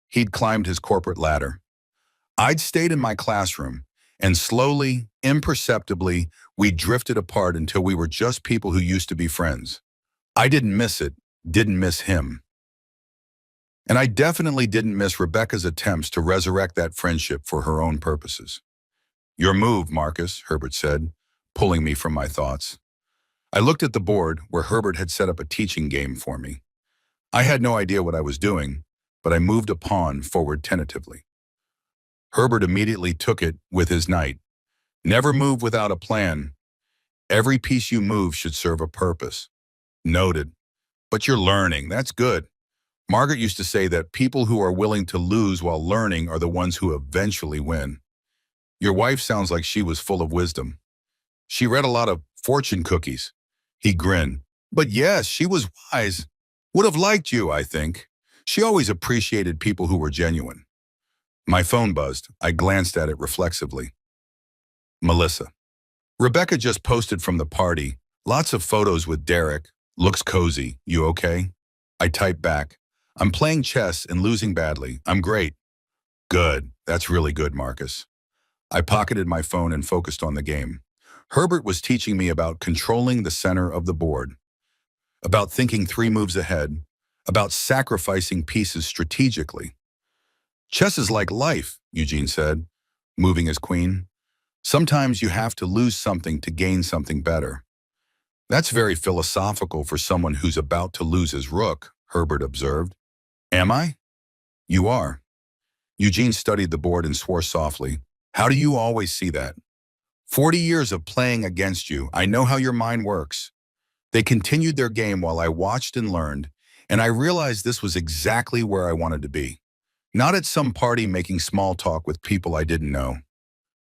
He'd climbed his corporate ladder. I'd stayed in my classroom, and slowly, imperceptibly, we drifted apart until we were just people who used to be friends. I didn't miss it, didn't miss him. And I definitely didn't miss Rebecca's attempts to resurrect that friendship for her own purposes. Your move, Marcus, Herbert said, pulling me from my thoughts. I looked at the board where Herbert had set up a teaching game for me. I had no idea what I was doing, but I moved a pawn forward tentatively. Herbert immediately took it with his knight. Never move without a plan. Every piece you move should serve a purpose. Noted. But you're learning, that's good. Margaret used to say that people who are willing to lose while learning are the ones who eventually win. Your wife sounds like she was full of wisdom. She read a lot of fortune cookies. He grinned. But yes, she was wise. Would have liked you, I think. She always appreciated people who were genuine. My phone buzzed. I glanced at it reflexively. Melissa. Rebecca just posted from the party. Lots of photos with Derek. Looks cozy. You okay? I typed back. I'm playing chess and losing badly. I'm great. Good. That's really good, Marcus. I pocketed my phone and focused on the game. Herbert was teaching me about controlling the center of the board, about thinking 3 moves ahead, about sacrificing pieces strategically. Chess is like life, Eugene said, moving his queen. Sometimes you have to lose something to gain something better. That's very philosophical for someone who's about to lose his rook, Herbert observed. Am I? You are. Eugene studied the board and swore softly. How do you always see that? 40 years of playing against you. I know how your mind works. They continued their game while I watched and learned, and I realized this was exactly where I wanted to be. Not at some party making small talk with people I didn't know.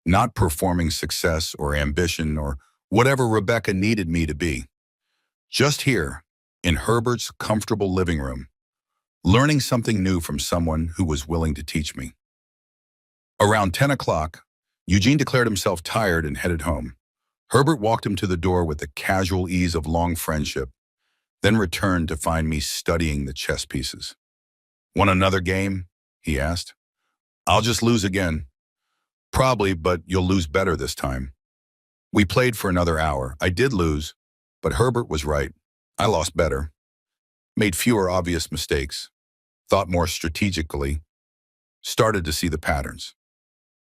Not performing success or ambition or whatever Rebecca needed me to be. Just here, in Herbert's comfortable living room, learning something new from someone who was willing to teach me. Around 10 o'clock, Eugene declared himself tired and headed home. Herbert walked him to the door with the casual ease of long friendship, then returned to find me studying the chess pieces. "Want another game?" he asked. "I'll just lose again." "Probably, but you'll lose better this time." We played for another hour. I did lose, but Herbert was right. I lost better, made fewer obvious mistakes, thought more strategically, started to see the patterns.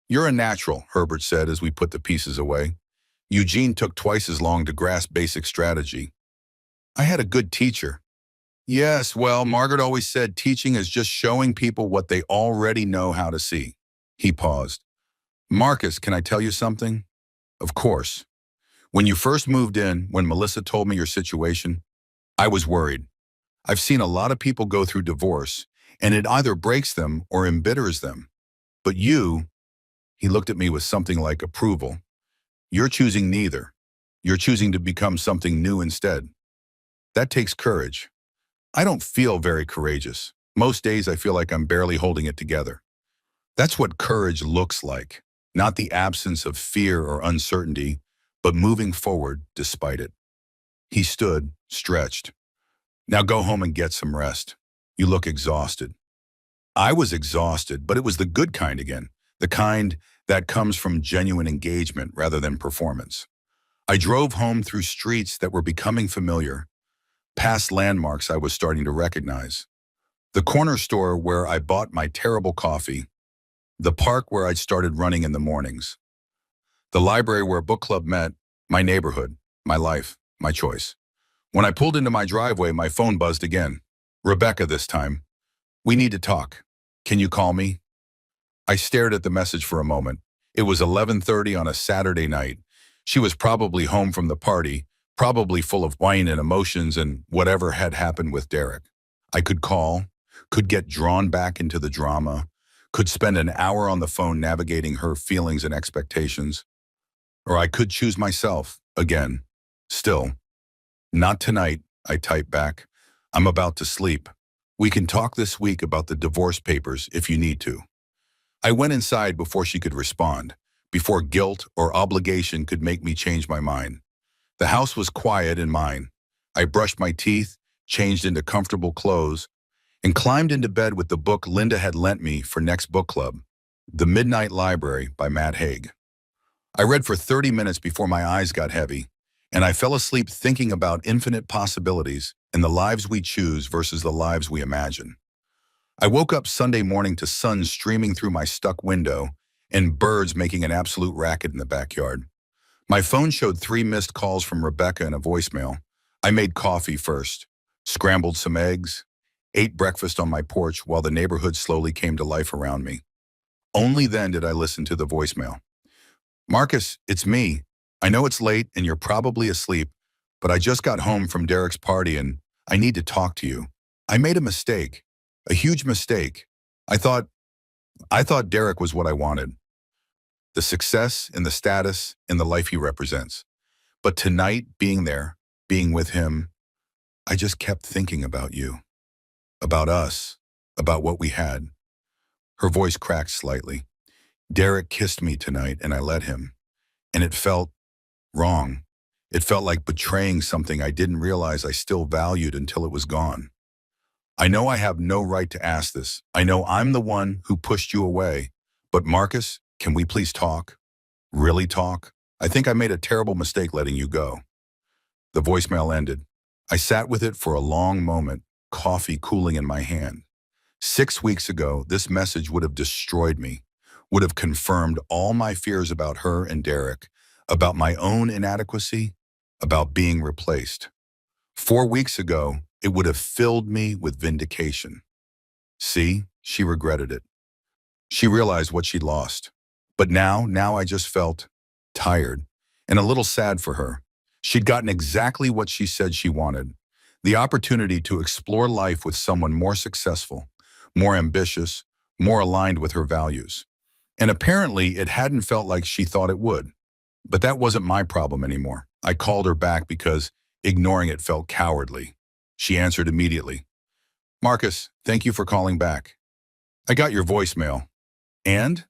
"You're a natural," Herbert said as we put the pieces away. "Eugene took twice as long to grasp basic strategy." "I had a good teacher." "Yes, well, Margaret always said teaching is just showing people what they already know how to see." He paused. "Marcus, can I tell you something?" "Of course." "When you first moved in, when Melissa told me your situation, I was worried. I've seen a lot of people go through divorce, and it either breaks them or embitters them. But you," he looked at me with something like approval, "you're choosing neither. You're choosing to become something new instead. That takes courage." "I don't feel very courageous. Most days I feel like I'm barely holding it together." That's what courage looks like, not the absence of fear or uncertainty, but moving forward despite it. He stood, stretched. "Now go home and get some rest. You look exhausted." I was exhausted, but it was the good kind again, the kind that comes from genuine engagement rather than performance. I drove home through streets that were becoming familiar, past landmarks I was starting to recognize. The corner store where I bought my terrible coffee, the park where I'd started running in the mornings, the library where book club met, my neighborhood, my life, my choice. When I pulled into my driveway, my phone buzzed again. Rebecca this time. "We need to talk. Can you call me?" I stared at the message for a moment. It was 11:30 on a Saturday night. She was probably home from the party, probably full of wine and emotions and whatever had happened with Derek. I could call, could get drawn back into the drama, could spend an hour on the phone navigating her feelings and expectations, or I could choose myself again. Still, "Not tonight," I typed back. "I'm about to sleep. We can talk this week about the divorce papers if you need to." I went inside before she could respond, before guilt or obligation could make me change my mind. The house was quiet and mine. I brushed my teeth, changed into comfortable clothes, and climbed into bed with the book Linda had lent me for next book club, The Midnight Library by Matt Haig. I read for 30 minutes before my eyes got heavy, and I fell asleep thinking about infinite possibilities in the lives we choose versus the lives we imagine. I woke up Sunday morning to sun streaming through my stuck window and birds making an absolute racket in the backyard. My phone showed 3 missed calls from Rebecca and a voicemail. I made coffee first, scrambled some eggs, ate breakfast on my porch while the neighborhood slowly came to life around me. Only then did I listen to the voicemail. "Marcus, it's me. I know it's late and you're probably asleep, but I just got home from Derek's party and I need to talk to you. I made a mistake, a huge mistake. I thought Derek was what I wanted. The success and the status and the life he represents. But tonight, being there, being with him, I just kept thinking about you, about us, about what we had." Her voice cracked slightly. "Derek kissed me tonight and I let him. And it felt wrong. It felt like betraying something I didn't realize I still valued until it was gone. I know I have no right to ask this. I know I'm the one who pushed you away. But Marcus, can we please talk? Really talk? I think I made a terrible mistake letting you go." The voicemail ended. I sat with it for a long moment, coffee cooling in my hand. 6 weeks ago, this message would have destroyed me, would have confirmed all my fears about her and Derek, about my own inadequacy, about being replaced. 4 weeks ago, it would have filled me with vindication. See, she regretted it. She realized what she'd lost. But now I just felt tired and a little sad for her. She'd gotten exactly what she said she wanted, the opportunity to explore life with someone more successful, more ambitious, more aligned with her values. And apparently it hadn't felt like she thought it would. But that wasn't my problem anymore. I called her back because ignoring it felt cowardly. She answered immediately. "Marcus, thank you for calling back. I got your voicemail." "And?"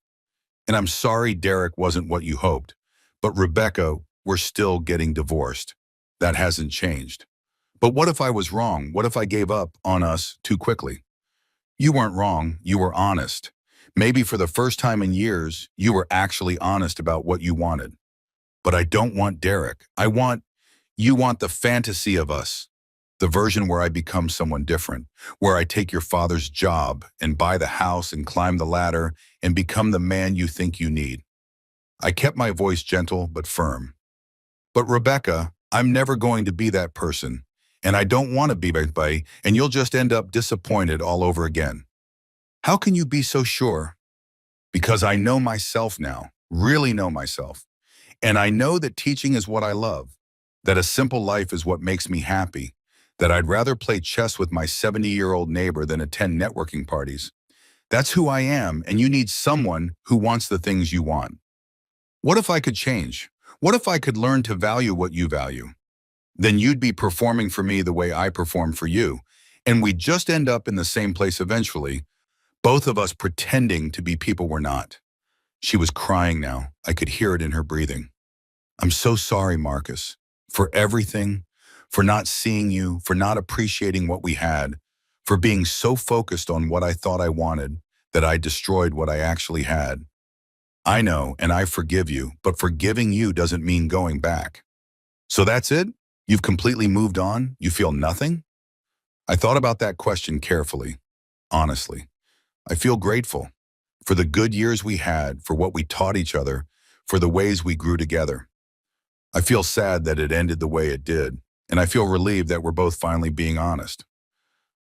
And I'm sorry Derek wasn't what you hoped. But Rebecca, we're still getting divorced. That hasn't changed. But what if I was wrong? What if I gave up on us too quickly? You weren't wrong. You were honest. Maybe for the first time in years, you were actually honest about what you wanted. But I don't want Derek. You want the fantasy of us. The version where I become someone different, where I take your father's job and buy the house and climb the ladder and become the man you think you need. I kept my voice gentle but firm. But Rebecca, I'm never going to be that person. And I don't want to be and you'll just end up disappointed all over again. How can you be so sure? Because I know myself now, really know myself. And I know that teaching is what I love, that a simple life is what makes me happy, that I'd rather play chess with my 70-year-old neighbor than attend networking parties. That's who I am, and you need someone who wants the things you want. What if I could change? What if I could learn to value what you value? Then you'd be performing for me the way I perform for you, and we'd just end up in the same place eventually, both of us pretending to be people we're not. She was crying now. I could hear it in her breathing. I'm so sorry, Marcus, for everything, for not seeing you, for not appreciating what we had, for being so focused on what I thought I wanted that I destroyed what I actually had. I know, and I forgive you, but forgiving you doesn't mean going back. So that's it? You've completely moved on? You feel nothing? I thought about that question carefully, honestly. I feel grateful for the good years we had, for what we taught each other, for the ways we grew together. I feel sad that it ended the way it did, and I feel relieved that we're both finally being honest.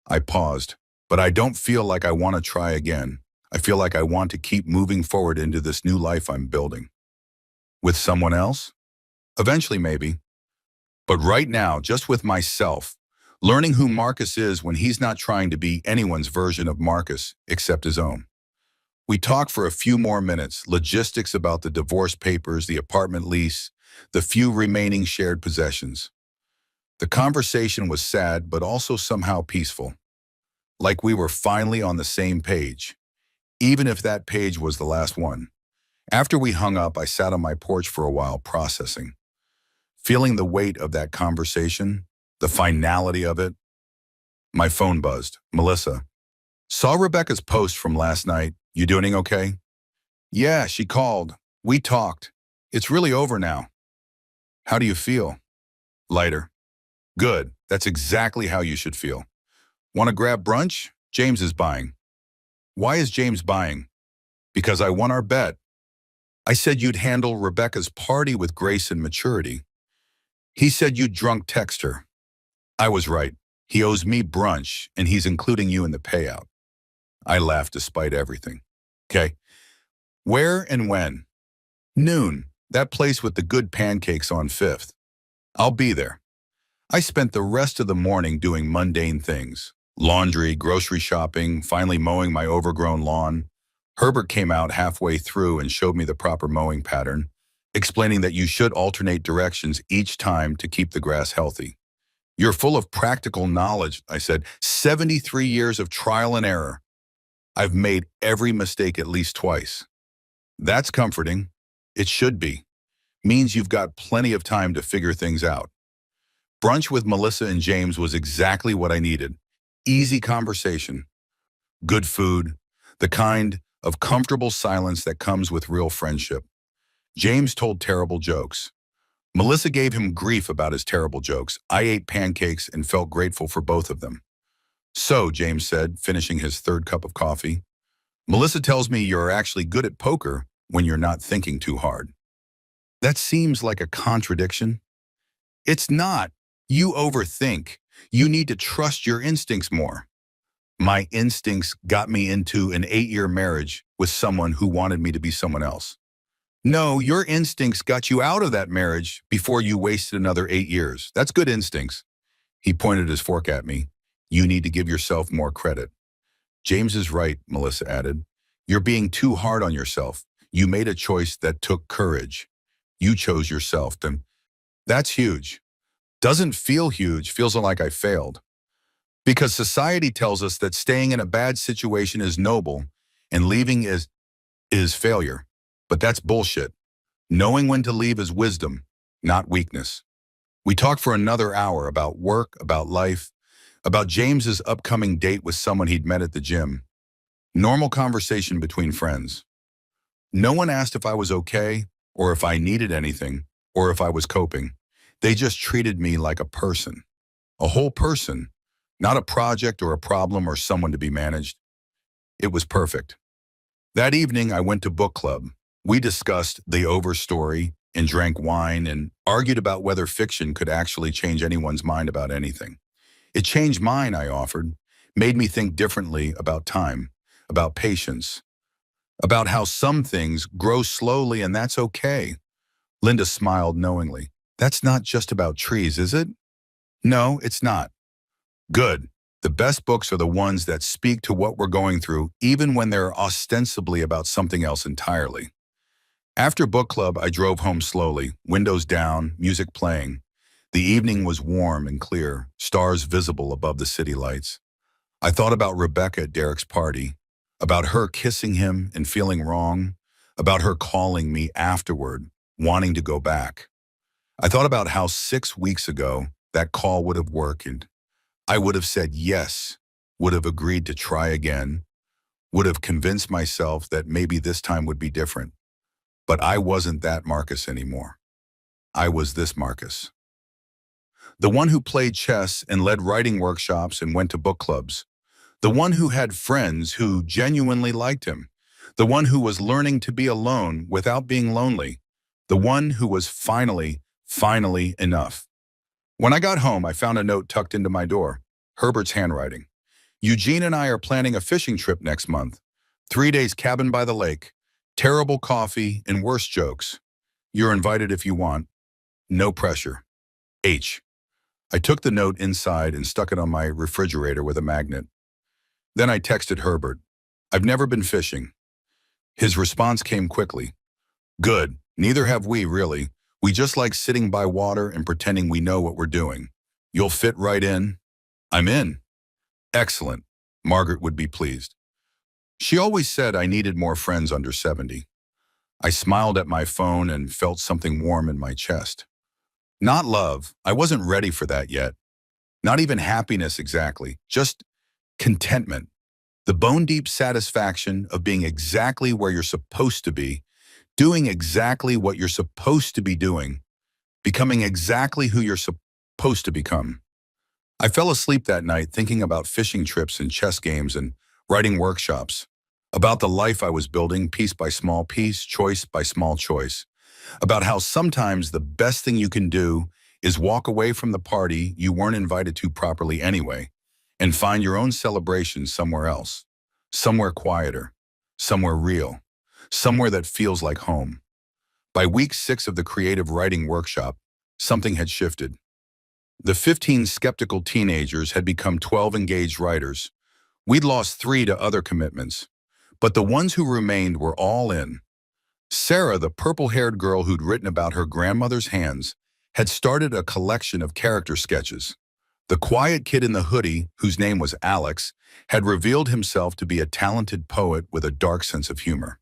I paused, but I don't feel like I want to try again. I feel like I want to keep moving forward into this new life I'm building. With someone else? Eventually, maybe. But right now, just with myself, learning who Marcus is when he's not trying to be anyone's version of Marcus except his own. We talked for a few more minutes, logistics about the divorce papers, the apartment lease, the few remaining shared possessions. The conversation was sad, but also somehow peaceful. Like we were finally on the same page, even if that page was the last one. After we hung up, I sat on my porch for a while processing, feeling the weight of that conversation, the finality of it. My phone buzzed. Melissa. Saw Rebecca's post from last night. You doing okay? Yeah, she called. We talked. It's really over now. How do you feel? Lighter. Good. That's exactly how you should feel. Want to grab brunch? James is buying. Why is James buying? Because I won our bet. I said you'd handle Rebecca's party with grace and maturity. He said you'd drunk text her. I was right. He owes me brunch, and he's including you in the payout. I laughed despite everything. Okay. Where and when? Noon. That place with the good pancakes on 5th. I'll be there. I spent the rest of the morning doing mundane things. Laundry, grocery shopping, finally mowing my overgrown lawn. Herbert came out halfway through and showed me the proper mowing pattern, explaining that you should alternate directions each time to keep the grass healthy. You're full of practical knowledge, I said. 73 years of trial and error. I've made every mistake at least twice. That's comforting. It should be. Means you've got plenty of time to figure things out. Brunch with Melissa and James was exactly what I needed. Easy conversation. Good food. The kind of comfortable silence that comes with real friendship. James told terrible jokes. Melissa gave him grief about his terrible jokes. I ate pancakes and felt grateful for both of them. So, James said, finishing his 3rd cup of coffee, Melissa tells me you're actually good at poker when you're not thinking too hard. That seems like a contradiction. It's not. You overthink. You need to trust your instincts more. My instincts got me into an 8-year marriage with someone who wanted me to be someone else. No, your instincts got you out of that marriage before you wasted another 8 years. That's good instincts. He pointed his fork at me. You need to give yourself more credit. James is right, Melissa added. You're being too hard on yourself. You made a choice that took courage. You chose yourself. And that's huge. Doesn't feel huge, feels like I failed. Because society tells us that staying in a bad situation is noble and leaving is failure. But that's bullshit. Knowing when to leave is wisdom, not weakness. We talked for another hour about work, about life, about James's upcoming date with someone he'd met at the gym. Normal conversation between friends. No one asked if I was okay, or if I needed anything, or if I was coping. They just treated me like a person. A whole person, not a project or a problem or someone to be managed. It was perfect. That evening, I went to book club. We discussed The Overstory and drank wine and argued about whether fiction could actually change anyone's mind about anything. It changed mine, I offered, made me think differently about time, about patience, about how some things grow slowly and that's okay. Linda smiled knowingly. That's not just about trees, is it? No, it's not. Good. The best books are the ones that speak to what we're going through, even when they're ostensibly about something else entirely. After book club, I drove home slowly, windows down, music playing. The evening was warm and clear, stars visible above the city lights. I thought about Rebecca at Derek's party, about her kissing him and feeling wrong, about her calling me afterward, wanting to go back. I thought about how 6 weeks ago that call would have worked and I would have said yes, would have agreed to try again, would have convinced myself that maybe this time would be different. But I wasn't that Marcus anymore. I was this Marcus. The one who played chess and led writing workshops and went to book clubs. The one who had friends who genuinely liked him. The one who was learning to be alone without being lonely. The one who was finally enough. When I got home, I found a note tucked into my door. Herbert's handwriting. Eugene and I are planning a fishing trip next month. 3 days cabin by the lake. Terrible coffee and worse jokes. You're invited if you want. No pressure. H. I took the note inside and stuck it on my refrigerator with a magnet. Then I texted Herbert. I've never been fishing. His response came quickly. Good. Neither have we, really. We just like sitting by water and pretending we know what we're doing. You'll fit right in? I'm in. Excellent. Margaret would be pleased. She always said I needed more friends under 70. I smiled at my phone and felt something warm in my chest. Not love. I wasn't ready for that yet. Not even happiness exactly. Just contentment. The bone-deep satisfaction of being exactly where you're supposed to be, doing exactly what you're supposed to be doing, becoming exactly who you're supposed to become. I fell asleep that night thinking about fishing trips and chess games and writing workshops, about the life I was building piece by small piece, choice by small choice, about how sometimes the best thing you can do is walk away from the party you weren't invited to properly anyway and find your own celebration somewhere else, somewhere quieter, somewhere real, somewhere that feels like home. By week 6 of the creative writing workshop, something had shifted. The 15 skeptical teenagers had become 12 engaged writers. We'd lost 3 to other commitments, but the ones who remained were all in. Sarah, the purple-haired girl who'd written about her grandmother's hands, had started a collection of character sketches. The quiet kid in the hoodie, whose name was Alex, had revealed himself to be a talented poet with a dark sense of humor.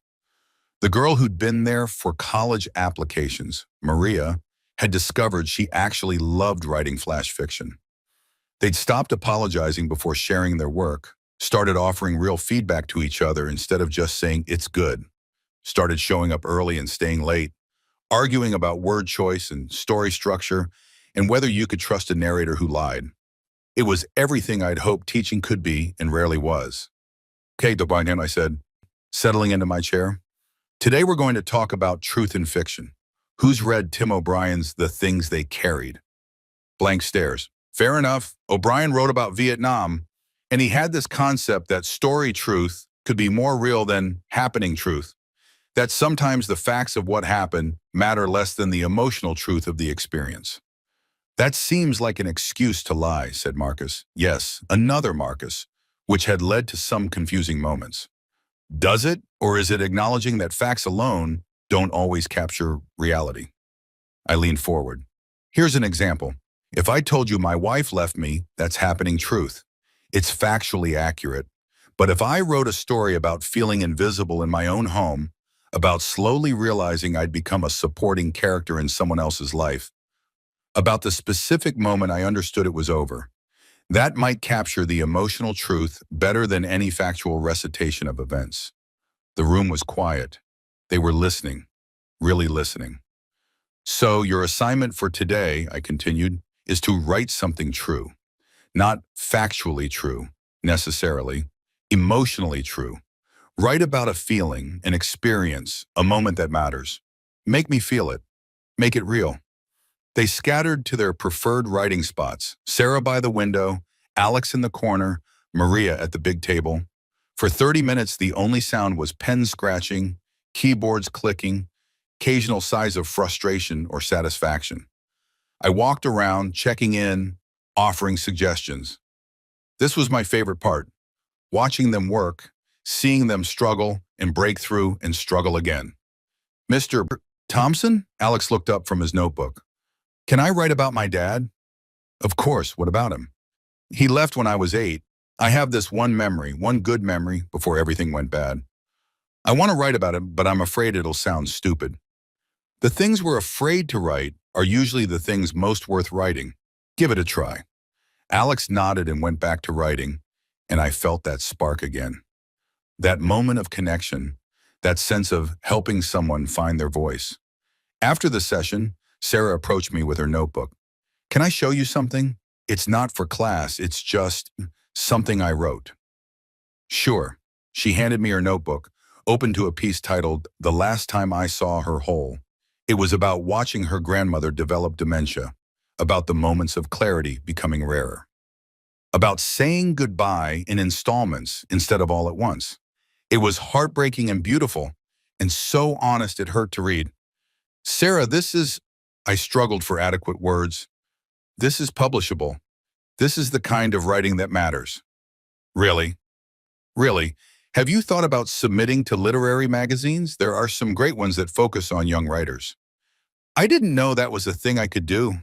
The girl who'd been there for college applications, Maria, had discovered she actually loved writing flash fiction. They'd stopped apologizing before sharing their work, started offering real feedback to each other instead of just saying it's good, started showing up early and staying late, arguing about word choice and story structure and whether you could trust a narrator who lied. It was everything I'd hoped teaching could be and rarely was. Okay, Dobanian, I said, settling into my chair. Today we're going to talk about truth in fiction. Who's read Tim O'Brien's The Things They Carried? Blank stares. Fair enough. O'Brien wrote about Vietnam, and he had this concept that story truth could be more real than happening truth. That sometimes the facts of what happened matter less than the emotional truth of the experience. That seems like an excuse to lie, said Marcus. Yes, another Marcus, which had led to some confusing moments. Does it, or is it acknowledging that facts alone don't always capture reality? I leaned forward. Here's an example. If I told you my wife left me, that's happening truth. It's factually accurate. But if I wrote a story about feeling invisible in my own home, about slowly realizing I'd become a supporting character in someone else's life, about the specific moment I understood it was over. That might capture the emotional truth better than any factual recitation of events. The room was quiet. They were listening, really listening. So your assignment for today, I continued, is to write something true. Not factually true, necessarily, emotionally true. Write about a feeling, an experience, a moment that matters. Make me feel it. Make it real. They scattered to their preferred writing spots, Sarah by the window, Alex in the corner, Maria at the big table. For 30 minutes, the only sound was pen scratching, keyboards clicking, occasional sighs of frustration or satisfaction. I walked around, checking in, offering suggestions. This was my favorite part, watching them work, seeing them struggle and break through and struggle again. Mr. Thompson? Alex looked up from his notebook. Can I write about my dad? Of course, what about him? He left when I was 8. I have this one memory, one good memory before everything went bad. I want to write about it, but I'm afraid it'll sound stupid. The things we're afraid to write are usually the things most worth writing. Give it a try. Alex nodded and went back to writing, and I felt that spark again. That moment of connection, that sense of helping someone find their voice. After the session, Sarah approached me with her notebook. Can I show you something? It's not for class, it's just something I wrote. Sure. She handed me her notebook, opened to a piece titled, "The Last Time I Saw Her Whole." It was about watching her grandmother develop dementia, about the moments of clarity becoming rarer, about saying goodbye in installments instead of all at once. It was heartbreaking and beautiful, and so honest it hurt to read. Sarah, I struggled for adequate words. This is publishable. This is the kind of writing that matters. Really? Really? Have you thought about submitting to literary magazines? There are some great ones that focus on young writers. I didn't know that was a thing I could do.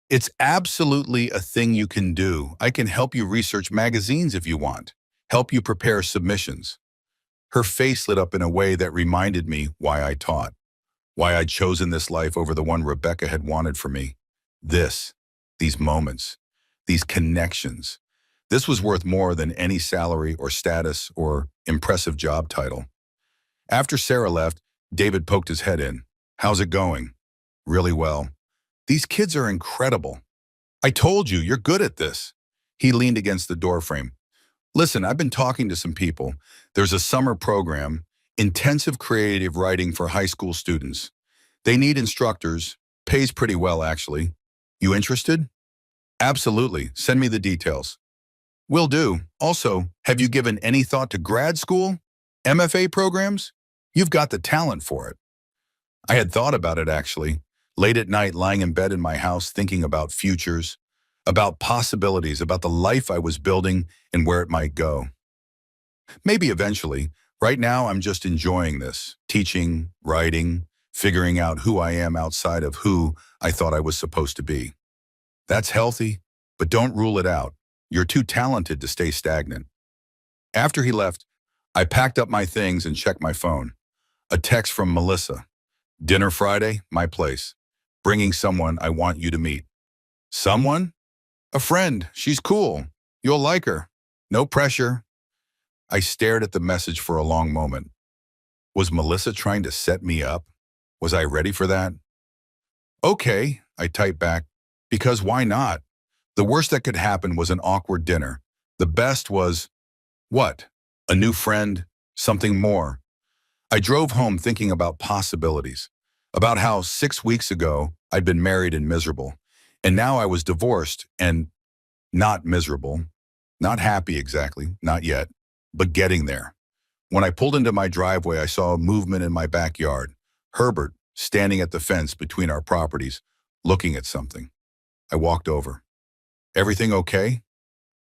It's absolutely a thing you can do. I can help you research magazines if you want, help you prepare submissions. Her face lit up in a way that reminded me why I taught, why I'd chosen this life over the one Rebecca had wanted for me. These moments, these connections. This was worth more than any salary or status or impressive job title. After Sarah left, David poked his head in. How's it going? Really well. These kids are incredible. I told you, you're good at this. He leaned against the doorframe. Listen, I've been talking to some people. There's a summer program, intensive creative writing for high school students. They need instructors, pays pretty well actually. You interested? Absolutely, send me the details. Will do. Also, have you given any thought to grad school? MFA programs? You've got the talent for it. I had thought about it actually, late at night lying in bed in my house thinking about futures, about possibilities, about the life I was building and where it might go. Maybe eventually. Right now I'm just enjoying this, teaching, writing, figuring out who I am outside of who I thought I was supposed to be. That's healthy, but don't rule it out. You're too talented to stay stagnant. After he left, I packed up my things and checked my phone. A text from Melissa. Dinner Friday, my place. Bringing someone I want you to meet. Someone? A friend. She's cool. You'll like her. No pressure. I stared at the message for a long moment. Was Melissa trying to set me up? Was I ready for that? Okay, I typed back. Because why not? The worst that could happen was an awkward dinner. The best was, what? A new friend? Something more? I drove home thinking about possibilities, about how 6 weeks ago I'd been married and miserable, and now I was divorced and not miserable, not happy exactly, not yet, but getting there. When I pulled into my driveway, I saw a movement in my backyard. Herbert, standing at the fence between our properties, looking at something. I walked over. Everything okay?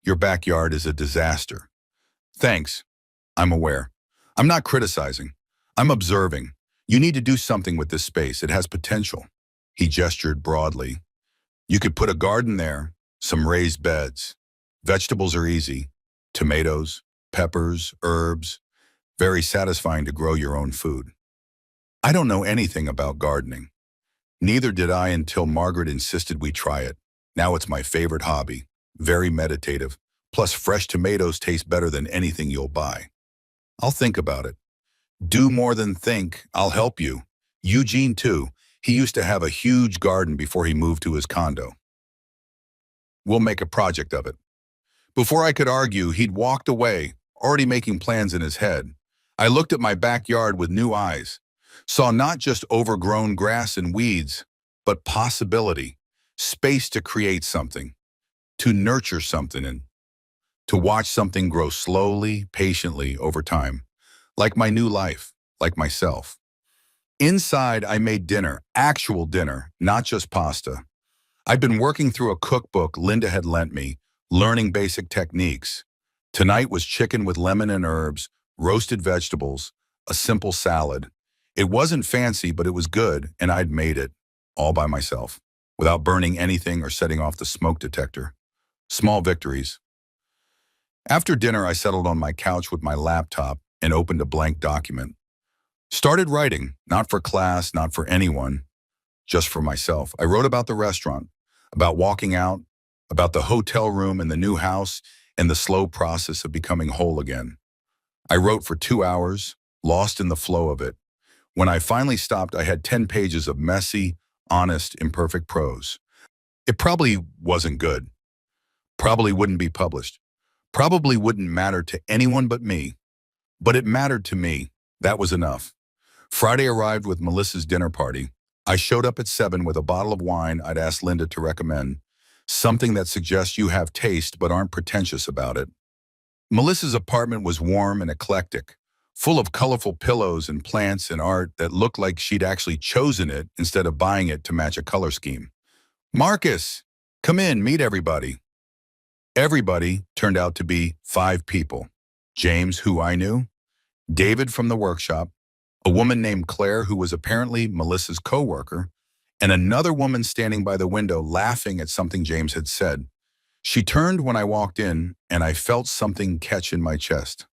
Your backyard is a disaster. Thanks. I'm aware. I'm not criticizing. I'm observing. You need to do something with this space. It has potential. He gestured broadly. You could put a garden there, some raised beds. Vegetables are easy. Tomatoes, peppers, herbs. Very satisfying to grow your own food. I don't know anything about gardening. Neither did I until Margaret insisted we try it. Now it's my favorite hobby. Very meditative. Plus, fresh tomatoes taste better than anything you'll buy. I'll think about it. Do more than think. I'll help you. Eugene, too. He used to have a huge garden before he moved to his condo. We'll make a project of it. Before I could argue, he'd walked away, already making plans in his head. I looked at my backyard with new eyes, saw not just overgrown grass and weeds, but possibility, space to create something, to nurture something, and to watch something grow slowly, patiently over time, like my new life, like myself. Inside, I made dinner, actual dinner, not just pasta. I'd been working through a cookbook Linda had lent me, learning basic techniques. Tonight was chicken with lemon and herbs, roasted vegetables, a simple salad. It wasn't fancy, but it was good, and I'd made it, all by myself, without burning anything or setting off the smoke detector. Small victories. After dinner, I settled on my couch with my laptop and opened a blank document. Started writing, not for class, not for anyone, just for myself. I wrote about the restaurant, about walking out, about the hotel room and the new house, and the slow process of becoming whole again. I wrote for 2 hours, lost in the flow of it. When I finally stopped, I had 10 pages of messy, honest, imperfect prose. It probably wasn't good, probably wouldn't be published, probably wouldn't matter to anyone but me. But it mattered to me. That was enough. Friday arrived with Melissa's dinner party. I showed up at 7 with a bottle of wine I'd asked Linda to recommend, something that suggests you have taste but aren't pretentious about it. Melissa's apartment was warm and eclectic, full of colorful pillows and plants and art that looked like she'd actually chosen it instead of buying it to match a color scheme. Marcus, come in, meet everybody. Everybody turned out to be 5 people. James, who I knew, David from the workshop, a woman named Claire who was apparently Melissa's coworker, and another woman standing by the window laughing at something James had said. She turned when I walked in, and I felt something catch in my chest.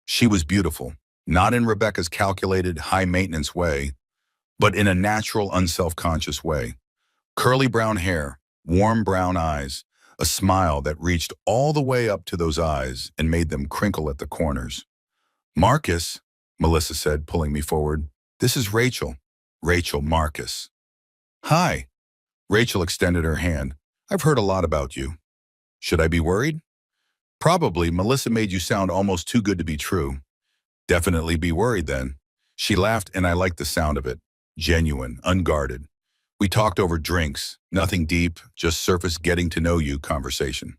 She was beautiful, not in Rebecca's calculated, high-maintenance way, but in a natural, unself-conscious way. Curly brown hair, warm brown eyes, a smile that reached all the way up to those eyes and made them crinkle at the corners. Marcus, Melissa said, pulling me forward. This is Rachel. Rachel Marcus. Hi. Rachel extended her hand. I've heard a lot about you. Should I be worried? Probably. Melissa made you sound almost too good to be true. Definitely be worried then. She laughed and I liked the sound of it. Genuine, unguarded. We talked over drinks, nothing deep, just surface getting to know you conversation.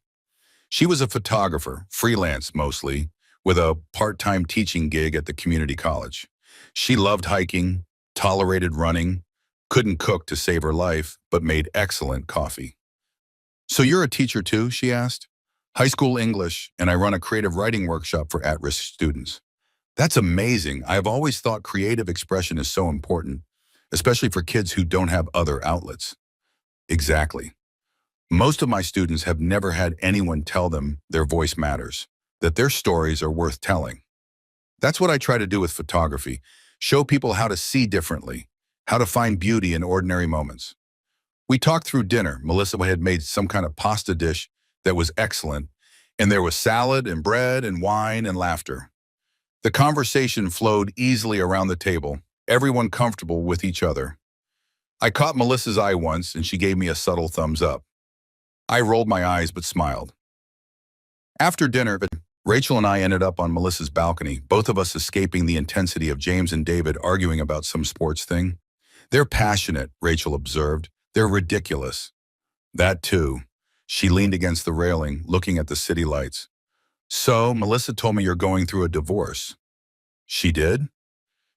She was a photographer, freelance mostly, with a part-time teaching gig at the community college. She loved hiking, tolerated running, couldn't cook to save her life, but made excellent coffee. So you're a teacher too, she asked. High school English, and I run a creative writing workshop for at-risk students. That's amazing. I've always thought creative expression is so important, especially for kids who don't have other outlets. Exactly. Most of my students have never had anyone tell them their voice matters, that their stories are worth telling. That's what I try to do with photography, show people how to see differently, how to find beauty in ordinary moments. We talked through dinner. Melissa had made some kind of pasta dish that was excellent, and there was salad and bread and wine and laughter. The conversation flowed easily around the table, everyone comfortable with each other. I caught Melissa's eye once, and she gave me a subtle thumbs up. I rolled my eyes but smiled. After dinner, Rachel and I ended up on Melissa's balcony, both of us escaping the intensity of James and David arguing about some sports thing. They're passionate, Rachel observed. They're ridiculous. That too. She leaned against the railing, looking at the city lights. So, Melissa told me you're going through a divorce. She did?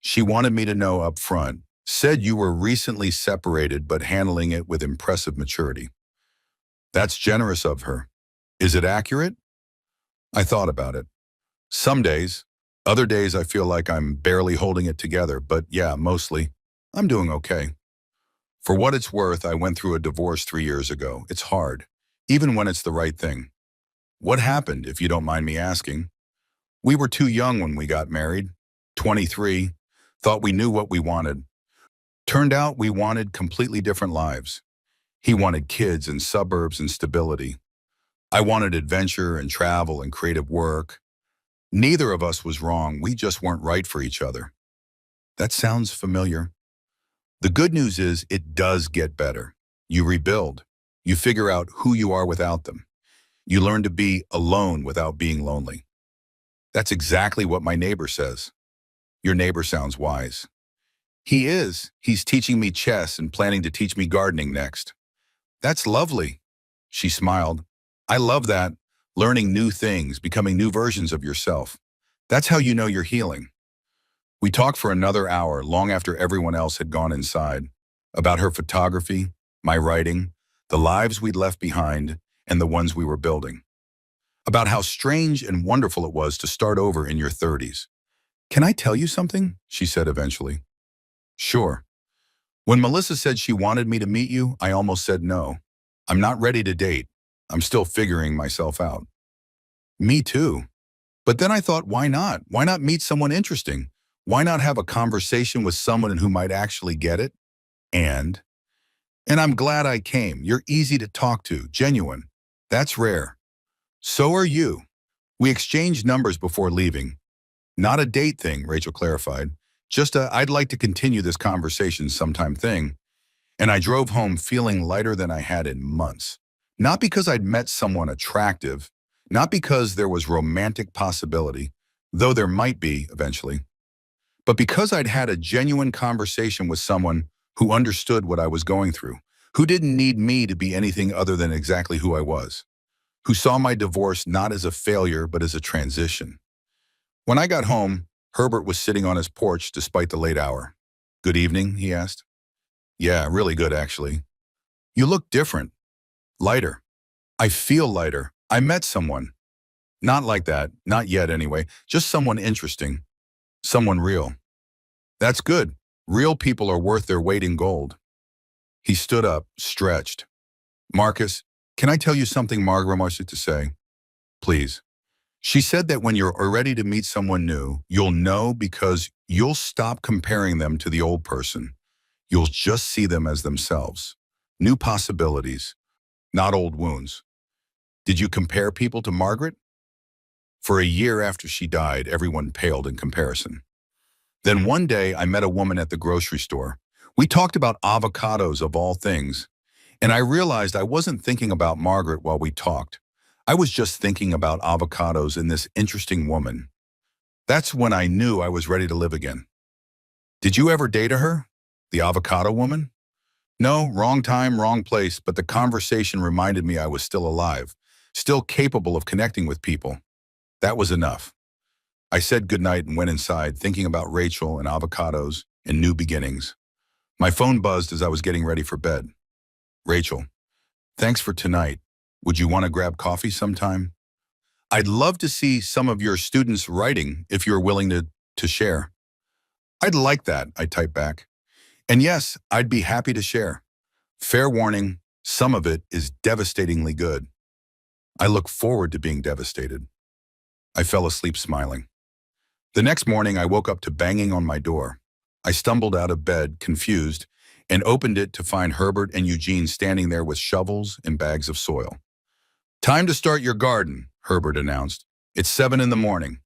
She wanted me to know up front, said you were recently separated but handling it with impressive maturity. That's generous of her. Is it accurate? I thought about it. Some days. Other days I feel like I'm barely holding it together, but yeah, mostly, I'm doing okay. For what it's worth, I went through a divorce 3 years ago. It's hard, even when it's the right thing. What happened, if you don't mind me asking? We were too young when we got married, 23, thought we knew what we wanted. Turned out we wanted completely different lives. He wanted kids and suburbs and stability. I wanted adventure and travel and creative work. Neither of us was wrong, we just weren't right for each other. That sounds familiar. The good news is it does get better. You rebuild. You figure out who you are without them. You learn to be alone without being lonely. That's exactly what my neighbor says. Your neighbor sounds wise. He is. He's teaching me chess and planning to teach me gardening next. That's lovely. She smiled. I love that. Learning new things, becoming new versions of yourself. That's how you know you're healing. We talked for another hour, long after everyone else had gone inside, about her photography, my writing, the lives we'd left behind, and the ones we were building. About how strange and wonderful it was to start over in your 30s. Can I tell you something? She said eventually. Sure. When Melissa said she wanted me to meet you, I almost said no. I'm not ready to date. I'm still figuring myself out. Me too. But then I thought, why not? Why not meet someone interesting? Why not have a conversation with someone who might actually get it? And I'm glad I came. You're easy to talk to, genuine. That's rare. So are you. We exchanged numbers before leaving. Not a date thing, Rachel clarified. Just a I'd like to continue this conversation sometime thing. And I drove home feeling lighter than I had in months. Not because I'd met someone attractive, not because there was romantic possibility, though there might be eventually, but because I'd had a genuine conversation with someone who understood what I was going through, who didn't need me to be anything other than exactly who I was, who saw my divorce not as a failure but as a transition. When I got home, Herbert was sitting on his porch despite the late hour. Good evening, he asked. Yeah, really good, actually. You look different. Lighter. I feel lighter. I met someone. Not like that, not yet anyway, just someone interesting. Someone real. That's good. Real people are worth their weight in gold. He stood up, stretched. Marcus, can I tell you something Margaret wants you to say? Please. She said that when you're ready to meet someone new, you'll know because you'll stop comparing them to the old person. You'll just see them as themselves. New possibilities, not old wounds. Did you compare people to Margaret? For a year after she died, everyone paled in comparison. Then one day, I met a woman at the grocery store. We talked about avocados of all things, and I realized I wasn't thinking about Margaret while we talked. I was just thinking about avocados and this interesting woman. That's when I knew I was ready to live again. Did you ever date her? The avocado woman? No, wrong time, wrong place, but the conversation reminded me I was still alive, still capable of connecting with people. That was enough. I said goodnight and went inside, thinking about Rachel and avocados and new beginnings. My phone buzzed as I was getting ready for bed. Rachel, thanks for tonight. Would you want to grab coffee sometime? I'd love to see some of your students' writing if you're willing to share. I'd like that, I typed back. And yes, I'd be happy to share. Fair warning, some of it is devastatingly good. I look forward to being devastated. I fell asleep smiling. The next morning, I woke up to banging on my door. I stumbled out of bed, confused, and opened it to find Herbert and Eugene standing there with shovels and bags of soil. Time to start your garden, Herbert announced. It's 7 in the morning.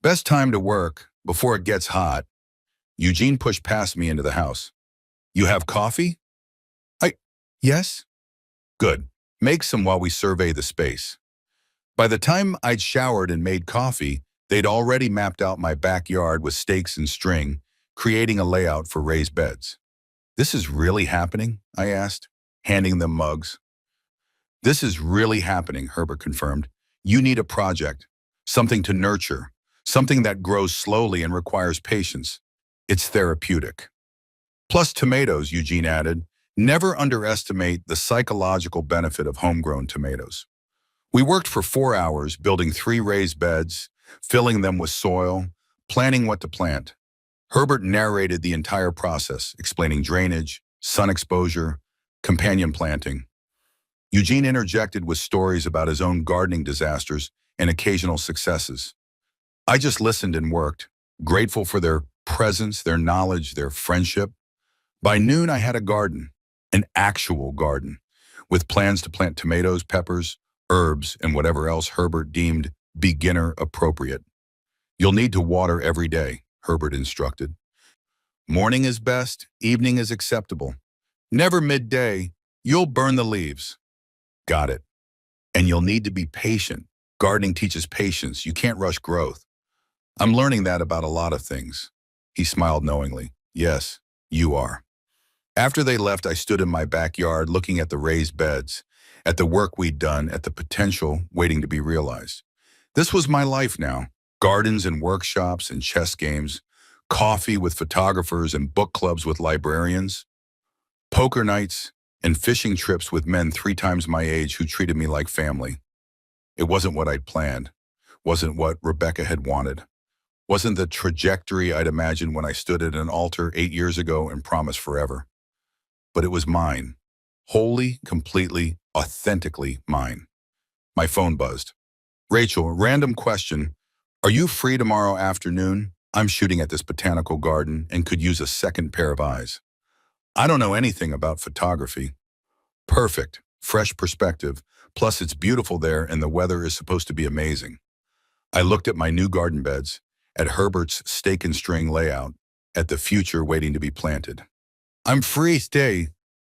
Best time to work, before it gets hot. Eugene pushed past me into the house. You have coffee? Yes. Good. Make some while we survey the space. By the time I'd showered and made coffee, they'd already mapped out my backyard with stakes and string, creating a layout for raised beds. This is really happening? I asked, handing them mugs. This is really happening, Herbert confirmed. You need a project, something to nurture, something that grows slowly and requires patience. It's therapeutic. Plus tomatoes, Eugene added. Never underestimate the psychological benefit of homegrown tomatoes. We worked for 4 hours, building 3 raised beds, filling them with soil, planning what to plant. Herbert narrated the entire process, explaining drainage, sun exposure, companion planting. Eugene interjected with stories about his own gardening disasters and occasional successes. I just listened and worked, grateful for their presence, their knowledge, their friendship. By noon, I had a garden, an actual garden, with plans to plant tomatoes, peppers, herbs, and whatever else Herbert deemed beginner appropriate. You'll need to water every day, Herbert instructed. Morning is best, evening is acceptable. Never midday, you'll burn the leaves. Got it. And you'll need to be patient. Gardening teaches patience. You can't rush growth. I'm learning that about a lot of things. He smiled knowingly. Yes, you are. After they left, I stood in my backyard looking at the raised beds, at the work we'd done, at the potential waiting to be realized. This was my life now. Gardens and workshops and chess games, coffee with photographers and book clubs with librarians, poker nights and fishing trips with men 3 times my age who treated me like family. It wasn't what I'd planned, wasn't what Rebecca had wanted, wasn't the trajectory I'd imagined when I stood at an altar 8 years ago and promised forever. But it was mine, wholly, completely, authentically mine. My phone buzzed. Rachel, random question. Are you free tomorrow afternoon? I'm shooting at this botanical garden and could use a second pair of eyes. I don't know anything about photography. Perfect, fresh perspective, plus it's beautiful there and the weather is supposed to be amazing. I looked at my new garden beds, at Herbert's stake and string layout, at the future waiting to be planted. I'm free, stay,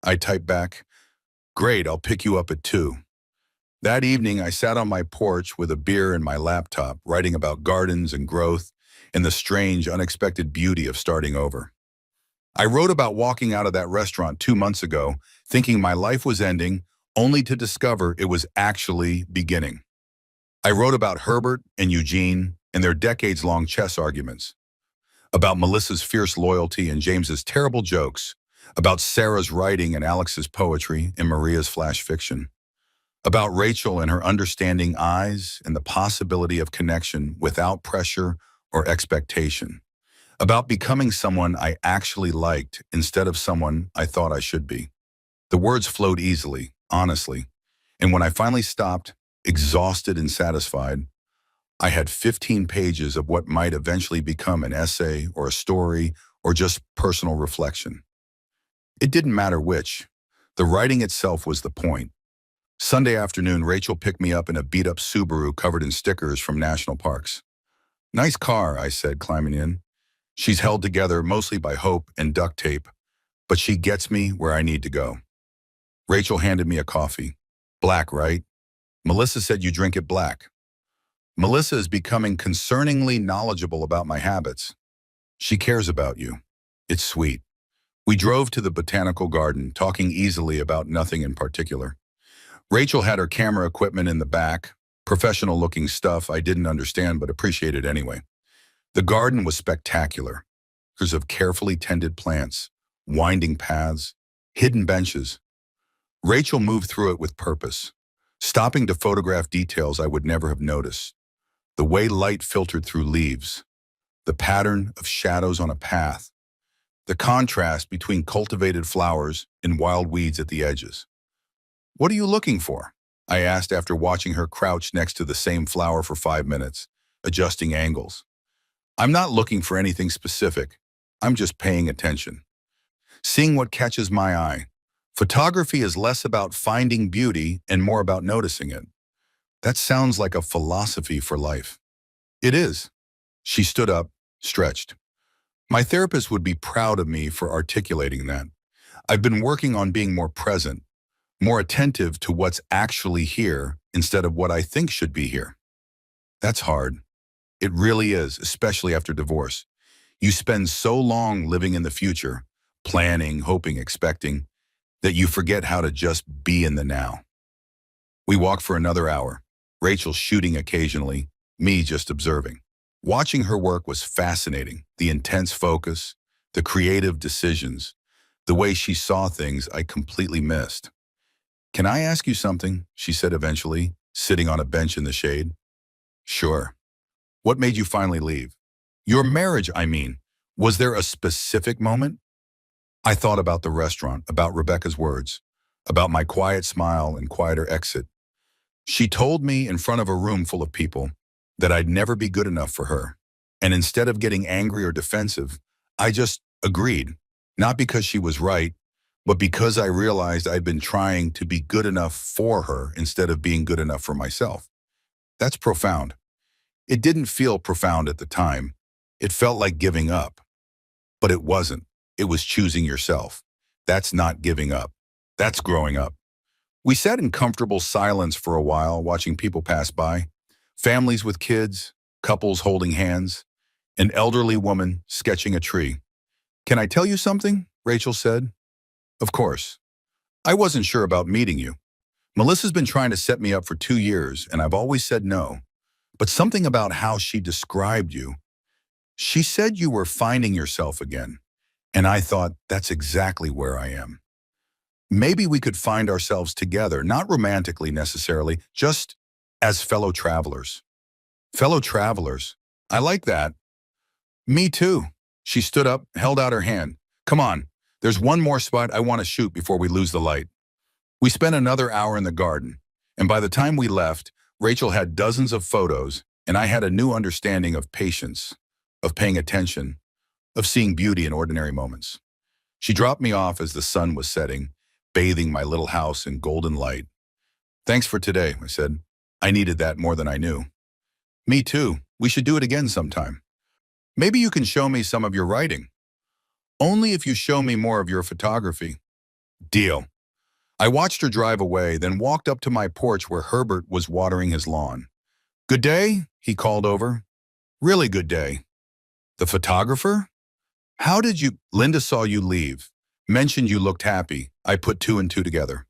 I typed back. Great, I'll pick you up at 2. That evening, I sat on my porch with a beer and my laptop, writing about gardens and growth and the strange, unexpected beauty of starting over. I wrote about walking out of that restaurant 2 months ago, thinking my life was ending, only to discover it was actually beginning. I wrote about Herbert and Eugene and their decades-long chess arguments, about Melissa's fierce loyalty and James's terrible jokes, about Sarah's writing and Alex's poetry and Maria's flash fiction, about Rachel and her understanding eyes and the possibility of connection without pressure or expectation, about becoming someone I actually liked instead of someone I thought I should be. The words flowed easily, honestly, and when I finally stopped, exhausted and satisfied, I had 15 pages of what might eventually become an essay or a story or just personal reflection. It didn't matter which. The writing itself was the point. Sunday afternoon, Rachel picked me up in a beat-up Subaru covered in stickers from national parks. Nice car, I said, climbing in. She's held together mostly by hope and duct tape, but she gets me where I need to go. Rachel handed me a coffee. Black, right? Melissa said you drink it black. Melissa is becoming concerningly knowledgeable about my habits. She cares about you. It's sweet. We drove to the botanical garden, talking easily about nothing in particular. Rachel had her camera equipment in the back, professional-looking stuff I didn't understand but appreciated anyway. The garden was spectacular. Acres of carefully tended plants, winding paths, hidden benches. Rachel moved through it with purpose, stopping to photograph details I would never have noticed. The way light filtered through leaves, the pattern of shadows on a path, the contrast between cultivated flowers and wild weeds at the edges. What are you looking for? I asked after watching her crouch next to the same flower for 5 minutes, adjusting angles. I'm not looking for anything specific. I'm just paying attention. Seeing what catches my eye. Photography is less about finding beauty and more about noticing it. That sounds like a philosophy for life. It is. She stood up, stretched. My therapist would be proud of me for articulating that. I've been working on being more present, more attentive to what's actually here instead of what I think should be here. That's hard. It really is, especially after divorce. You spend so long living in the future, planning, hoping, expecting, that you forget how to just be in the now. We walked for another hour, Rachel shooting occasionally, me just observing. Watching her work was fascinating, the intense focus, the creative decisions, the way she saw things I completely missed. Can I ask you something? She said eventually, sitting on a bench in the shade. Sure. What made you finally leave? Your marriage, I mean. Was there a specific moment? I thought about the restaurant, about Rebecca's words, about my quiet smile and quieter exit. She told me in front of a room full of people that I'd never be good enough for her. And instead of getting angry or defensive, I just agreed, not because she was right, but because I realized I'd been trying to be good enough for her instead of being good enough for myself. That's profound. It didn't feel profound at the time. It felt like giving up, but it wasn't. It was choosing yourself. That's not giving up. That's growing up. We sat in comfortable silence for a while, watching people pass by, families with kids, couples holding hands, an elderly woman sketching a tree. Can I tell you something? Rachel said. Of course. I wasn't sure about meeting you. Melissa's been trying to set me up for 2 years, and I've always said no. But something about how she described you, she said you were finding yourself again. And I thought, that's exactly where I am. Maybe we could find ourselves together, not romantically necessarily, just as fellow travelers. Fellow travelers. I like that. Me too. She stood up, held out her hand. Come on, there's one more spot I want to shoot before we lose the light. We spent another hour in the garden, and by the time we left, Rachel had dozens of photos, and I had a new understanding of patience, of paying attention, of seeing beauty in ordinary moments. She dropped me off as the sun was setting, bathing my little house in golden light. Thanks for today, I said. I needed that more than I knew. Me too. We should do it again sometime. Maybe you can show me some of your writing. Only if you show me more of your photography. Deal. I watched her drive away, then walked up to my porch where Herbert was watering his lawn. Good day, he called over. Really good day. The photographer? How did you— Linda saw you leave. Mentioned you looked happy. I put two and two together.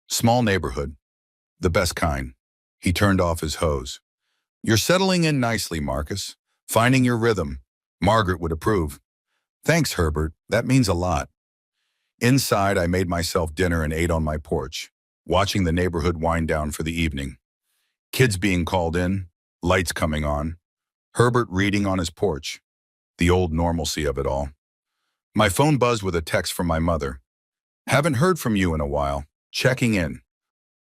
Small neighborhood. The best kind. He turned off his hose. You're settling in nicely, Marcus. Finding your rhythm. Margaret would approve. Thanks, Herbert. That means a lot. Inside, I made myself dinner and ate on my porch, watching the neighborhood wind down for the evening. Kids being called in, lights coming on, Herbert reading on his porch, the old normalcy of it all. My phone buzzed with a text from my mother. Haven't heard from you in a while. Checking in.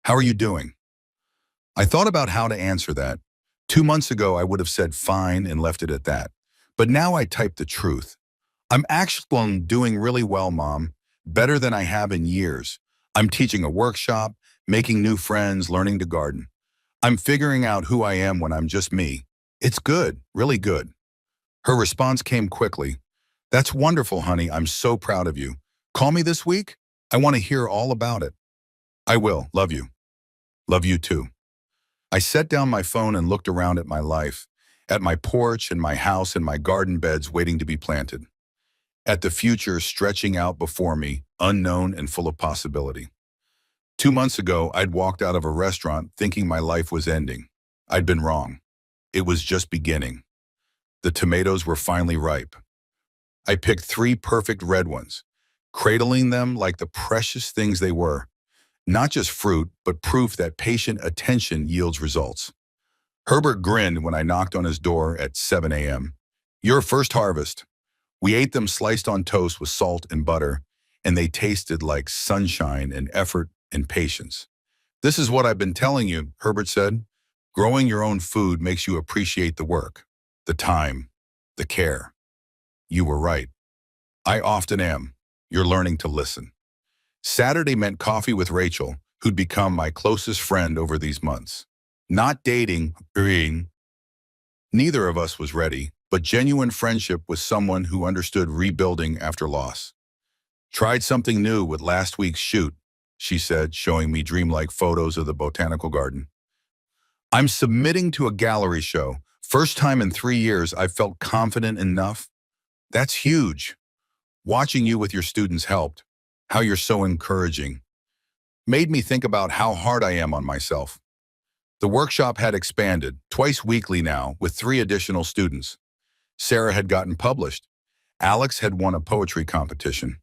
How are you doing? I thought about how to answer that. 2 months ago, I would have said fine and left it at that. But now I typed the truth. I'm actually doing really well, Mom. Better than I have in years. I'm teaching a workshop, making new friends, learning to garden. I'm figuring out who I am when I'm just me. It's good, really good. Her response came quickly. That's wonderful, honey. I'm so proud of you. Call me this week. I want to hear all about it. I will. Love you. Love you too. I set down my phone and looked around at my life, at my porch and my house and my garden beds waiting to be planted. At the future stretching out before me, unknown and full of possibility. 2 months ago, I'd walked out of a restaurant thinking my life was ending. I'd been wrong. It was just beginning. The tomatoes were finally ripe. I picked 3 perfect red ones, cradling them like the precious things they were. Not just fruit, but proof that patient attention yields results. Herbert grinned when I knocked on his door at 7 a.m. Your first harvest. We ate them sliced on toast with salt and butter, and they tasted like sunshine and effort and patience. This is what I've been telling you, Herbert said. Growing your own food makes you appreciate the work, the time, the care. You were right. I often am. You're learning to listen. Saturday meant coffee with Rachel, who'd become my closest friend over these months. Not dating, neither of us was ready, but genuine friendship with someone who understood rebuilding after loss. Tried something new with last week's shoot, she said, showing me dreamlike photos of the botanical garden. I'm submitting to a gallery show. First time in 3 years I felt confident enough. That's huge. Watching you with your students helped. How you're so encouraging. Made me think about how hard I am on myself. The workshop had expanded, twice weekly now, with 3 additional students. Sarah had gotten published. Alex had won a poetry competition.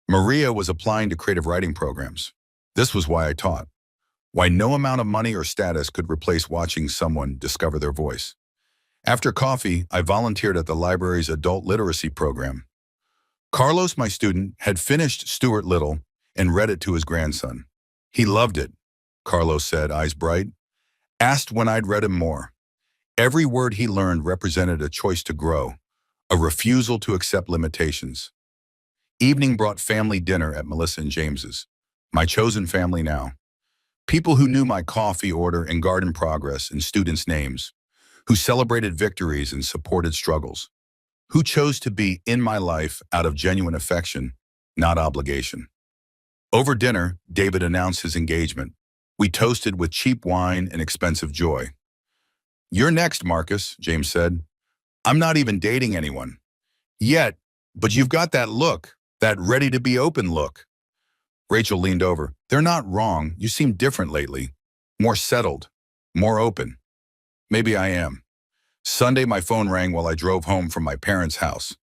Maria was applying to creative writing programs. This was why I taught. Why no amount of money or status could replace watching someone discover their voice. After coffee, I volunteered at the library's adult literacy program. Carlos, my student, had finished Stuart Little and read it to his grandson. He loved it, Carlos said, eyes bright. Asked when I'd read him more. Every word he learned represented a choice to grow, A refusal to accept limitations. Evening brought family dinner at Melissa and James's. My chosen family now. People who knew my coffee order and garden progress and students' names, who celebrated victories and supported struggles, who chose to be in my life out of genuine affection, not obligation. Over dinner, David announced his engagement. We toasted with cheap wine and expensive joy. "You're next, Marcus," James said. "I'm not even dating anyone. Yet, but you've got that look, that ready-to-be-open look." Rachel leaned over. "They're not wrong. You seem different lately. More settled. More open." "Maybe I am." Sunday, my phone rang while I drove home from my parents' house.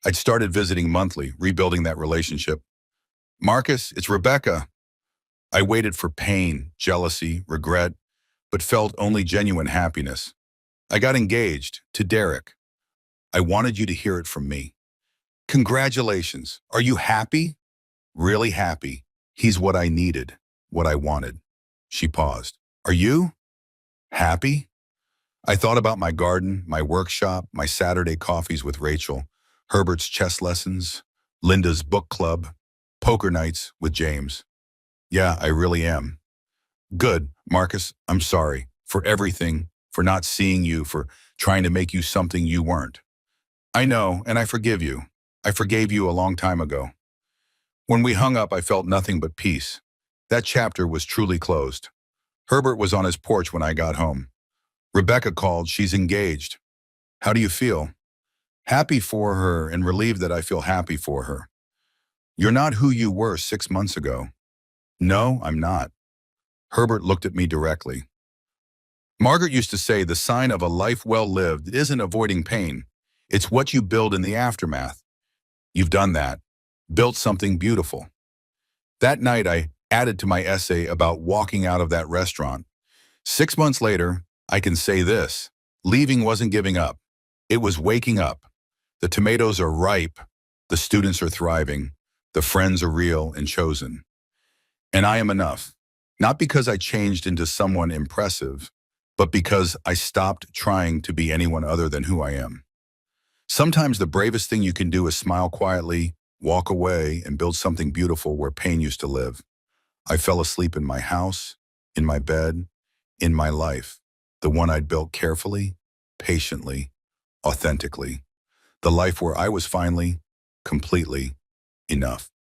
I'd started visiting monthly, rebuilding that relationship. "Marcus, it's Rebecca." I waited for pain, jealousy, regret, but felt only genuine happiness. "I got engaged to Derek. I wanted you to hear it from me." "Congratulations. Are you happy?" "Really happy. He's what I needed, what I wanted." She paused. "Are you?" "Happy?" I thought about my garden, my workshop, my Saturday coffees with Rachel, Herbert's chess lessons, Linda's book club, poker nights with James. "Yeah, I really am." "Good, Marcus, I'm sorry for everything, for not seeing you, for trying to make you something you weren't." "I know, and I forgive you. I forgave you a long time ago." When we hung up, I felt nothing but peace. That chapter was truly closed. Herbert was on his porch when I got home. Rebecca called. "She's engaged." "How do you feel?" "Happy for her and relieved that I feel happy for her." "You're not who you were 6 months ago." "No, I'm not." Herbert looked at me directly. "Margaret used to say the sign of a life well lived isn't avoiding pain. It's what you build in the aftermath. You've done that. Built something beautiful." That night, I added to my essay about walking out of that restaurant. 6 months later, I can say this: leaving wasn't giving up. It was waking up. The tomatoes are ripe. The students are thriving. The friends are real and chosen. And I am enough. Not because I changed into someone impressive, but because I stopped trying to be anyone other than who I am. Sometimes the bravest thing you can do is smile quietly, walk away, and build something beautiful where pain used to live. I fell asleep in my house, in my bed, in my life, the one I'd built carefully, patiently, authentically, the life where I was finally, completely enough.